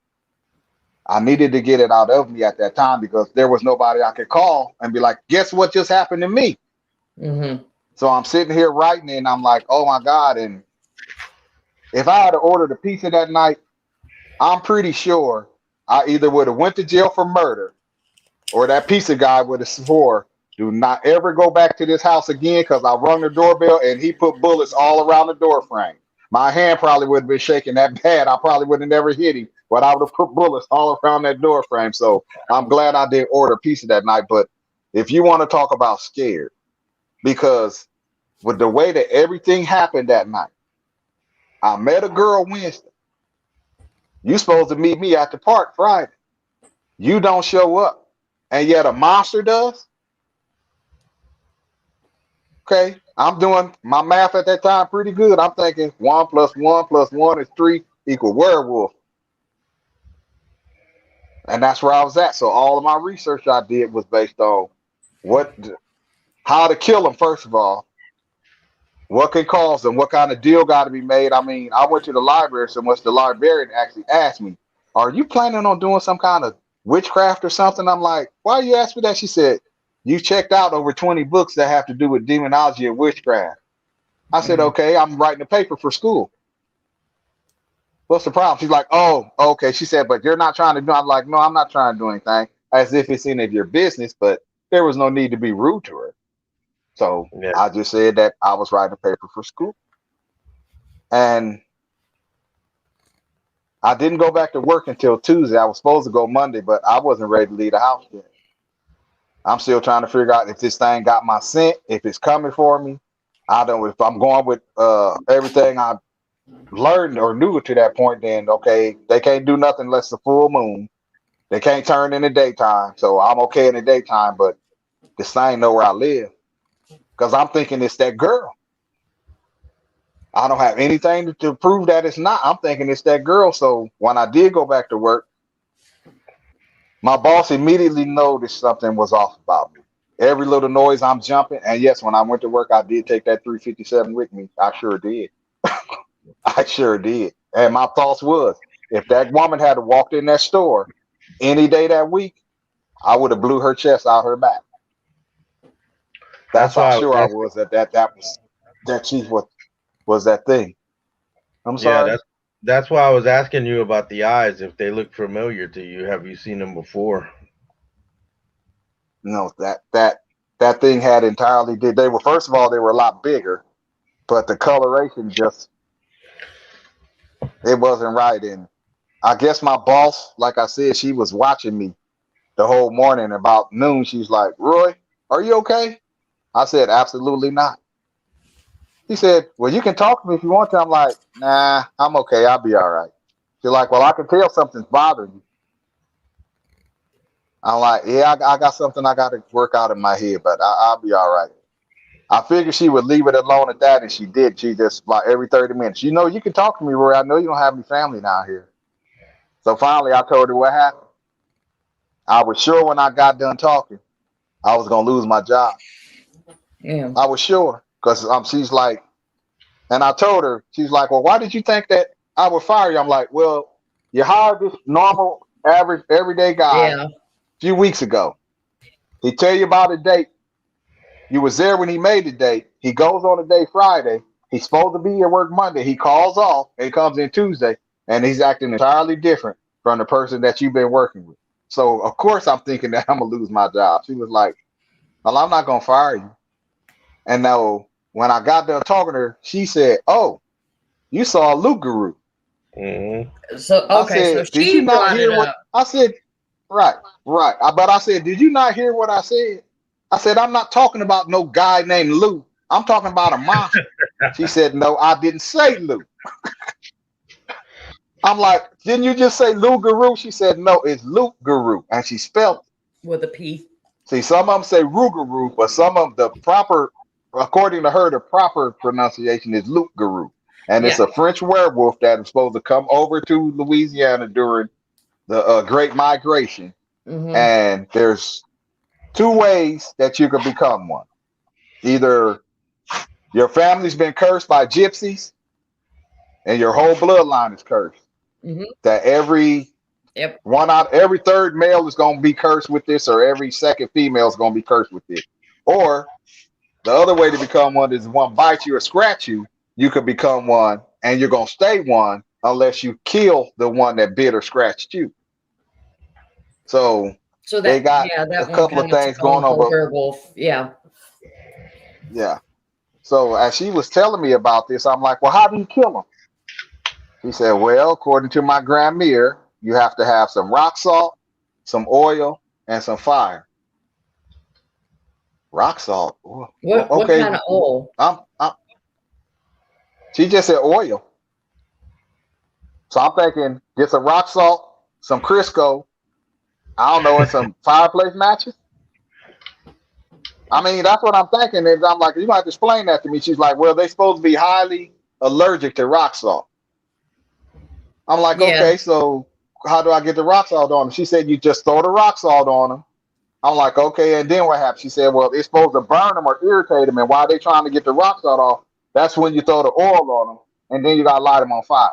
I needed to get it out of me at that time because there was nobody I could call and be like, guess what just happened to me? Mm-hmm. So I'm sitting here writing and I'm like, oh my God. And if I had ordered a pizza that night, I'm pretty sure I either would have went to jail for murder or that pizza guy would have swore Do not ever go back to this house again because I rung the doorbell and he put bullets all around the door frame. My hand probably would have been shaking that bad. I probably would have never hit him, but I would have put bullets all around that door frame. So I'm glad I did order pizza that night. But if you want to talk about scared, because with the way that everything happened that night, I met a girl Wednesday. You supposed to meet me at the park Friday. You don't show up, and yet a monster does. Okay, I'm doing my math at that time pretty good. I'm thinking 1 + 1 + 1 is 3 equal werewolf. And that's where I was at. So all of my research I did was based on how to kill them, first of all, what could cause them, what kind of deal got to be made. I mean, I went to the library so much the librarian actually asked me, are you planning on doing some kind of witchcraft or something? I'm like, why you ask me that? She said, you checked out over 20 books that have to do with demonology and witchcraft. I said, okay, I'm writing a paper for school. What's the problem? She's like, oh, okay. She said, but you're not trying to do. I'm like, no, I'm not trying to do anything, as if it's any of your business, but there was no need to be rude to her. So Yeah. I just said that I was writing a paper for school. And I didn't go back to work until Tuesday. I was supposed to go Monday, but I wasn't ready to leave the house yet. I'm still trying to figure out if this thing got my scent, if it's coming for me. I don't. If I'm going with everything I learned or knew to that point, then okay, they can't do nothing unless the full moon. They can't turn in the daytime, so I'm okay in the daytime. But this thing know where I live, because I'm thinking it's that girl. I don't have anything to prove that it's not. I'm thinking it's that girl. So when I did go back to work, my boss immediately noticed something was off about me. Every little noise, I'm jumping. And yes, when I went to work, I did take that 357 with me. I sure did. I sure did. And my thoughts was, if that woman had walked in that store any day that week, I would have blew her chest out her back. That's how sure I was that she was that thing. I'm sorry. Yeah, that's why I was asking you about the eyes. If they look familiar to you, have you seen them before? No, that thing had entirely did. They were, first of all, they were a lot bigger, but the coloration just, it wasn't right. And I guess my boss, like I said, she was watching me the whole morning. About noon, she's like, Roy, are you okay? I said, absolutely not. He said, well, you can talk to me if you want to. I'm like, nah, I'm okay. I'll be all right. She's like, well, I can tell something's bothering you. I'm like, yeah, I got something I got to work out in my head, but I'll be all right. I figured she would leave it alone at that, and she did. She just, like, every 30 minutes, you know, you can talk to me, Roy. I know you don't have any family down here. So finally, I told her what happened. I was sure when I got done talking, I was going to lose my job. Yeah. I was sure, because she's like, and I told her, she's like, well, why did you think that I would fire you? I'm like, well, you hired this normal, average, everyday guy a few weeks ago. He tell you about a date. You was there when he made the date. He goes on a day Friday. He's supposed to be at work Monday. He calls off and he comes in Tuesday, and he's acting entirely different from the person that you've been working with. So, of course, I'm thinking that I'm going to lose my job. She was like, well, I'm not going to fire you. And now, when I got done talking to her, she said, oh, you saw Luke Guru. Mm-hmm. So, okay, so did you not hear what I said? Right. But I said, did you not hear what I said? I said, I'm not talking about no guy named Lou. I'm talking about a monster. She said, no, I didn't say Lou. I'm like, didn't you just say Lou Guru? She said, no, it's Luke Guru. And she spelled it with a P. See, some of them say Rougarou, but some of the proper, according to her, the proper pronunciation is Luke Guru. And it's a French werewolf that is supposed to come over to Louisiana during the Great Migration. Mm-hmm. And there's two ways that you could become one. Either your family's been cursed by gypsies and your whole bloodline is cursed. Mm-hmm. That every third male is going to be cursed with this, or every second female is going to be cursed with this. Or the other way to become one is one bites you or scratch you, you could become one, and you're going to stay one unless you kill the one that bit or scratched you. So So they that, got yeah, a that one couple of kind of things took on going the on, whole but werewolf. Yeah. yeah. So as she was telling me about this, I'm like, well, how do you kill them? He said, well, according to my grandmere, you have to have some rock salt, some oil, and some fire. Rock salt. What Okay. kind of oil? I'm, she just said oil. So I'm thinking, get some rock salt, some Crisco, I don't know, and some fireplace matches. I mean, that's what I'm thinking. And I'm like, you might have to explain that to me. She's like, well, they're supposed to be highly allergic to rock salt. I'm like, Yeah. okay, so how do I get the rock salt on them? She said, you just throw the rock salt on them. I'm like, okay, and then what happens? She said, well, it's supposed to burn them or irritate them. And while they're trying to get the rock salt off, that's when you throw the oil on them. And then you got to light them on fire.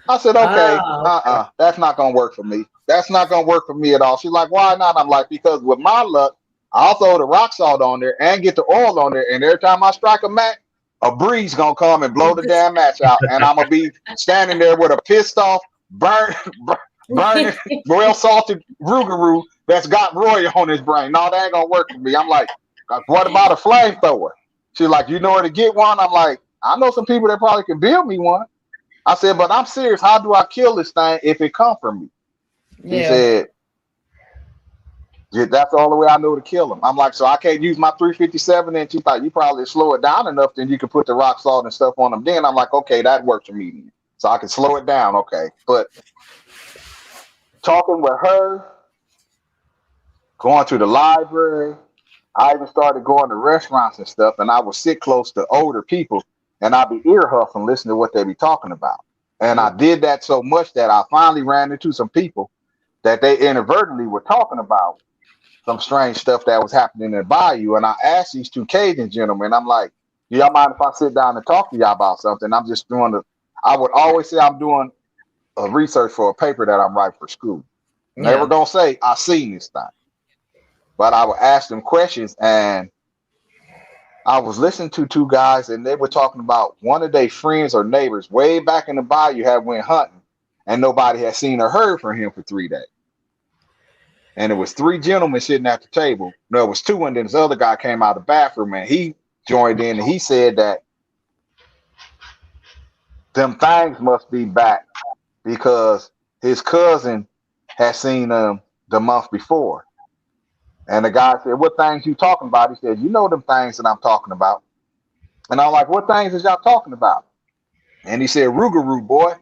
I said, okay, Okay. that's not going to work for me. That's not going to work for me at all. She's like, why not? I'm like, because with my luck, I'll throw the rock salt on there and get the oil on there. And every time I strike a match, a breeze going to come and blow the damn match out. And I'm going to be standing there with a pissed off, burning, well salted Rougarou that's got Roy on his brain. No, that ain't going to work for me. I'm like, what about a flamethrower? She's like, you know where to get one? I'm like, I know some people that probably can build me one. I said, but I'm serious. How do I kill this thing if it come from me? She Yeah. said, yeah, that's the only way I know to kill him. I'm like, so I can't use my 357. And she thought, you probably slow it down enough, then you can put the rock salt and stuff on them. Then I'm like, okay, that works for me then. So I can slow it down. Okay. But talking with her, going to the library, I even started going to restaurants and stuff, and I would sit close to older people and I'd be ear huffing, listening to what they be talking about. And I did that so much that I finally ran into some people that they inadvertently were talking about some strange stuff that was happening in the bayou. And I asked these two Cajun gentlemen, I'm like, do y'all mind if I sit down and talk to y'all about something? I'm just I would always say I'm doing a research for a paper that I'm writing for school. Never gonna say I seen this thing. But I would ask them questions, and I was listening to two guys, and they were talking about one of their friends or neighbors way back in the bayou had went hunting, and nobody had seen or heard from him for 3 days. And it was three gentlemen sitting at the table. No, it was two, and then this other guy came out of the bathroom, and he joined in, and he said that them things must be back because his cousin had seen them the month before. And the guy said, what things you talking about? He said, you know them things that I'm talking about. And I'm like, what things is y'all talking about? And he said, Rougarou, boy.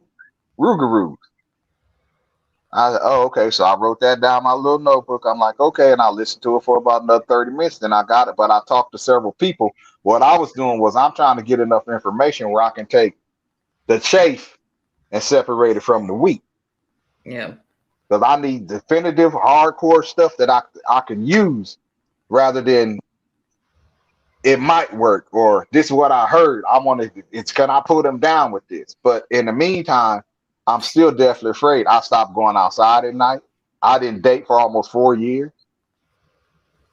Rougarou. I said, oh, okay. So I wrote that down in my little notebook. I'm like, okay. And I listened to it for about another 30 minutes. Then I got it. But I talked to several people. What I was doing was I'm trying to get enough information where I can take the chaff and separate it from the wheat. Yeah. Because I need definitive, hardcore stuff that I can use rather than it might work or this is what I heard. Can I put them down with this? But in the meantime, I'm still definitely afraid. I stopped going outside at night. I didn't date for almost 4 years.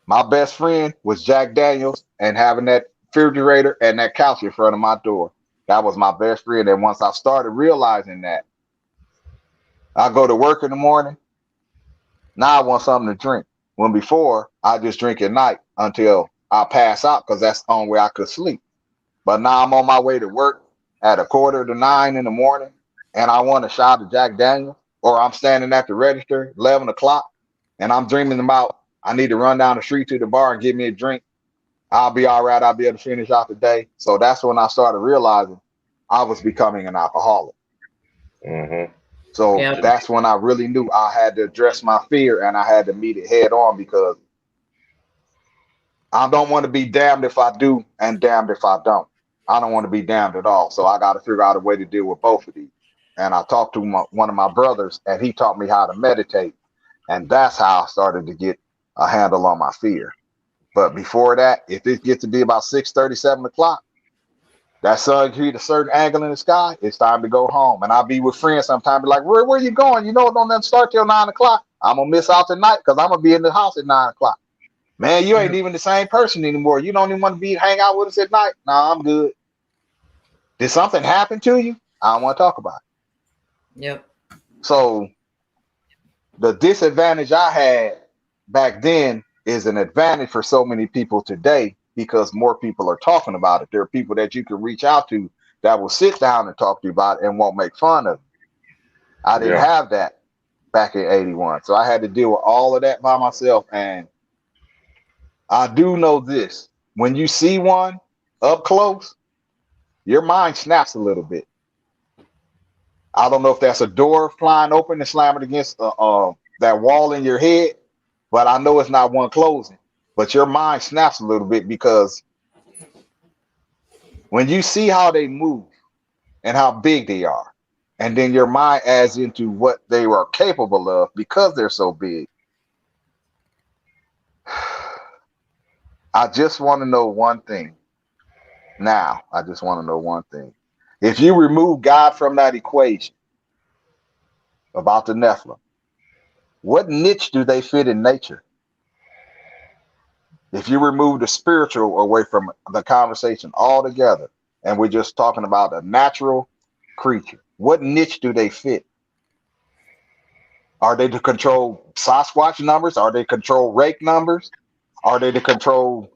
My best friend was Jack Daniels and having that refrigerator and that couch in front of my door. That was my best friend. And once I started realizing that, I go to work in the morning. Now I want something to drink. When before, I just drink at night until I pass out because that's the only way I could sleep. But now I'm on my way to work at 8:45 in the morning and I want a shot of Jack Daniels, or I'm standing at the register 11 o'clock and I'm dreaming about I need to run down the street to the bar and get me a drink. I'll be all right. I'll be able to finish out the day. So that's when I started realizing I was becoming an alcoholic. Mm-hmm. So that's when I really knew I had to address my fear and I had to meet it head on because I don't want to be damned if I do and damned if I don't. I don't want to be damned at all. So I got to figure out a way to deal with both of these. And I talked to one of my brothers and he taught me how to meditate. And that's how I started to get a handle on my fear. But before that, if it gets to be about 6:30, 7 o'clock, that sun hit a certain angle in the sky, it's time to go home. And I'll be with friends sometimes, be like, where you going? You know, it don't start till 9 o'clock. I'm going to miss out tonight because I'm going to be in the house at 9 o'clock. Man, you ain't even the same person anymore. You don't even want to hang out with us at night. Nah, I'm good. Did something happen to you? I don't want to talk about it. Yep. So the disadvantage I had back then is an advantage for so many people today because more people are talking about it. There are people that you can reach out to that will sit down and talk to you about it and won't make fun of you. I didn't Yeah. have that back in 81. So I had to deal with all of that by myself. And I do know this. When you see one up close, your mind snaps a little bit. I don't know if that's a door flying open and slamming against that wall in your head, but I know it's not one closing. But your mind snaps a little bit because when you see how they move and how big they are, and then your mind adds into what they are capable of because they're so big. I just want to know one thing. Now, I just want to know one thing. If you remove God from that equation about the Nephilim, what niche do they fit in nature? If you remove the spiritual away from the conversation altogether, and we're just talking about a natural creature, what niche do they fit? Are they to control Sasquatch numbers? Are they control rake numbers? Are they to control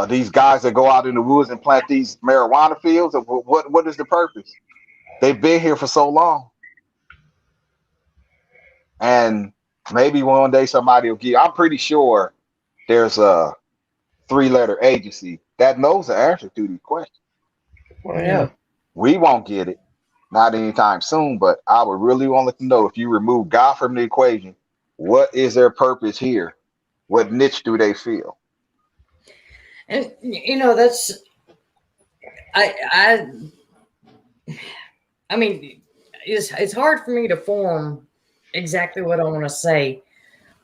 these guys that go out in the woods and plant these marijuana fields? What is the purpose? They've been here for so long. And maybe one day somebody will give. I'm pretty sure there's a 3-letter agency that knows the answer to these questions. Well, yeah. We won't get it, not anytime soon, but I would really want to know, if you remove God from the equation, what is their purpose here? What niche do they feel? And that's I mean, it's hard for me to form exactly what I want to say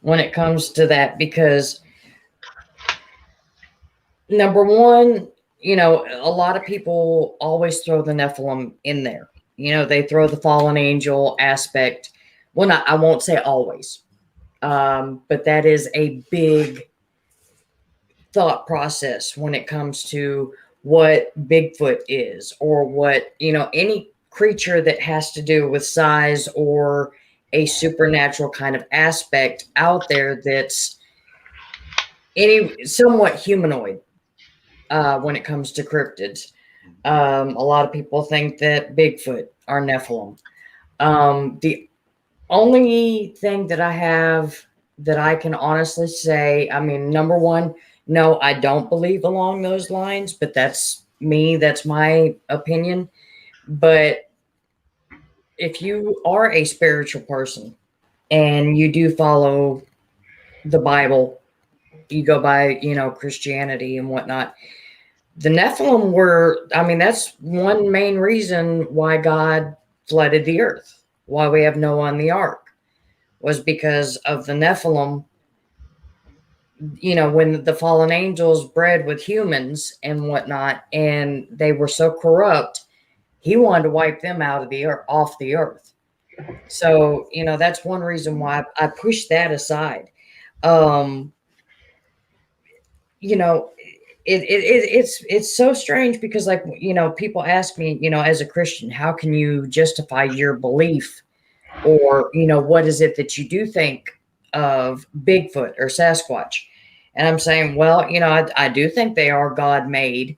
when it comes to that, because number one, a lot of people always throw the Nephilim in there. They throw the fallen angel aspect. Well, I won't say always, but that is a big thought process when it comes to what Bigfoot is, or what, any creature that has to do with size or a supernatural kind of aspect out there that's any somewhat humanoid. When it comes to cryptids, a lot of people think that Bigfoot are Nephilim. The only thing that I have that I can honestly say, I mean, number one, no, I don't believe along those lines, but that's me. That's my opinion. But if you are a spiritual person and you do follow the Bible, you go by, Christianity and whatnot, the Nephilim were, I mean, that's one main reason why God flooded the earth, why we have Noah on the ark, was because of the Nephilim. When the fallen angels bred with humans and whatnot, and they were so corrupt, he wanted to wipe them out of the earth, off the earth. So, that's one reason why I pushed that aside. It's so strange because, like, people ask me, as a Christian, how can you justify your belief, or what is it that you do think of Bigfoot or Sasquatch? And I'm saying, well, I do think they are God made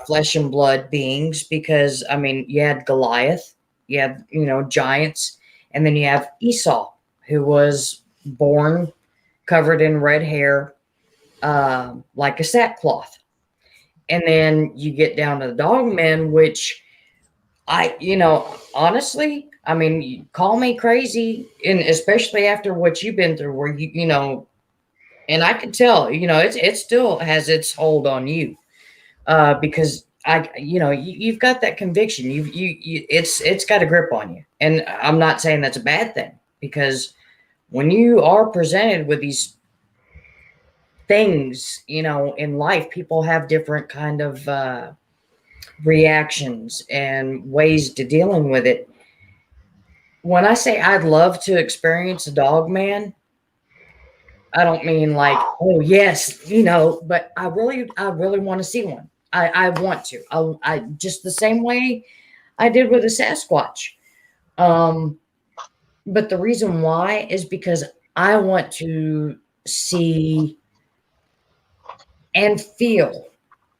flesh and blood beings, because I mean, you had Goliath, you had giants, and then you have Esau, who was born covered in red hair, like a sackcloth. And then you get down to the Dogman, which honestly, I mean, you call me crazy, and especially after what you've been through, where and I can tell, it still has its hold on you, because you've got that conviction. It's got a grip on you, and I'm not saying that's a bad thing, because when you are presented with these things, in life, people have different kind of reactions and ways to dealing with it. When I say I'd love to experience a Dogman, I don't mean like, oh yes, but I really want to see one. I want to. I just the same way I did with a Sasquatch. But the reason why is because I want to see and feel,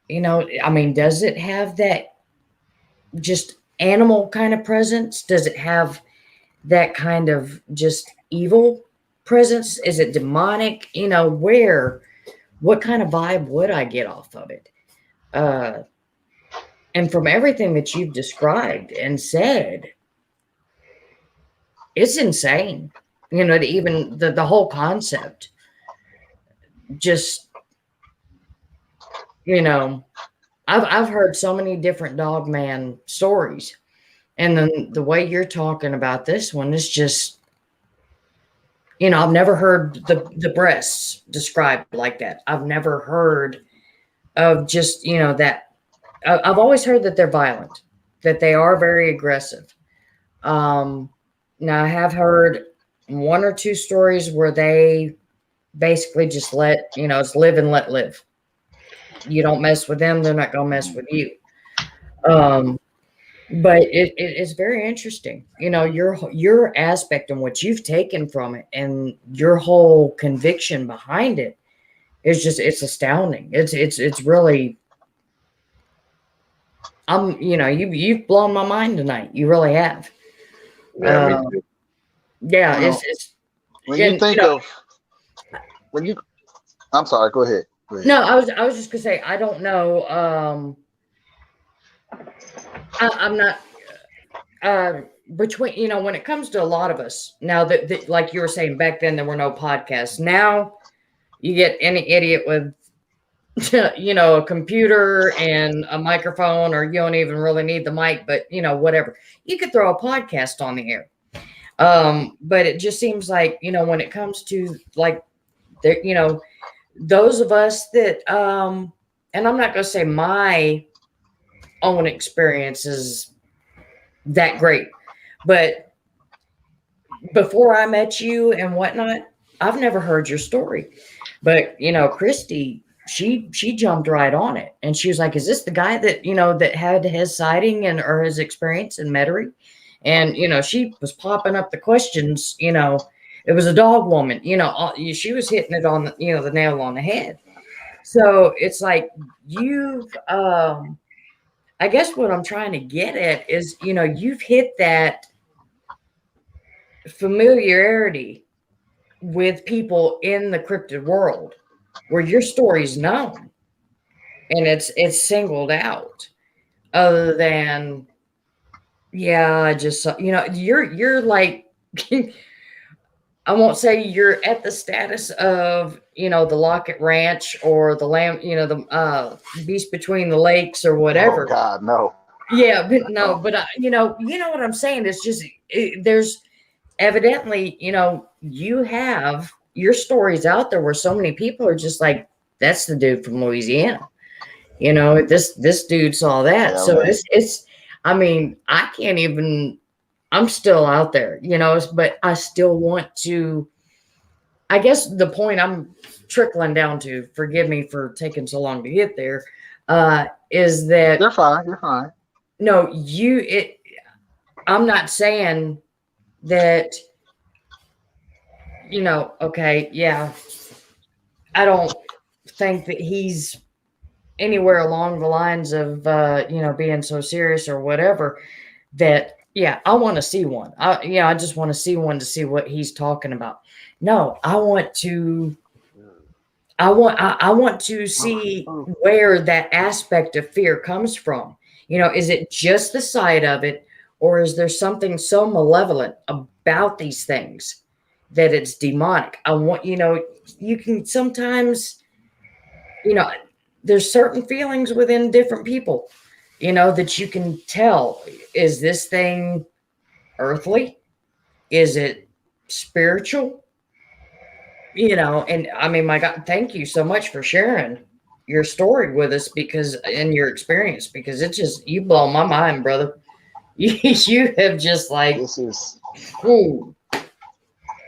I mean, does it have that just animal kind of presence? Does it have that kind of just evil presence? Is it demonic? What kind of vibe would I get off of it? And from everything that you've described and said, it's insane. Even the whole concept. Just, I've heard so many different Dogman stories, and then the way you're talking about this one is just, I've never heard the breasts described like that. I've never heard of just, that. I've always heard that they're violent, that they are very aggressive. Now I have heard one or two stories where they basically just it's live and let live. You don't mess with them, they're not going to mess with you. But it is very interesting, your aspect and what you've taken from it and your whole conviction behind it is just, it's astounding. It's really, you've blown my mind tonight. You really have. Yeah, me too. Yeah, it's when you think of I'm sorry, go ahead. No, I was just gonna say, I don't know. I'm not between, when it comes to a lot of us now that like you were saying back then, there were no podcasts. Now you get any idiot with a computer and a microphone, or you don't even really need the mic, but whatever, you could throw a podcast on the air. But it just seems like, when it comes to like those of us that and I'm not going to say my own experience is that great, but before I met you and whatnot, I've never heard your story. But Christy, she jumped right on it, and she was like, "Is this the guy that that had his sighting or his experience in Metairie?" And she was popping up the questions. It was a dog woman. She was hitting it on the nail on the head. So it's like you've. I guess what I'm trying to get at is, you've hit that familiarity with people in the cryptid world where your story's known and it's singled out, other than, yeah, I just saw, you're like, I won't say you're at the status of, the Lockett Ranch or the Lamb, the Beast Between the Lakes or whatever. Oh God, no. Yeah, but no, but you know what I'm saying. It's just there's evidently, you have your stories out there where so many people are just like, that's the dude from Louisiana. This dude saw that. Yeah, so man. it's I mean, I can't even, I'm still out there, but I still want to, I guess the point I'm trickling down to, forgive me for taking so long to get there, is that You're fine. You're fine. no, I'm not saying that, okay, yeah, I don't think that he's anywhere along the lines of, being so serious or whatever, that, yeah, I want to see one. I just want to see one to see what he's talking about. No, I want to see where that aspect of fear comes from. Is it just the sight of it, or is there something so malevolent about these things that it's demonic? I want, you can sometimes, there's certain feelings within different people, that you can tell, is this thing earthly? Is it spiritual? And I mean, my God, thank you so much for sharing your story with us, and your experience, because it's just, you blow my mind, brother. You have just like, This is, ooh.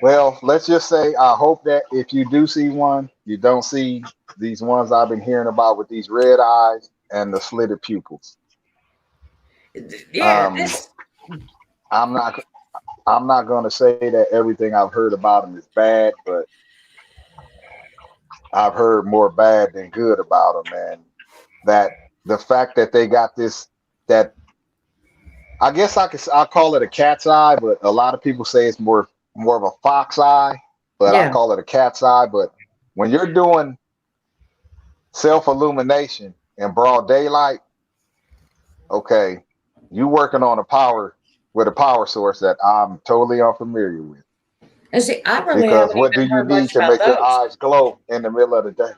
well, let's just say, I hope that if you do see one, you don't see these ones I've been hearing about with these red eyes and the slitted pupils. Yeah, I'm not. I'm not going to say that everything I've heard about him is bad, but I've heard more bad than good about him. And that the fact that they got this, that I guess I call it a cat's eye, but a lot of people say it's more of a fox eye, but I Yeah. call it a cat's eye. But when you're doing self illumination in broad daylight, okay, you working on a power with a power source that I'm totally unfamiliar with. And see, I really Because haven't what do even you heard much need to about make your those. eyes glow in the middle of the day?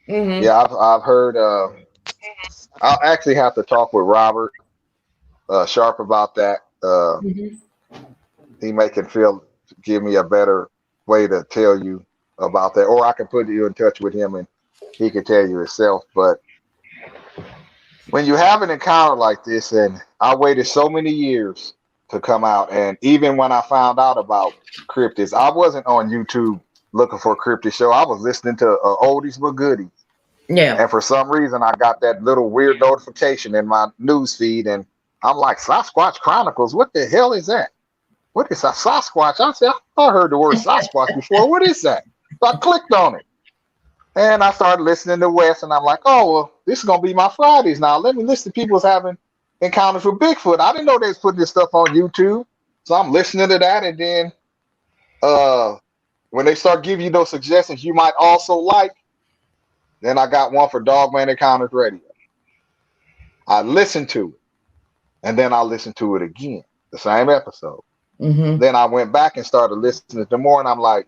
Mm-hmm. Yeah, I've heard. I'll actually have to talk with Robert Sharp about that. Mm-hmm. He may can give me a better way to tell you about that, or I can put you in touch with him and he can tell you himself. But when you have an encounter like this, and I waited so many years to come out, and even when I found out about cryptids, I wasn't on YouTube looking for a cryptid show. I was listening to oldies but goodies, Yeah. and for some reason, I got that little weird notification in my news feed, and I'm like, Sasquatch Chronicles, what the hell is that? What is a Sasquatch? I said, I heard the word Sasquatch before. What is that? So I clicked on it. And I started listening to Wes, and I'm like, oh, well, this is going to be my Fridays now. Let me listen to people's having encounters with Bigfoot. I didn't know they was putting this stuff on YouTube. So I'm listening to that. And then when they start giving you those suggestions you might also like, then I got one for Dogman Encounters Radio. I listened to it. And then I listened to it again, the same episode. Mm-hmm. Then I went back and started listening to more. And I'm like,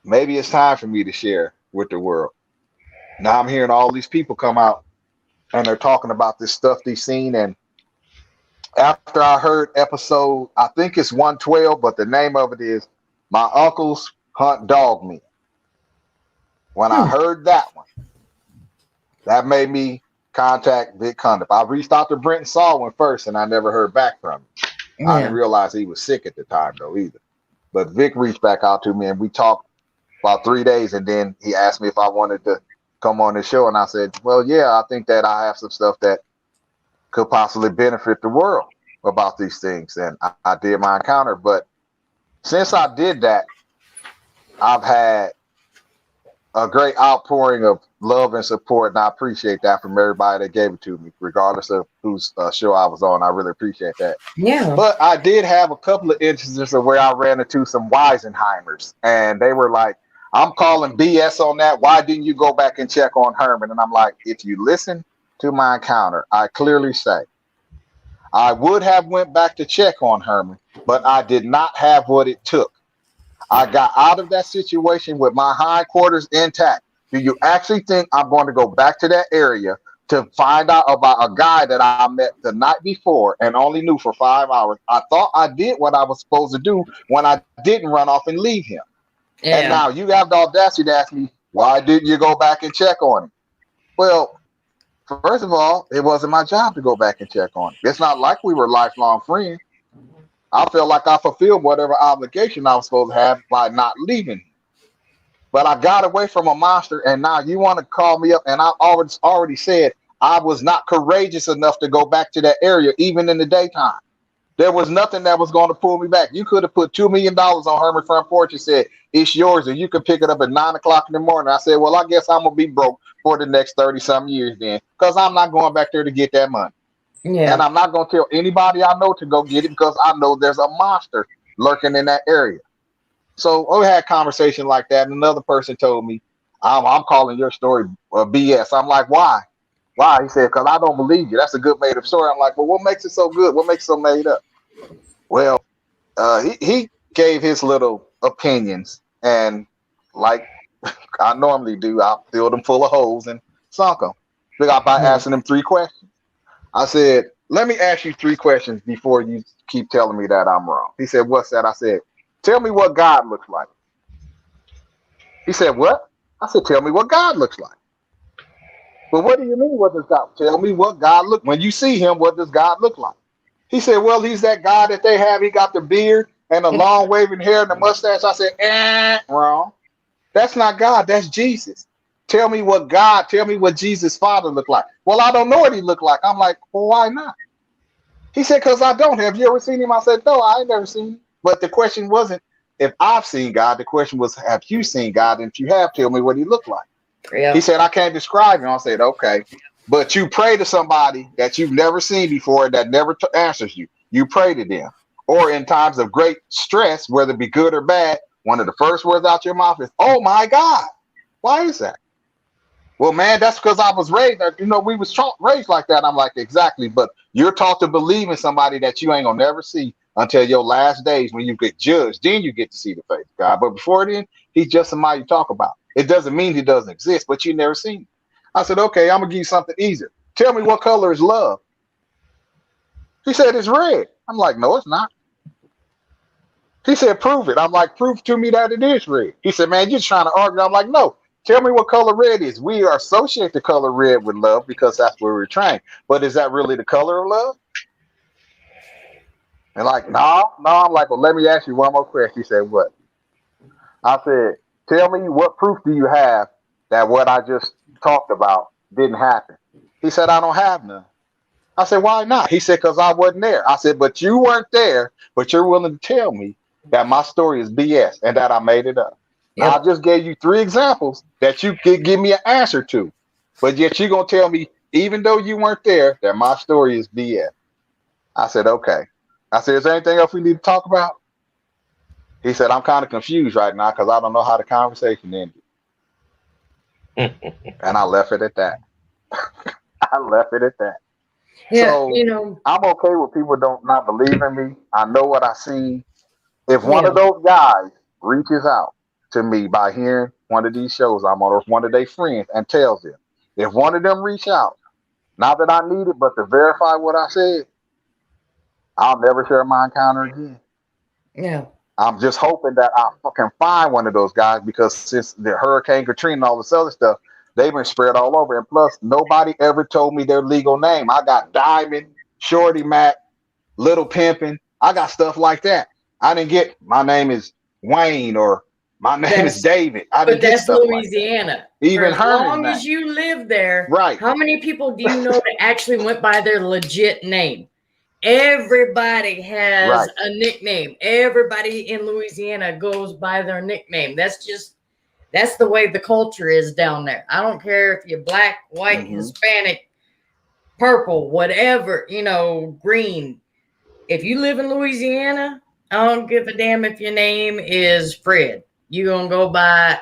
maybe it's time for me to share with the world. Now I'm hearing all these people come out and they're talking about this stuff they've seen. And after I heard episode, I think it's 112, but the name of it is My Uncle's Hunt Dogmen. When I heard that one, that made me contact Vic Cundiff. I reached out to Brent and saw one first, and I never heard back from him. Yeah. I didn't realize he was sick at the time, though, either. But Vic reached back out to me, and we talked about 3 days, and then he asked me if I wanted to come on the show, and I said, well, yeah, I think that I have some stuff that could possibly benefit the world about these things, and I did my encounter. But since I did that, I've had a great outpouring of love and support, and I appreciate that from everybody that gave it to me, regardless of whose show I was on. I really appreciate that. Yeah. But I did have a couple of instances of where I ran into some Weisenheimers, and they were like, I'm calling BS on that. Why didn't you go back and check on Herman? And I'm like, if you listen to my encounter, I clearly say I would have went back to check on Herman, but I did not have what it took. I got out of that situation with my hindquarters intact. Do you actually think I'm going to go back to that area to find out about a guy that I met the night before and only knew for 5 hours? I thought I did what I was supposed to do when I didn't run off and leave him. Yeah. And now you have the audacity to ask me, why didn't you go back and check on him? Well, first of all, it wasn't my job to go back and check on him. It's not like we were lifelong friends. I felt like I fulfilled whatever obligation I was supposed to have by not leaving. But I got away from a monster, and now you want to call me up, and I already said I was not courageous enough to go back to that area, even in the daytime. There was nothing that was going to pull me back. You could have put $2 million on Herman front porch and said, it's yours, and you could pick it up at 9 o'clock in the morning. I said, well, I guess I'm going to be broke for the next 30-some years then, because I'm not going back there to get that money. Yeah. And I'm not going to tell anybody I know to go get it, because I know there's a monster lurking in that area. So we had a conversation like that, and another person told me, I'm calling your story BS. I'm like, why? Why? He said, because I don't believe you. That's a good made-up story. I'm like, well, what makes it so good? What makes it so made up? Well, he gave his little opinions, and like I normally do, I filled them full of holes and sunk them. By asking him 3 questions. I said, let me ask you 3 questions before you keep telling me that I'm wrong. He said, what's that? I said, tell me what God looks like. He said, what? I said, tell me what God looks like. Well, what do you mean, what does God? Tell me what God look. When you see him, what does God look like? He said, well, he's that God that they have. He got the beard and the long waving hair and the mustache. I said, wrong. That's not God. That's Jesus. Tell me what Jesus' father looked like. Well, I don't know what he looked like. I'm like, well, why not? He said, because I don't. Have you ever seen him? I said, no, I ain't never seen him. But the question wasn't if I've seen God. The question was, have you seen God? And if you have, tell me what he looked like. Yeah. He said, I can't describe him. I said, okay. But you pray to somebody that you've never seen before that never answers you. You pray to them. Or in times of great stress, whether it be good or bad, one of the first words out your mouth is, oh my God. Why is that? Well, man, that's because I was raised, we was raised like that. I'm like, exactly. But you're taught to believe in somebody that you ain't gonna never see until your last days when you get judged. Then you get to see the face of God. But before then, he's just somebody you talk about. It doesn't mean he doesn't exist, but you never seen him. I said, okay, I'm gonna give you something easier. Tell me what color is love. He said it's red. I'm like, no, it's not. He said, prove it. I'm like, prove to me that it is red. He said, man, you're just trying to argue. I'm like, no. Tell me what color red is. We associate the color red with love because that's where we're trained. But is that really the color of love? And like, no. I'm like, well, let me ask you one more question. He said, what? I said, tell me what proof do you have that what I just talked about didn't happen? He said, I don't have none. I said, why not? He said, because I wasn't there. I said, but you weren't there, but you're willing to tell me that my story is BS and that I made it up. Yep. I just gave you 3 examples that you could give me an answer to, but yet you're going to tell me, even though you weren't there, that my story is BS. I said, okay. I said, is there anything else we need to talk about? He said, I'm kind of confused right now because I don't know how the conversation ended. And I left it at that. Yeah, so I'm okay with people not believe in me. I know what I see. If one of those guys reaches out to me by hearing one of these shows I'm on, or if one of their friends and tells them, if one of them reach out, not that I need it, but to verify what I said, I'll never share my encounter again. Yeah. I'm just hoping that I can find one of those guys, because since the Hurricane Katrina and all this other stuff, they've been spread all over. And plus, nobody ever told me their legal name. I got Diamond, Shorty Mac, Little Pimpin'. I got stuff like that. I didn't get my name is Wayne or my name is David. I didn't get stuff Louisiana. Like that. Even for as long as you live there, right? How many people do you know that actually went by their legit name? Everybody has a nickname. Everybody in Louisiana goes by their nickname. That's the way the culture is down there. I don't care if you're black, white, Hispanic, purple, whatever, green. If you live in Louisiana, I don't give a damn if your name is Fred. You're going to go by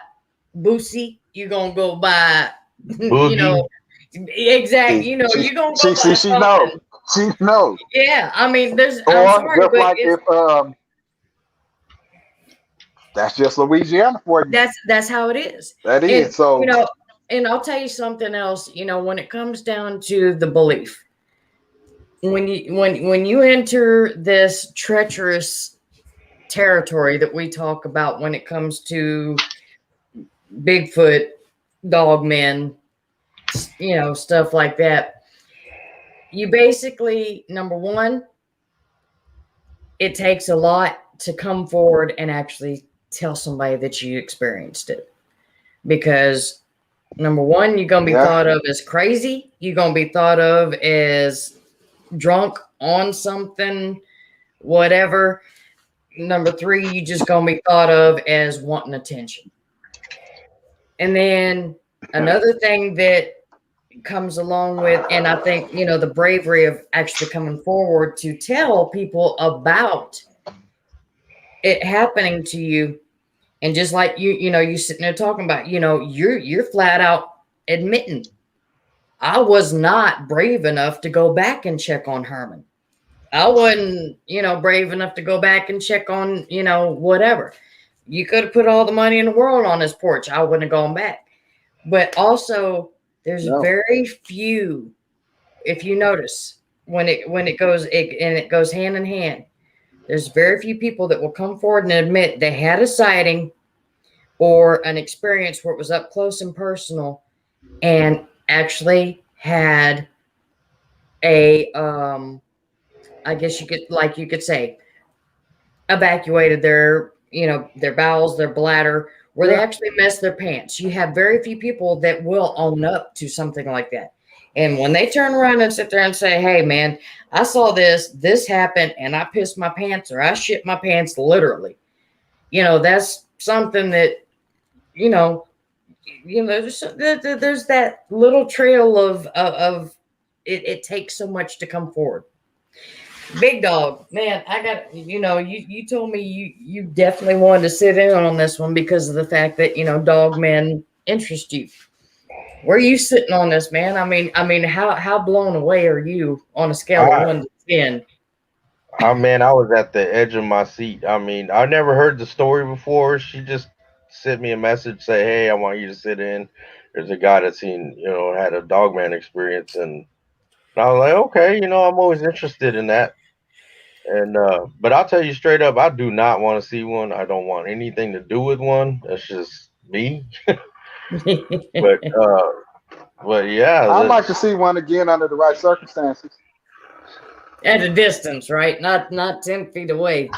Boosie. You're going to go by, exactly. You're going to go by something. She knows. Yeah, I mean, I'm sorry, just like if that's just Louisiana for you. That's how it is. That is. And, so and I'll tell you something else. When it comes down to the belief, when you enter this treacherous territory that we talk about when it comes to Bigfoot, Dogman, stuff like that. You basically, number one, it takes a lot to come forward and actually tell somebody that you experienced it. Because number one, you're going to be thought of as crazy. You're going to be thought of as drunk on something, whatever. Number 3, you just going to be thought of as wanting attention. And then another thing that comes along with, and I think, the bravery of actually coming forward to tell people about it happening to you. And just like you sitting there talking about, you're flat out admitting, I was not brave enough to go back and check on Herman. I wasn't, brave enough to go back and check on, whatever. You could have put all the money in the world on his porch. I wouldn't have gone back. But also, there's very few, if you notice, when it goes hand in hand, there's very few people that will come forward and admit they had a sighting or an experience where it was up close and personal and actually had a, I guess you could say, evacuated their bowels, their bladder, where they actually messed their pants. You have very few people that will own up to something like that. And when they turn around and sit there and say, hey, man, I saw this happened, and I pissed my pants or I shit my pants literally. That's something that, there's that little trail of it takes so much to come forward. Big Dog, man, I got, you told me you definitely wanted to sit in on this one because of the fact that, Dogman interest you. Where are you sitting on this, man? I mean, how blown away are you on a scale of 1 to 10? Man, I was at the edge of my seat. I mean, I never heard the story before. She just sent me a message, say, "Hey, I want you to sit in. There's a guy that's had a Dogman experience," and I was like, "Okay, I'm always interested in that." And but I'll tell you straight up, I do not want to see one. I don't want anything to do with one. That's just me. But yeah, I'd like to see one again under the right circumstances. At a distance, right? Not 10 feet away.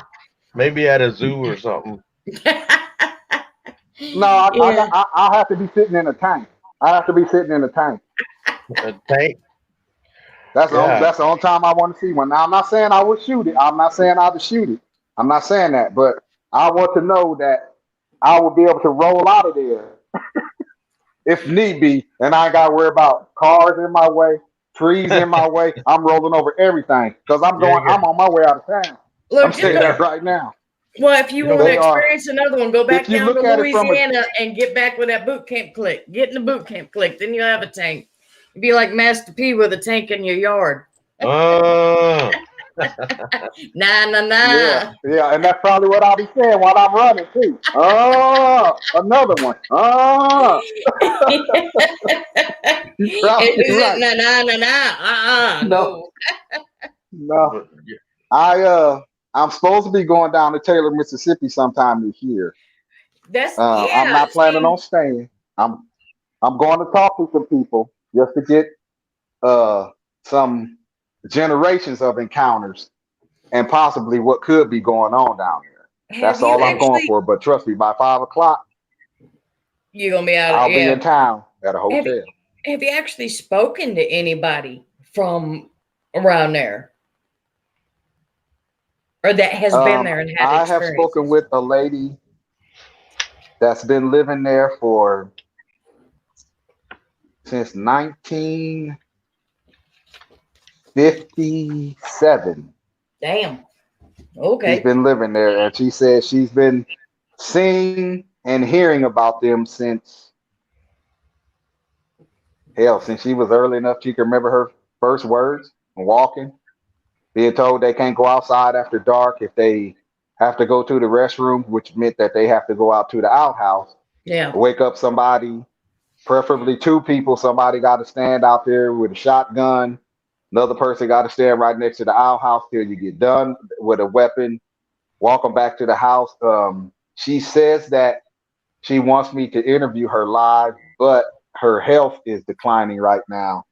maybe at a zoo or something. No, I have to be sitting in a tank. I have to be sitting in a tank. A tank. That's Yeah. that's the only time I want to see one. Now, I'm not saying I would shoot it. I'm not saying I would shoot it. I'm not saying that, but I want to know that I will be able to roll out of there if need be, and I ain't got to worry about cars in my way, trees in my way. I'm rolling over everything because I'm on my way out of town. I'm saying that right now. Well, if you want to experience another one, go back down to Louisiana and get back with that boot camp clique. Get in the boot camp clique, then you'll have a tank. You'd be like Master P with a tank in your yard. Oh. Nah. Yeah, and that's probably what I'll be saying while I'm running too. Oh, another one. Oh. You're probably right. No. I'm supposed to be going down to Taylor, Mississippi sometime this year. I'm not planning on staying. I'm going to talk to some people just to get some generations of encounters and possibly what could be going on down there. That's all I'm going for. But trust me, by 5 o'clock, you're gonna be out. I'll be in town at a hotel. Have you actually spoken to anybody from around there? Or that has been there and had I have spoken with a lady that's been living there since 1957. Damn. Okay. She's been living there, and she said she's been seeing and hearing about them since she was early enough she can remember her first words and walking. Being told they can't go outside after dark if they have to go to the restroom, which meant that they have to go out to the outhouse. Yeah. Wake up somebody, preferably 2 people. Somebody got to stand out there with a shotgun. Another person got to stand right next to the outhouse till you get done with a weapon. Walk them back to the house. She says that she wants me to interview her live, but her health is declining right now.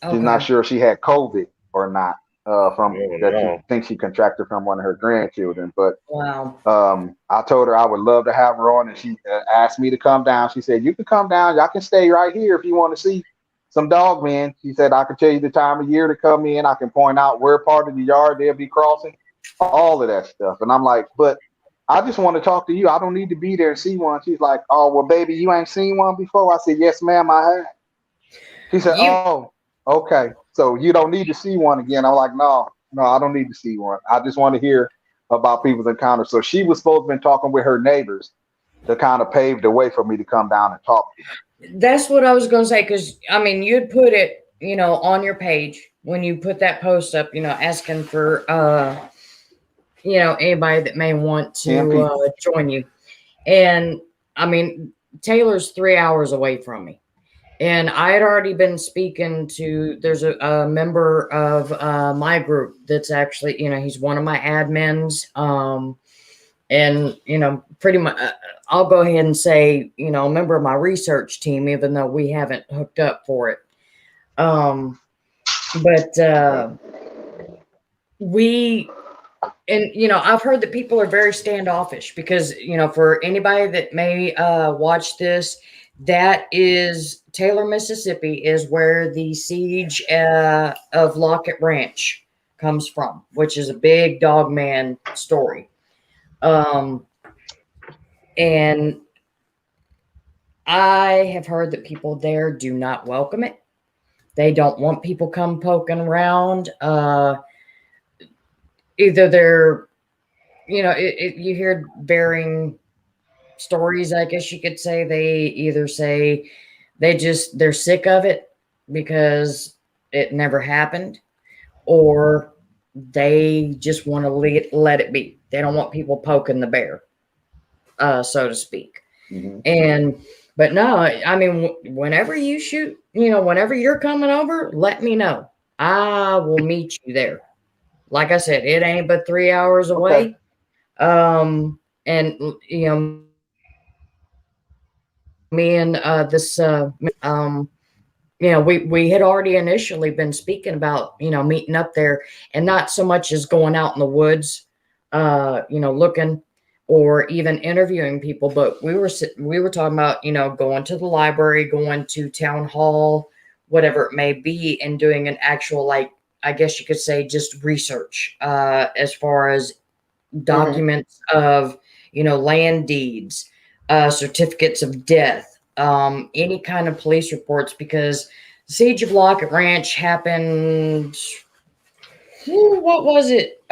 Okay. She's not sure if she had COVID or not. She thinks she contracted from one of her grandchildren, but I told her I would love to have her on, and she asked me to come down. She said, "You can come down. Y'all can stay right here if you want to see some Dogmen." She said, "I can tell you the time of year to come in. I can point out where part of the yard they'll be crossing, all of that stuff." And I'm like, "But I just want to talk to you. I don't need to be there and see one." She's like, "Oh, well, baby, you ain't seen one before?" I said, "Yes, ma'am, I have." She said, "Oh, okay. So you don't need to see one again." I'm like, no, I don't need to see one. I just want to hear about people's encounters. So she was supposed to have been talking with her neighbors to kind of pave the way for me to come down and talk to them. That's what I was going to say. Cause I mean, you'd put it, on your page when you put that post up, asking for, anybody that may want to join you. And I mean, Taylor's 3 hours away from me. And I had already been speaking to, there's a member of my group that's actually, he's one of my admins. And, pretty much, I'll go ahead and say, a member of my research team, even though we haven't hooked up for it. I've heard that people are very standoffish because, for anybody that may watch this, That is Taylor, Mississippi, is where the siege of Lockett Ranch comes from, which is a big Dogman story. And I have heard that people there do not welcome it. They don't want people come poking around. Either they're, you hear varying stories, I guess you could say. They either say they're sick of it because it never happened, or they just want to let it be. They don't want people poking the bear, so to speak. But no, I mean, whenever you shoot, whenever you're coming over, let me know. I will meet you there. Like I said, it ain't but 3 hours away. And me and we had already initially been speaking about, meeting up there, and not so much as going out in the woods, looking or even interviewing people, but we were talking about, going to the library, going to town hall, whatever it may be, and doing an actual, like, I guess you could say, just research, as far as documents of, land deeds, certificates of death, any kind of police reports, because the siege of Lockett Ranch happened, what was it?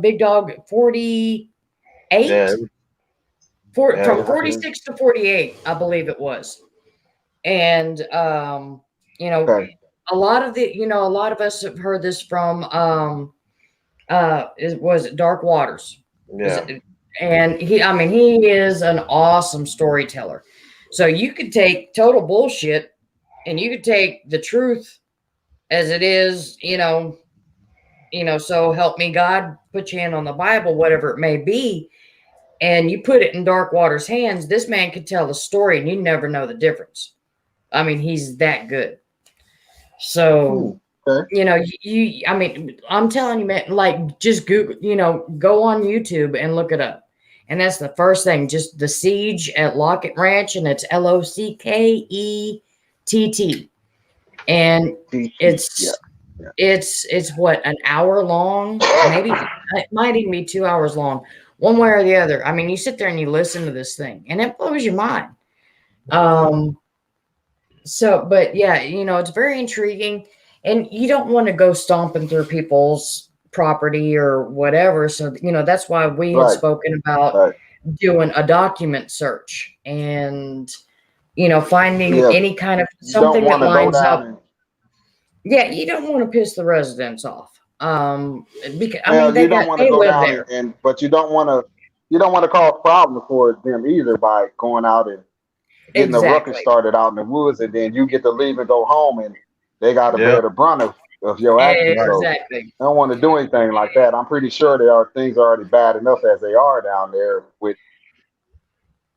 Big Dog, 48? From 46 to 48, I believe it was. And, a lot of us have heard this from, was it Dark Waters? Yeah. And he is an awesome storyteller. So you could take total bullshit and you could take the truth as it is, so help me God, put your hand on the Bible, whatever it may be, and you put it in Dark Water's hands. This man could tell a story and you never know the difference. I mean, he's that good. So, I'm telling you, man, like, just Google, go on YouTube and look it up. And that's the first thing, just the siege at Lockett Ranch, and it's Lockett. And it's what, an hour long? Maybe it might even be 2 hours long, one way or the other. I mean, you sit there and you listen to this thing and it blows your mind. But yeah, it's very intriguing, and you don't want to go stomping through people's property or whatever. So, that's why we had spoken about doing a document search and, finding any kind of something that lines up. You don't want to piss the residents off. Because they live there. But you don't want to cause problems for them either by going out and getting the ruckus started out in the woods, and then you get to leave and go home, and they got to bear the brunt of your actions. Exactly. So I don't want to do anything like that. I'm pretty sure things are already bad enough as they are down there.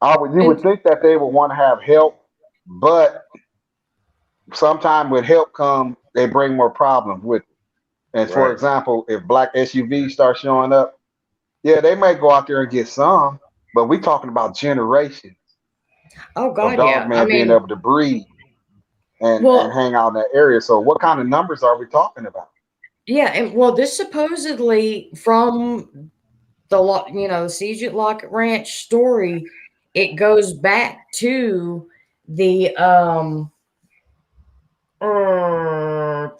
You would think that they would want to have help, but sometimes with help they bring more problems with it. And for example, if black SUVs start showing up, they might go out there and get some, but we're talking about generations. Oh God, Dogman being able to breed and hang out in that area. So what kind of numbers are we talking about? Yeah, and this supposedly from the siege at Lockett Ranch story, it goes back to the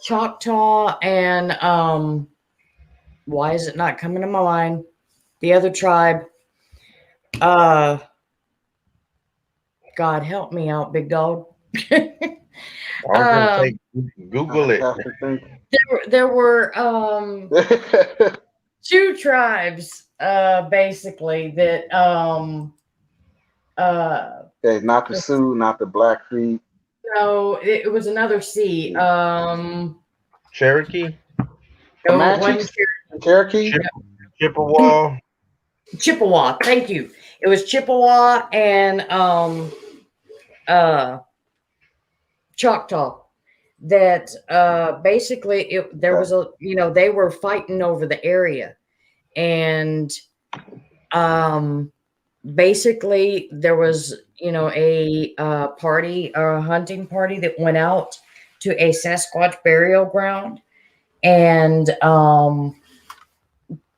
Choctaw and why is it not coming to my mind? The other tribe. God help me out, big dog. Google it. There were two tribes basically that not the Sioux, not the Blackfeet. No, it was another C. Cherokee? Cherokee? Chippewa. Chippewa, thank you. It was Chippewa and Choctaw that basically there was they were fighting over the area, and basically there was, a party, a hunting party that went out to a Sasquatch burial ground and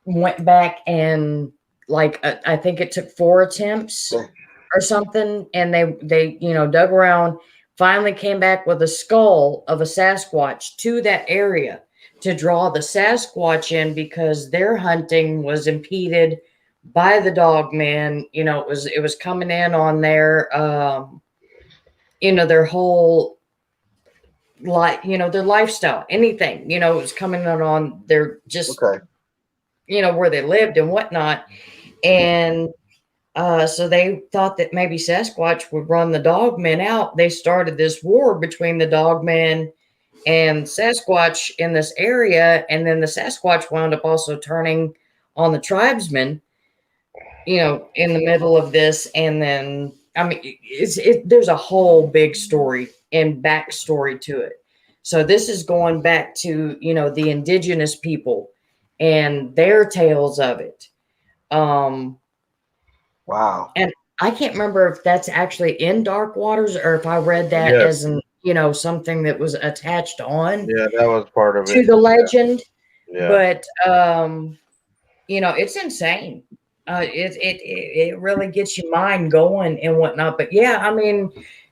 went back and I think it took 4 attempts or something, and they dug around, finally came back with a skull of a Sasquatch to that area to draw the Sasquatch in because their hunting was impeded by the Dogman. It was coming in on their whole their lifestyle, anything, it was coming in on their just where they lived and whatnot. And so they thought that maybe Sasquatch would run the Dogmen out. They started this war between the Dogmen and Sasquatch in this area. And then the Sasquatch wound up also turning on the tribesmen, in the middle of this. And then, there's a whole big story and backstory to it. So this is going back to, the indigenous people and their tales of it. Wow. And I can't remember if that's actually in Dark Waters or if I read that as something that was attached on Yeah, that was part of to it. the legend. Yeah. But it's insane. It really gets your mind going and whatnot. But yeah,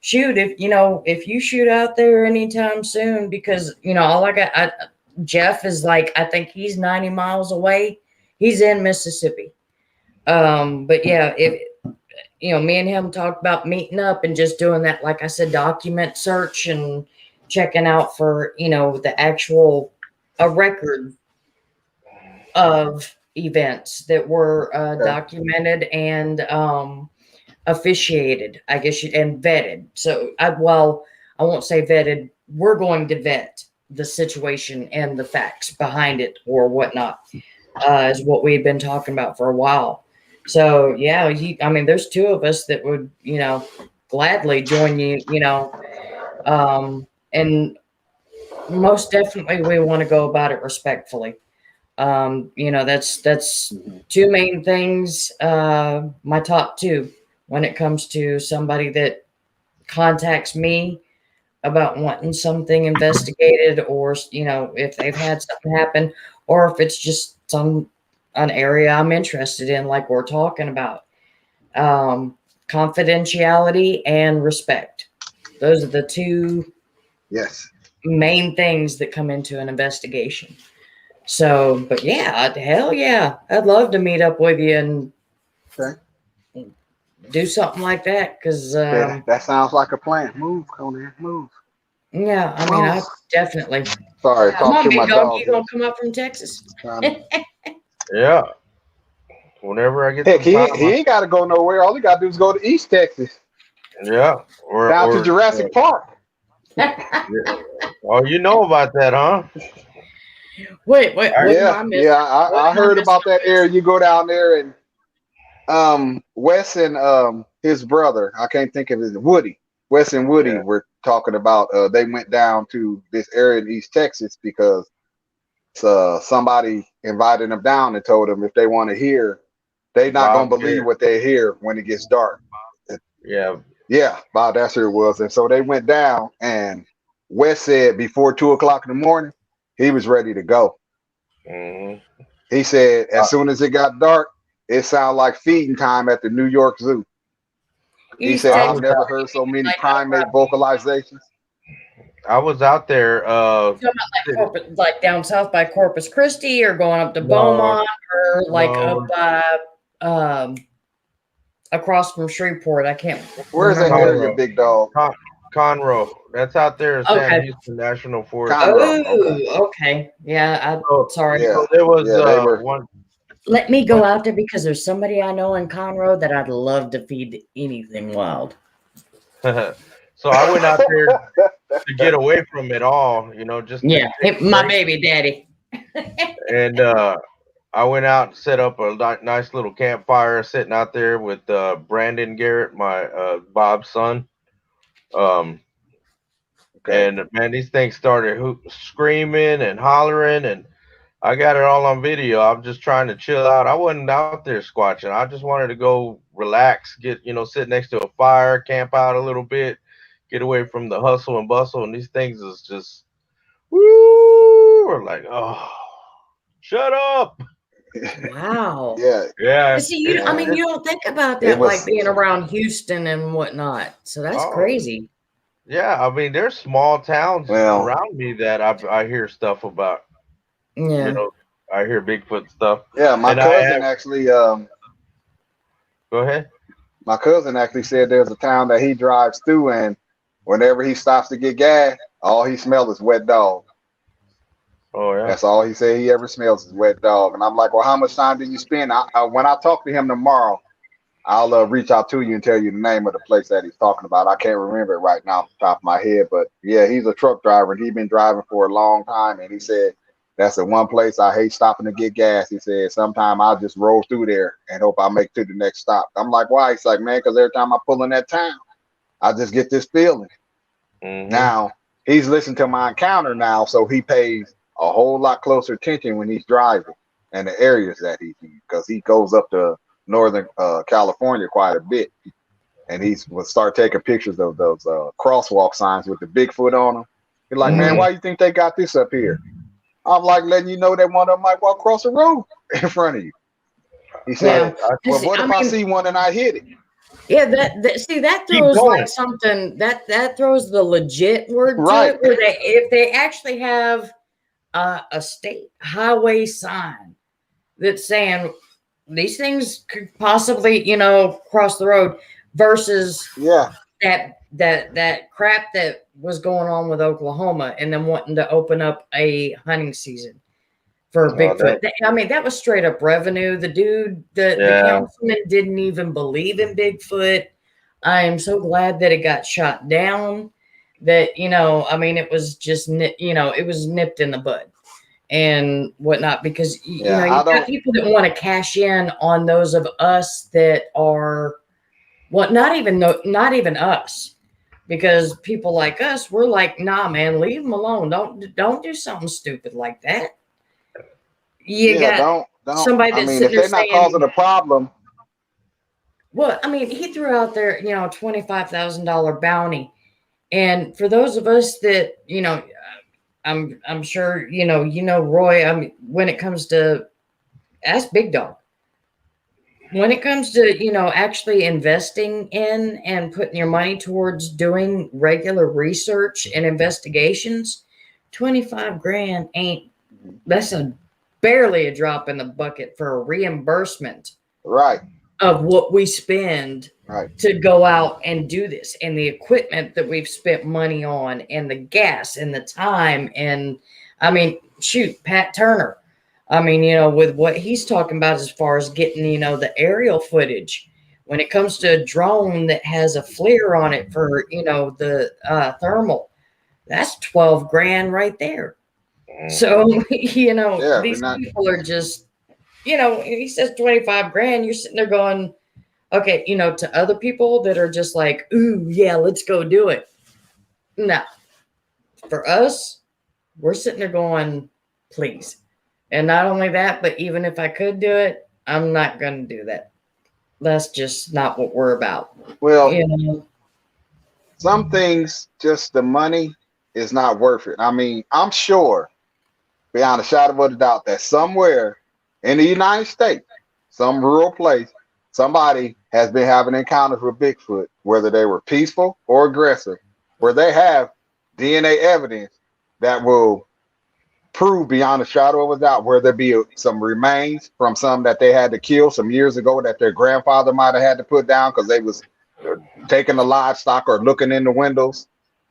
shoot, if you shoot out there anytime soon, because all I got, Jeff is I think he's 90 miles away. He's in Mississippi. But yeah, me and him talked about meeting up and just doing that, like I said, document search and checking out for, the actual a record of events that were documented and officiated, I guess, and vetted. So I won't say vetted. We're going to vet the situation and the facts behind it or whatnot, is what we had been talking about for a while. So yeah, there's 2 of us that would, gladly join you, and most definitely we want to go about it respectfully. That's 2 main things, my top 2 when it comes to somebody that contacts me about wanting something investigated, or if they've had something happen, or if it's just an area I'm interested in, like we're talking about. Confidentiality and respect. Those are the 2 main things that come into an investigation. So, but yeah, hell yeah, I'd love to meet up with you and do something like that. Because that sounds like a plan. Move, Conan, move. Yeah, I definitely. Sorry, Come on, to big my dog. dog. You gonna come up from Texas? Yeah. Whenever I get Heck, some time, he ain't got to go nowhere. All he got to do is go to East Texas. Yeah. Down to Jurassic Park. Oh, you know about that, huh? Wait. I heard about that area. You go down there, and Wes and his brother, I can't think of his Woody. Wes and Woody were talking about they went down to this area in East Texas because somebody invited them down and told them if they want to hear, they're not gonna believe what they hear when it gets dark. Yeah, Bob, that's who it was. And so they went down, and Wes said before 2:00 in the morning, he was ready to go. Mm-hmm. He said as soon as it got dark, it sounded like feeding time at the New York Zoo. He said, I've never heard so many primate vocalizations. I was out there. Like down south by Corpus Christi, or going up to Beaumont, or up by across from Shreveport. I can't. Where's that area, big dog? Conroe. That's out there in Sam Houston National Forest. Okay. Yeah, sorry. Yeah. So there was one. Let me go out there because there's somebody I know in Conroe that I'd love to feed anything wild. So I went out there to get away from it all, just my baby daddy. And I went out and set up a nice little campfire, sitting out there with Brandon Garrett, my Bob's son. And man, these things started screaming and hollering, and I got it all on video. I'm just trying to chill out. I wasn't out there squatching. I just wanted to go relax, sit next to a fire, camp out a little bit, get away from the hustle and bustle. And these things is just, woo, or like, oh, shut up. Wow. Yeah, Yeah. See, I yeah. mean, you don't think about It that, like was. being around Houston and whatnot. So that's Oh, crazy. yeah. I mean, there's small towns Well, around me that I hear stuff about. You Yeah. know, I hear Bigfoot stuff. yeah. My And I cousin have, actually, go ahead. said there's a town that he drives through, and whenever he stops to get gas, all he smells is wet dog. Oh, yeah. That's all he said he ever smells is wet dog. And I'm like, well, how much time do you spend? When I talk to him tomorrow, I'll reach out to you and tell you the name of the place that he's talking about. I can't remember it right now off the top of my head, but yeah, he's a truck driver and he's been driving for a long time. And he said that's the one place I hate stopping to get gas. He said sometime I'll just roll through there and hope I make it to the next stop. I'm like, why? He's like, man, because every time I pull in that town, I just get this feeling. Mm-hmm. Now he's listened to my encounter now, so he pays a whole lot closer attention when he's driving and the areas that he's in, because he goes up to Northern California quite a bit, and he will start taking pictures of those crosswalk signs with the Bigfoot on them. He's like, man, Mhm. why you think they got this up here? I'm like, letting you know that one of them might walk across the road in front of you. He said, Yeah. well, See, what if I see one and I hit it? yeah, that Keep throws going. like something that throws the legit word to Right. it, where if they actually have a state highway sign that's saying these things could possibly, cross the road, versus Yeah. that crap that was going on with Oklahoma and then wanting to open up a hunting season for Oh, Bigfoot. I mean, that was straight up revenue. The dude, the Yeah. councilman didn't even believe in Bigfoot. I am so glad that it got shot down. That, I mean, it was just, it was nipped in the bud and whatnot, because, Yeah. I you've got don't. people that want to cash in on those of us that are, well, not even us, because people like us, we're like, nah, man, leave them alone. Don't do something stupid like that. You Yeah. got Don't. somebody I that's mean, sitting if there they're not saying, causing a problem, well, I mean, he threw out there, $25,000 bounty. And for those of us that, I'm sure, Roy, I mean, when it comes to, ask Big Dog. When it comes to, actually investing in and putting your money towards doing regular research and investigations, 25 grand that's barely a drop in the bucket for a reimbursement right. of what we spend Right. to go out and do this, and the equipment that we've spent money on, and the gas and the time. And I mean, shoot, Pat Turner, I mean, with what he's talking about as far as getting, the aerial footage, when it comes to a drone that has a FLIR on it for, the thermal, that's 12 grand right there. So, Yeah. We're these not. people are just, he says 25 grand, you're sitting there going, okay, to other people that are just like, ooh, yeah, let's go do it. No, for us, we're sitting there going, please. And not only that, but even if I could do it, I'm not going to do that. That's just not what we're about. Well, You know? some things, just the money is not worth it. I mean, I'm sure, beyond a shadow of a doubt, that somewhere in the United States, some rural place, somebody has been having encounters with Bigfoot, whether they were peaceful or aggressive, where they have DNA evidence that will prove beyond a shadow of a doubt where there be some remains from some that they had to kill some years ago that their grandfather might have had to put down because they was taking the livestock or looking in the windows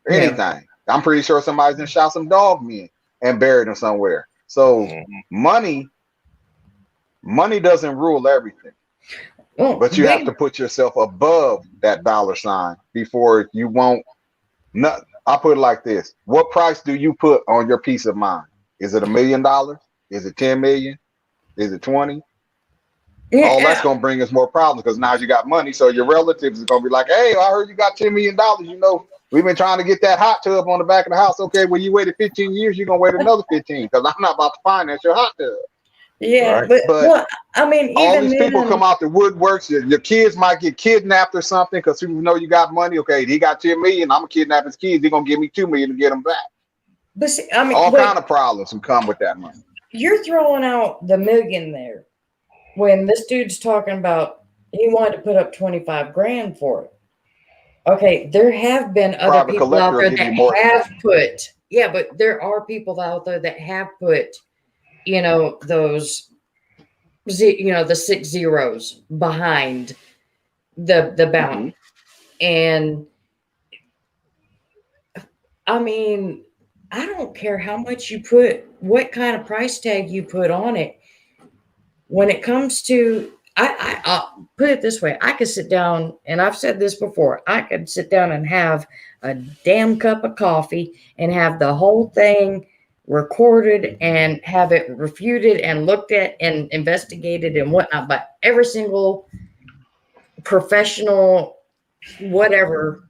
or Yeah. anything. I'm pretty sure somebody's been shot some dogmen and buried them somewhere. So money doesn't rule everything, Well, but you have to put yourself above that dollar sign before you won't. Not, I put it like this: what price do you put on your peace of mind? Is it $1 million? Is it 10 million? Is it 20? All that's Yeah, gonna bring us more problems because now you got money. So your relatives are gonna be like, "Hey, I heard you got $10 million. You know, we've been trying to get that hot tub on the back of the house. Okay, well, you waited 15 years. You're gonna wait another 15 because I'm not about to finance your hot tub." yeah, Right. but But well, I mean, all even these people then, come out the woodworks. Your kids might get kidnapped or something because people know you got money. Okay, he got 10 million. I'm gonna kidnap his kids. They're gonna give me 2 million to get them back. but see, I mean, All wait, kind of problems can come with that money. you're throwing out the million there when this dude's talking about he wanted to put up 25 grand for it. Okay, there have been other Private people collector out will there give you that more than that. have put, yeah, but there are people out there that have put, those, the 6 zeros behind the Hmm. bounty. And I mean, I don't care how much you put, what kind of price tag you put on it. When it comes to, I'll put it this way: I could sit down, and I've said this before. I could sit down and have a damn cup of coffee and have the whole thing recorded and have it refuted and looked at and investigated and whatnot by every single professional, whatever,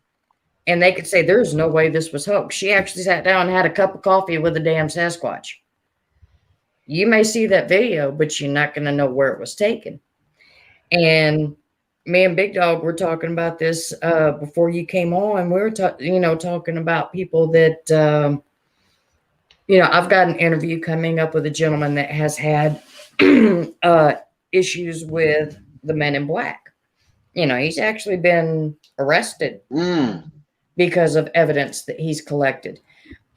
and they could say there's no way this was hoax. She actually sat down and had a cup of coffee with a damn Sasquatch. You may see that video, but you're not going to know where it was taken. And me and Big Dog were talking about this before you came on. We were talking about people that I've got an interview coming up with a gentleman that has had issues with the Men in Black. He's actually been arrested Mm. because of evidence that he's collected.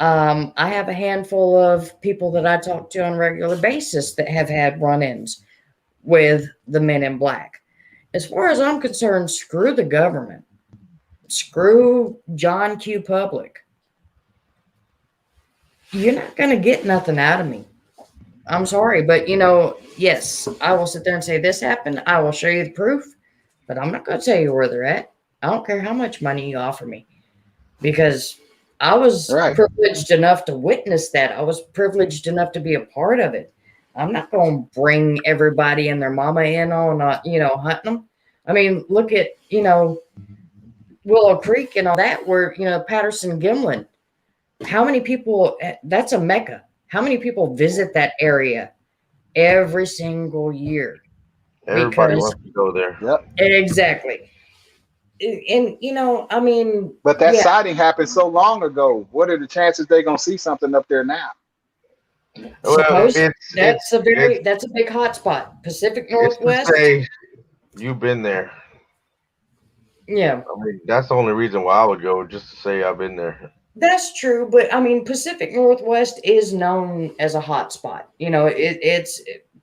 I have a handful of people that I talk to on a regular basis that have had run-ins with the Men in Black. As far as I'm concerned, screw the government. Screw John Q. Public. You're not going to get nothing out of me. I'm sorry, but yes, I will sit there and say this happened. I will show you the proof, but I'm not going to tell you where they're at. I don't care how much money you offer me, because I was Right. privileged enough to witness that. I was privileged enough to be a part of it. I'm not going to bring everybody and their mama in on, hunting them. I mean, look at, Willow Creek and all that, where, Patterson Gimlin. How many people, that's a mecca. How many people visit that area every single year? Everybody Because, wants to go there. Yep. exactly. And, I mean, But that yeah, sighting happened so long ago. What are the chances they're gonna see something up there now? Well, suppose that's a big hot spot. Pacific it's to Northwest. say you've been there. Yeah, I mean, that's the only reason why I would go, just to say I've been there. that's true. But I mean, Pacific Northwest is known as a hot spot. It's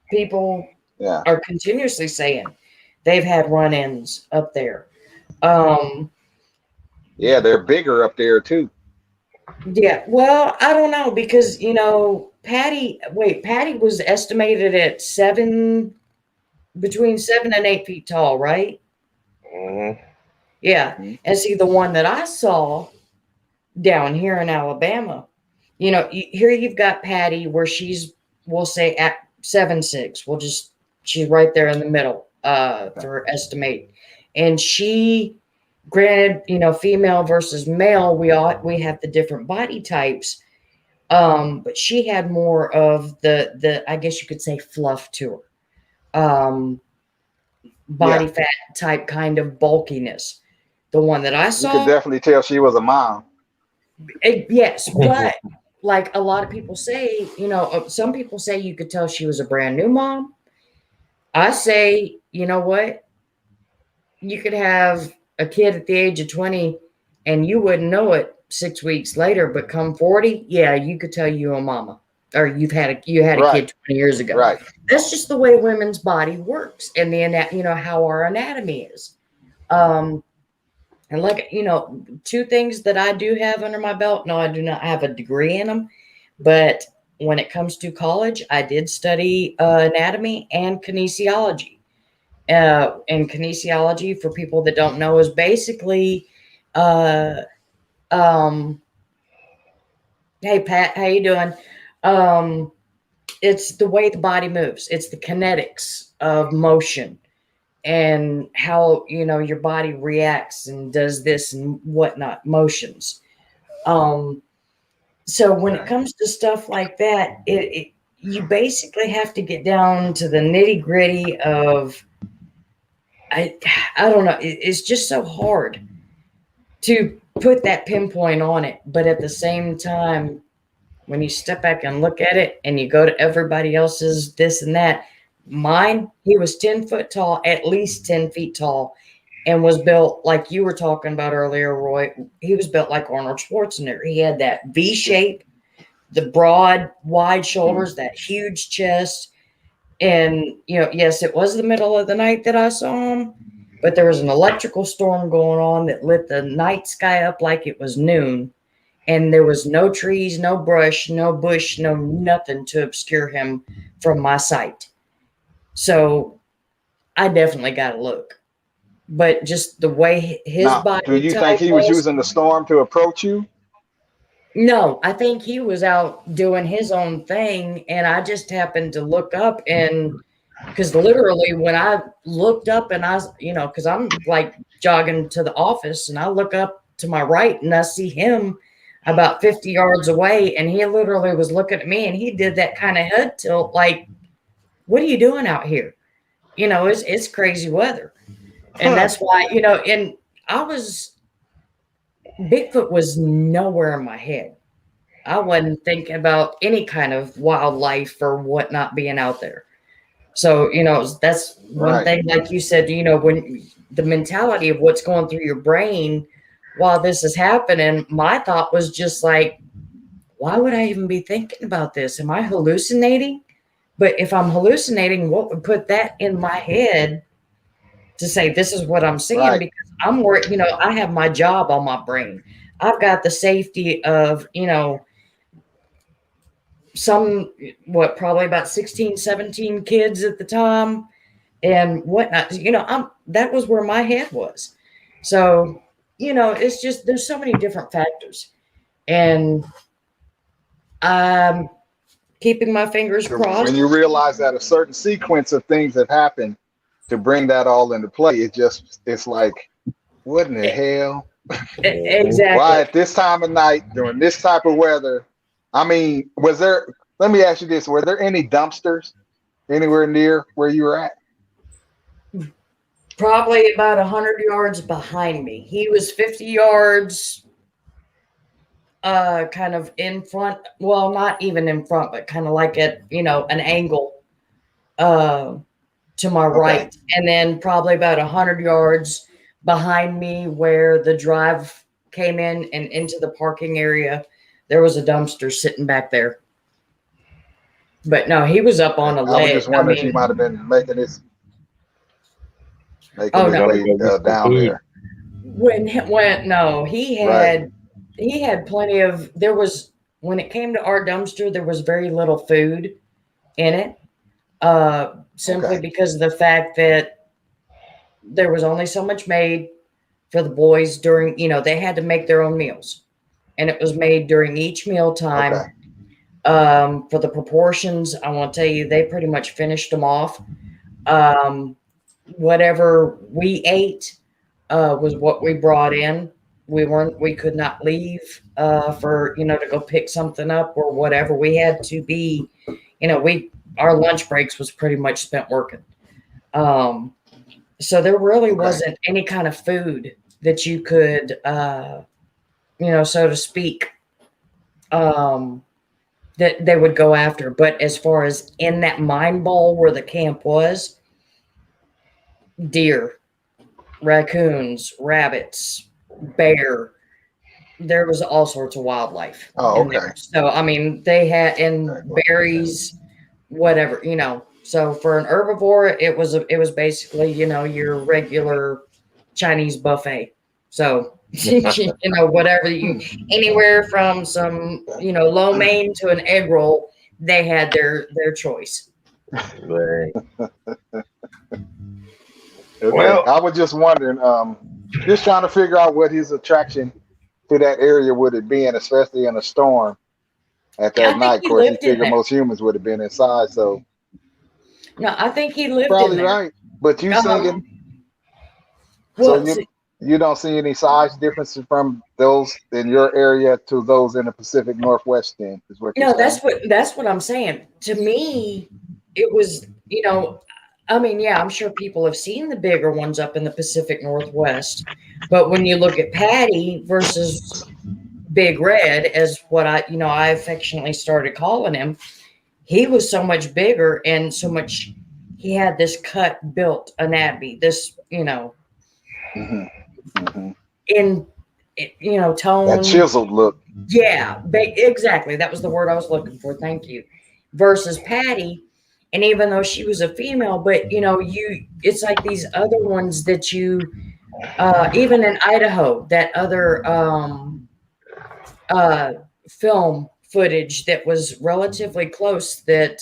people Yeah. are continuously saying they've had run-ins up there. Um, Yeah, they're bigger up there too. yeah, well, I don't know, because Patty was estimated at between 7 and 8 feet tall, right? Hmm. Yeah. Mhm. And see, the one that I saw down here in Alabama, here you've got Patty, where we'll say at 7'6". She's right there in the middle for estimate. And she, granted, female versus male, we have the different body types. But she had more of the I guess you could say fluff to her. Body Yeah, fat type kind of bulkiness. The one that I you could saw, definitely tell she was a mom. yes, but like a lot of people say, some people say you could tell she was a brand new mom. I say, you know what? You could have a kid at the age of 20 and you wouldn't know it 6 weeks later, but come 40, yeah, you could tell you a mama, or you had a Right, kid 20 years ago. right. That's just the way women's body works, and how our anatomy is. And like, two things that I do have under my belt. No, I do not have a degree in them, but when it comes to college, I did study anatomy and kinesiology. And kinesiology, for people that don't know, is basically, uh, um, hey Pat, how you doing? it's the way the body moves. It's the kinetics of motion and how, your body reacts and does this and whatnot, motions. So when it comes to stuff like that, you basically have to get down to the nitty gritty of, I don't know. It's just so hard to put that pinpoint on it. But at the same time, when you step back and look at it and you go to everybody else's this and that, mine, he was 10 foot tall, at least 10 feet tall, and was built like you were talking about earlier, Roy. He was built like Arnold Schwarzenegger. He had that V shape, the broad, wide shoulders, that huge chest. And, yes, it was the middle of the night that I saw him, but there was an electrical storm going on that lit the night sky up like it was noon. And there was no trees, no brush, no bush, no nothing to obscure him from my sight. So I definitely got to look. But just the way his body. Do you think he was using the storm to approach you? No, I think he was out doing his own thing, and I just happened to look up, and because literally when I looked up and because I'm like jogging to the office, and I look up to my right and I see him about 50 yards away, and he literally was looking at me, and he did that kind of head tilt, like, what are you doing out here? It's crazy weather. And that's why, and Bigfoot was nowhere in my head. I wasn't thinking about any kind of wildlife or whatnot being out there. So, that's one thing, like you said, when the mentality of what's going through your brain while this is happening, my thought was just like, why would I even be thinking about this? Am I hallucinating? But if I'm hallucinating, what would put that in my head to say this is what I'm seeing? Right. Because I'm worried, I have my job on my brain. I've got the safety of, probably about 16, 17 kids at the time and whatnot. That was where my head was. So, it's just, there's so many different factors. And I'm keeping my fingers crossed. When you realize that a certain sequence of things have happened to bring that all into play, it's like, what in the hell? Exactly. Why at this time of night during this type of weather? I mean, let me ask you this, were there any dumpsters anywhere near where you were at? Probably about 100 yards behind me. He was 50 yards kind of in front. Well, not even in front, but kind of like at, an angle to my right. And then probably about 100 yards behind me where the drive came in and into the parking area, there was a dumpster sitting back there. But no, he was up on a ledge. I was just wondering if he might have been making his way down there. He had plenty of. When it came to our dumpster, there was very little food in it, simply because of the fact that there was only so much made for the boys during. They had to make their own meals, and it was made during each meal time. Okay. For the proportions, I want to tell you, they pretty much finished them off. Whatever we ate was what we brought in. We could not leave for to go pick something up or whatever. We had to be, our lunch breaks was pretty much spent working. So there really wasn't any kind of food that you could, so to speak, that they would go after. But as far as in that mine bowl where the camp was, deer, raccoons, rabbits, bear, there was all sorts of wildlife. Oh, okay. So, I mean, they had berries, whatever, So for an herbivore, it was basically, your regular Chinese buffet. So, whatever anywhere from some, lo mein to an egg roll, they had their choice. Right. Well, I was just wondering, just trying to figure out what his attraction to that area would it be, and especially in a storm. at I that think night. Of he course, he lived in figured there. most humans would have been inside. So No, I think he lived in probably there. right. But you singing, so Well, you don't see any size differences from those in your area to those in the Pacific Northwest. Then is what you're no, saying. that's what I'm saying. To me, it was, I mean, yeah, I'm sure people have seen the bigger ones up in the Pacific Northwest, but when you look at Patty versus Big Red, as what I affectionately started calling him, he was so much bigger and so much. He had this cut built anatomy, this, Hmm. Hmm. in, That tone. chiseled look. Yeah, exactly. That was the word I was looking for. Thank you. Versus Patty, and even though she was a female, but it's like these other ones that even in Idaho, that other uh, film footage that was relatively close that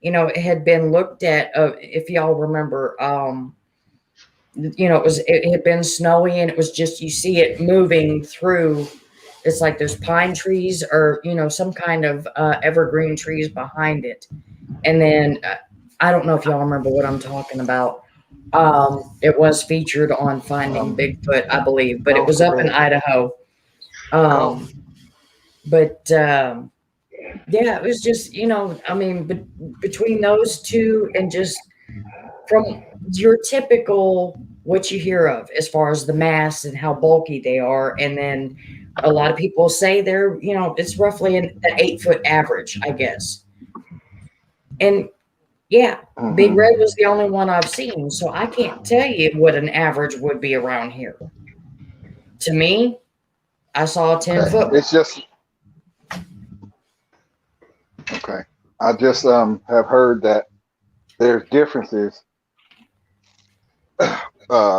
it had been looked at. If y'all remember, it had been snowy and it was just you see it moving through. It's like there's pine trees or some kind of evergreen trees behind it, and then I don't know if y'all remember what I'm talking about. It was featured on Finding Um, Bigfoot, I believe, but it no, was go up in ahead. Idaho. Go. But yeah, it was just I mean, between those two and just from your typical what you hear of as far as the mass and how bulky they are, and then a lot of people say they're it's roughly an 8 foot average, I guess. And yeah, Big Hmm. Red was the only one I've seen, so I can't tell you what an average would be around here. To me, I saw a 10 Okay, foot one. it's just okay. I just have heard that there's differences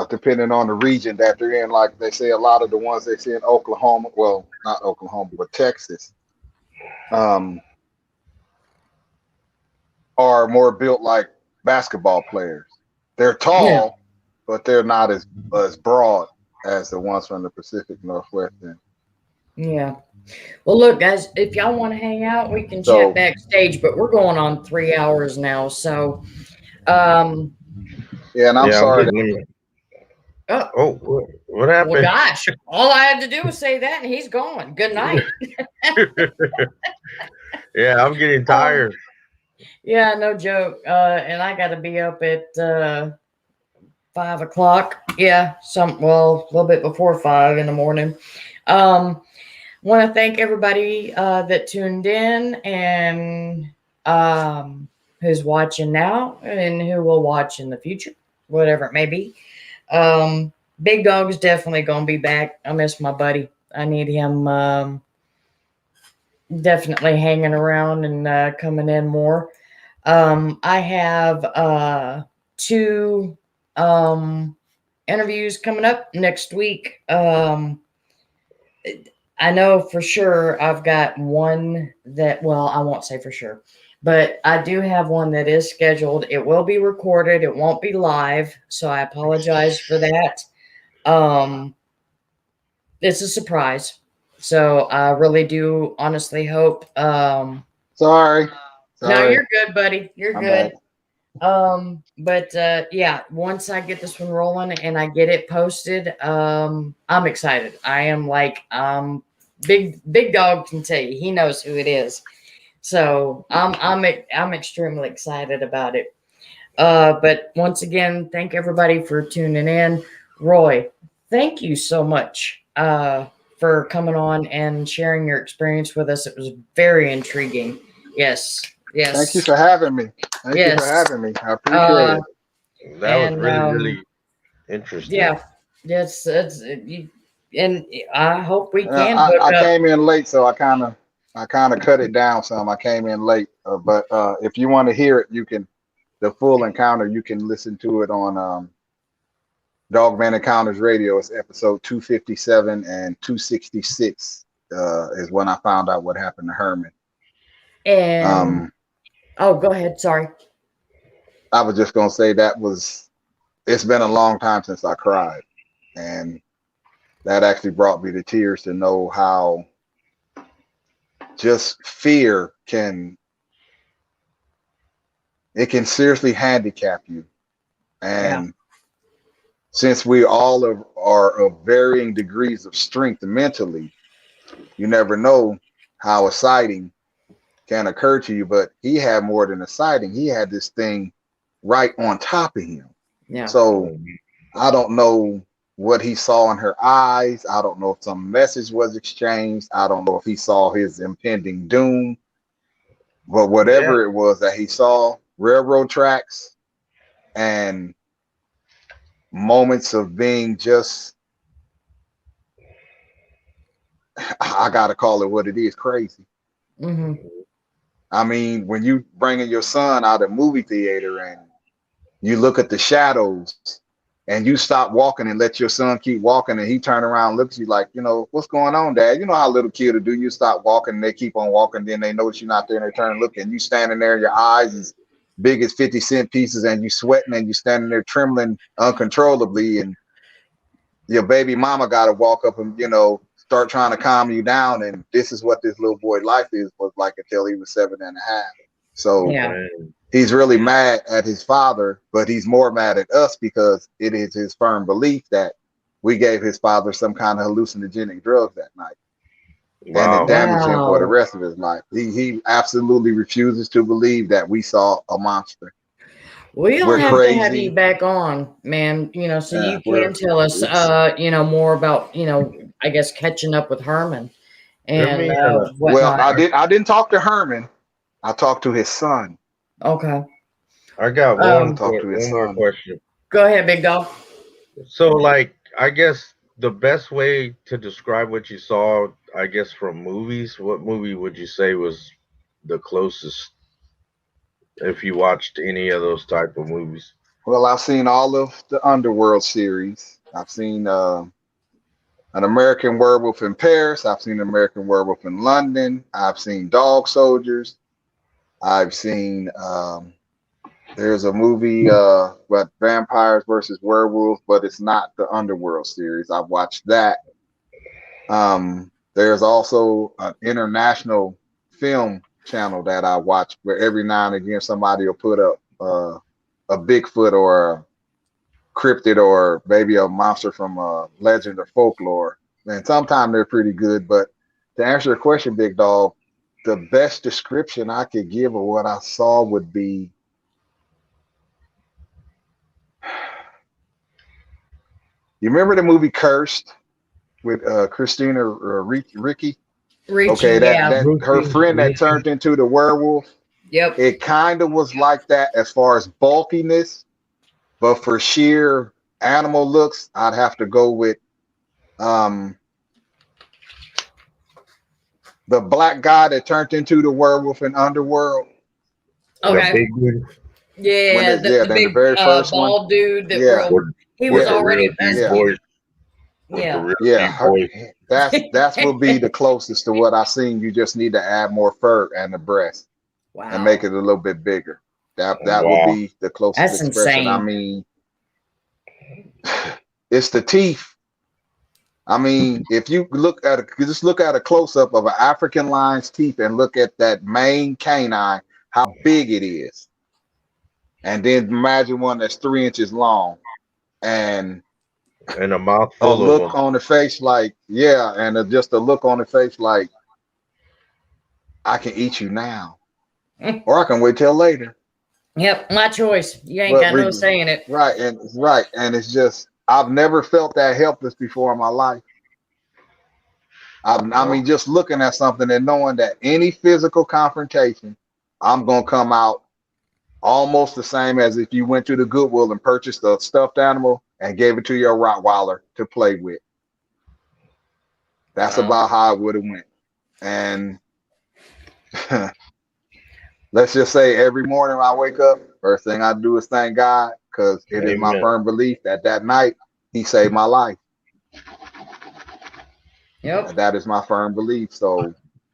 depending on the region that they're in. Like they say, a lot of the ones they see in Oklahoma, well, not Oklahoma, but Texas, um, are more built like basketball players. They're Yeah, tall, but they're not as broad as the ones from the Pacific Northwest. And yeah. Well, look, guys, if y'all want to hang out, we can chat so, backstage, but we're going on 3 hours now. So, um, yeah, and I'm Yeah, I'm sorry. getting him. oh, Oh, what well, happened? gosh, all I had to do was say that and he's gone. Good night. Yeah, I'm getting Um, tired. yeah, no joke. And I got to be up at 5 o'clock. Yeah, well, a little bit before 5 in the morning. Um, Want to thank everybody that tuned in and who's watching now and who will watch in the future, whatever it may be. Big Dog's definitely gonna be back. I miss my buddy. I need him definitely hanging around and coming in more. I have two interviews coming up next week. I know for sure I've got one that, well, I won't say for sure, but I do have one that is scheduled. It will be recorded, it won't be live, so I apologize for that. Um, it's a surprise. So I really do honestly hope. Sorry, No, sorry, you're good, buddy. You're I'm good. back. But yeah, once I get this one rolling and I get it posted, I'm excited. I am like big dog can tell you. He knows who it is. So I'm extremely excited about it. But once again, thank everybody for tuning in. Roy, thank you so much for coming on and sharing your experience with us. It was very intriguing. Yes, Thank you yes, for having me. Thank you for yes. having me. I appreciate Uh, it. That was and really, really interesting. yeah, yes, and I hope we Uh, can I hook up. came in late, so I kind of cut it down some. I came in late, but if you want to hear it, you can the full encounter. You can listen to it on Dogman Encounters Radio. It's episode 257 and 266 is when I found out what happened to Herman. And Um, oh, go ahead. Sorry. I was just gonna say it's been a long time since I cried, and that actually brought me to tears to know how just fear can seriously handicap you. And since we all are of varying degrees of strength mentally, you never know how a sighting can occur to you. But he had more than a sighting. He had this thing right on top of him. Yeah. So I don't know what he saw in her eyes. I don't know if some message was exchanged. I don't know if he saw his impending doom. But whatever it was that he saw, railroad tracks and moments of being just, I gotta call it what it is, crazy. Mm-hmm. I mean, when you bringing your son out of movie theater and you look at the shadows and you stop walking and let your son keep walking and he turn around and looks at you like, you know, what's going on, Dad? You know how little kids will do. You stop walking and they keep on walking, then they notice you're not there and they turn and look, and you standing there, your eyes as big as 50-cent pieces, and you sweating and you standing there trembling uncontrollably, and your baby mama got to walk up and, you know, start trying to calm you down. And this is what this little boy life was like until he was 7.5. So he's really mad at his father, but he's more mad at us because it is his firm belief that we gave his father some kind of hallucinogenic drugs that night. And it damaged him for the rest of his life. He absolutely refuses to believe that we saw a monster. We'll have to have you back on, man, you know, so you can tell us, you know, more about, you know, I guess catching up with Herman. And well, I didn't talk to Herman. I talked to his son. Okay. I got one more question. Go ahead, big dog. So, like, I guess the best way to describe what you saw, I guess, from movies, what movie would you say was the closest if you watched any of those type of movies? Well, I've seen all of the Underworld series. I've seen An American Werewolf in Paris. I've seen American Werewolf in London. I've seen Dog Soldiers. I've seen there's a movie about vampires versus werewolves, but it's not the Underworld series. I've watched that. There's also an international film channel that I watch where every now and again somebody will put up a Bigfoot or a cryptid or maybe a monster from legend or folklore. And sometimes they're pretty good. But to answer your question, Big Dog, the best description I could give of what I saw would be you remember the movie Cursed with Christina Ricci? Okay, that her friend that turned into the werewolf. Yep. It kind of was like that as far as bulkiness, but for sheer animal looks, I'd have to go with the black guy that turned into the werewolf in Underworld. Okay. Yeah, the big very first bald one. Dude that he was already That's will be the closest to what I've seen. You just need to add more fur and the breast. Wow. And make it a little bit bigger. That would be the closest expression. Insane. I mean, it's the teeth. I mean, if you look at just look at a close up of an African lion's teeth and look at that main canine, how big it is, and then imagine one that's 3 inches long, and a mouthful of look on the face like just a look on the face like I can eat you now. Or I can wait till later. Yep, my choice. You ain't got no say in it. Right, and it's just I've never felt that helpless before in my life. I mean, just looking at something and knowing that any physical confrontation, I'm gonna come out almost the same as if you went to the Goodwill and purchased a stuffed animal and gave it to your Rottweiler to play with. That's about how it would have went. And let's just say every morning when I wake up, first thing I do is thank God, because it is my firm belief that night he saved my life. Yep. That is my firm belief. So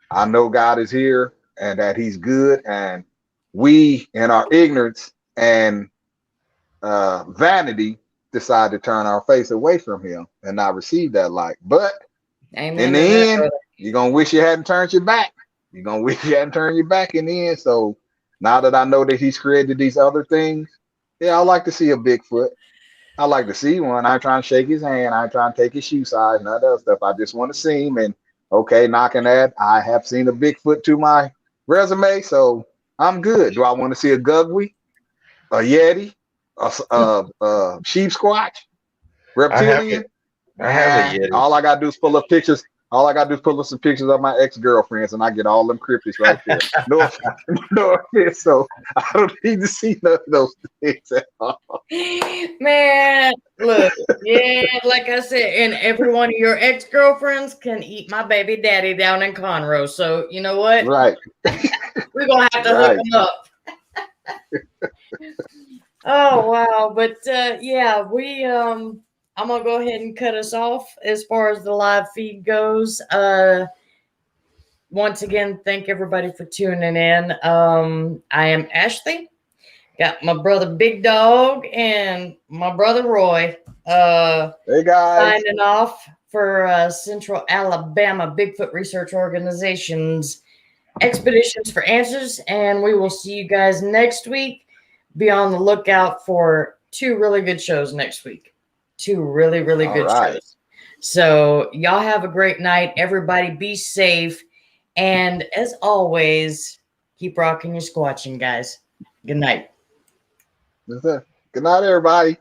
I know God is here and that he's good. And we, in our ignorance and vanity, decide to turn our face away from him and not receive that light. But in the end, you're going to wish you hadn't turned your back. You're gonna wish you hadn't turned your back in the end. So now that I know that he's created these other things, yeah, I like to see a Bigfoot. I like to see one. I ain't trying to shake his hand. I ain't trying to take his shoe size, none of that stuff. I just want to see him. And okay, knocking that, I have seen a Bigfoot to my resume, so I'm good. Do I want to see a Gugly, a Yeti, a sheep squatch, I have reptilian? it. I have a Nah. Yeti. All I gotta do is pull up pictures. All I gotta do is pull up some pictures of my ex-girlfriends, and I get all them cryptids right there. No, no offense. So I don't need to see none of those things at all. Man, look, yeah, like I said, and every one of your ex-girlfriends can eat my baby daddy down in Conroe. So you know what? Right, We're gonna have to hook right. them up. Oh wow, but yeah, we I'm gonna go ahead and cut us off as far as the live feed goes. Once again, thank everybody for tuning in. I am Ashley. Got my brother Big Dog and my brother Roy. Hey guys. Signing off for Central Alabama Bigfoot Research Organization's Expeditions for Answers, and we will see you guys next week. Be on the lookout for 2 really good shows next week. 2 really, really good shows. So y'all have a great night. Everybody be safe. And as always, keep rocking your squatching, guys. Good night. Good night, everybody.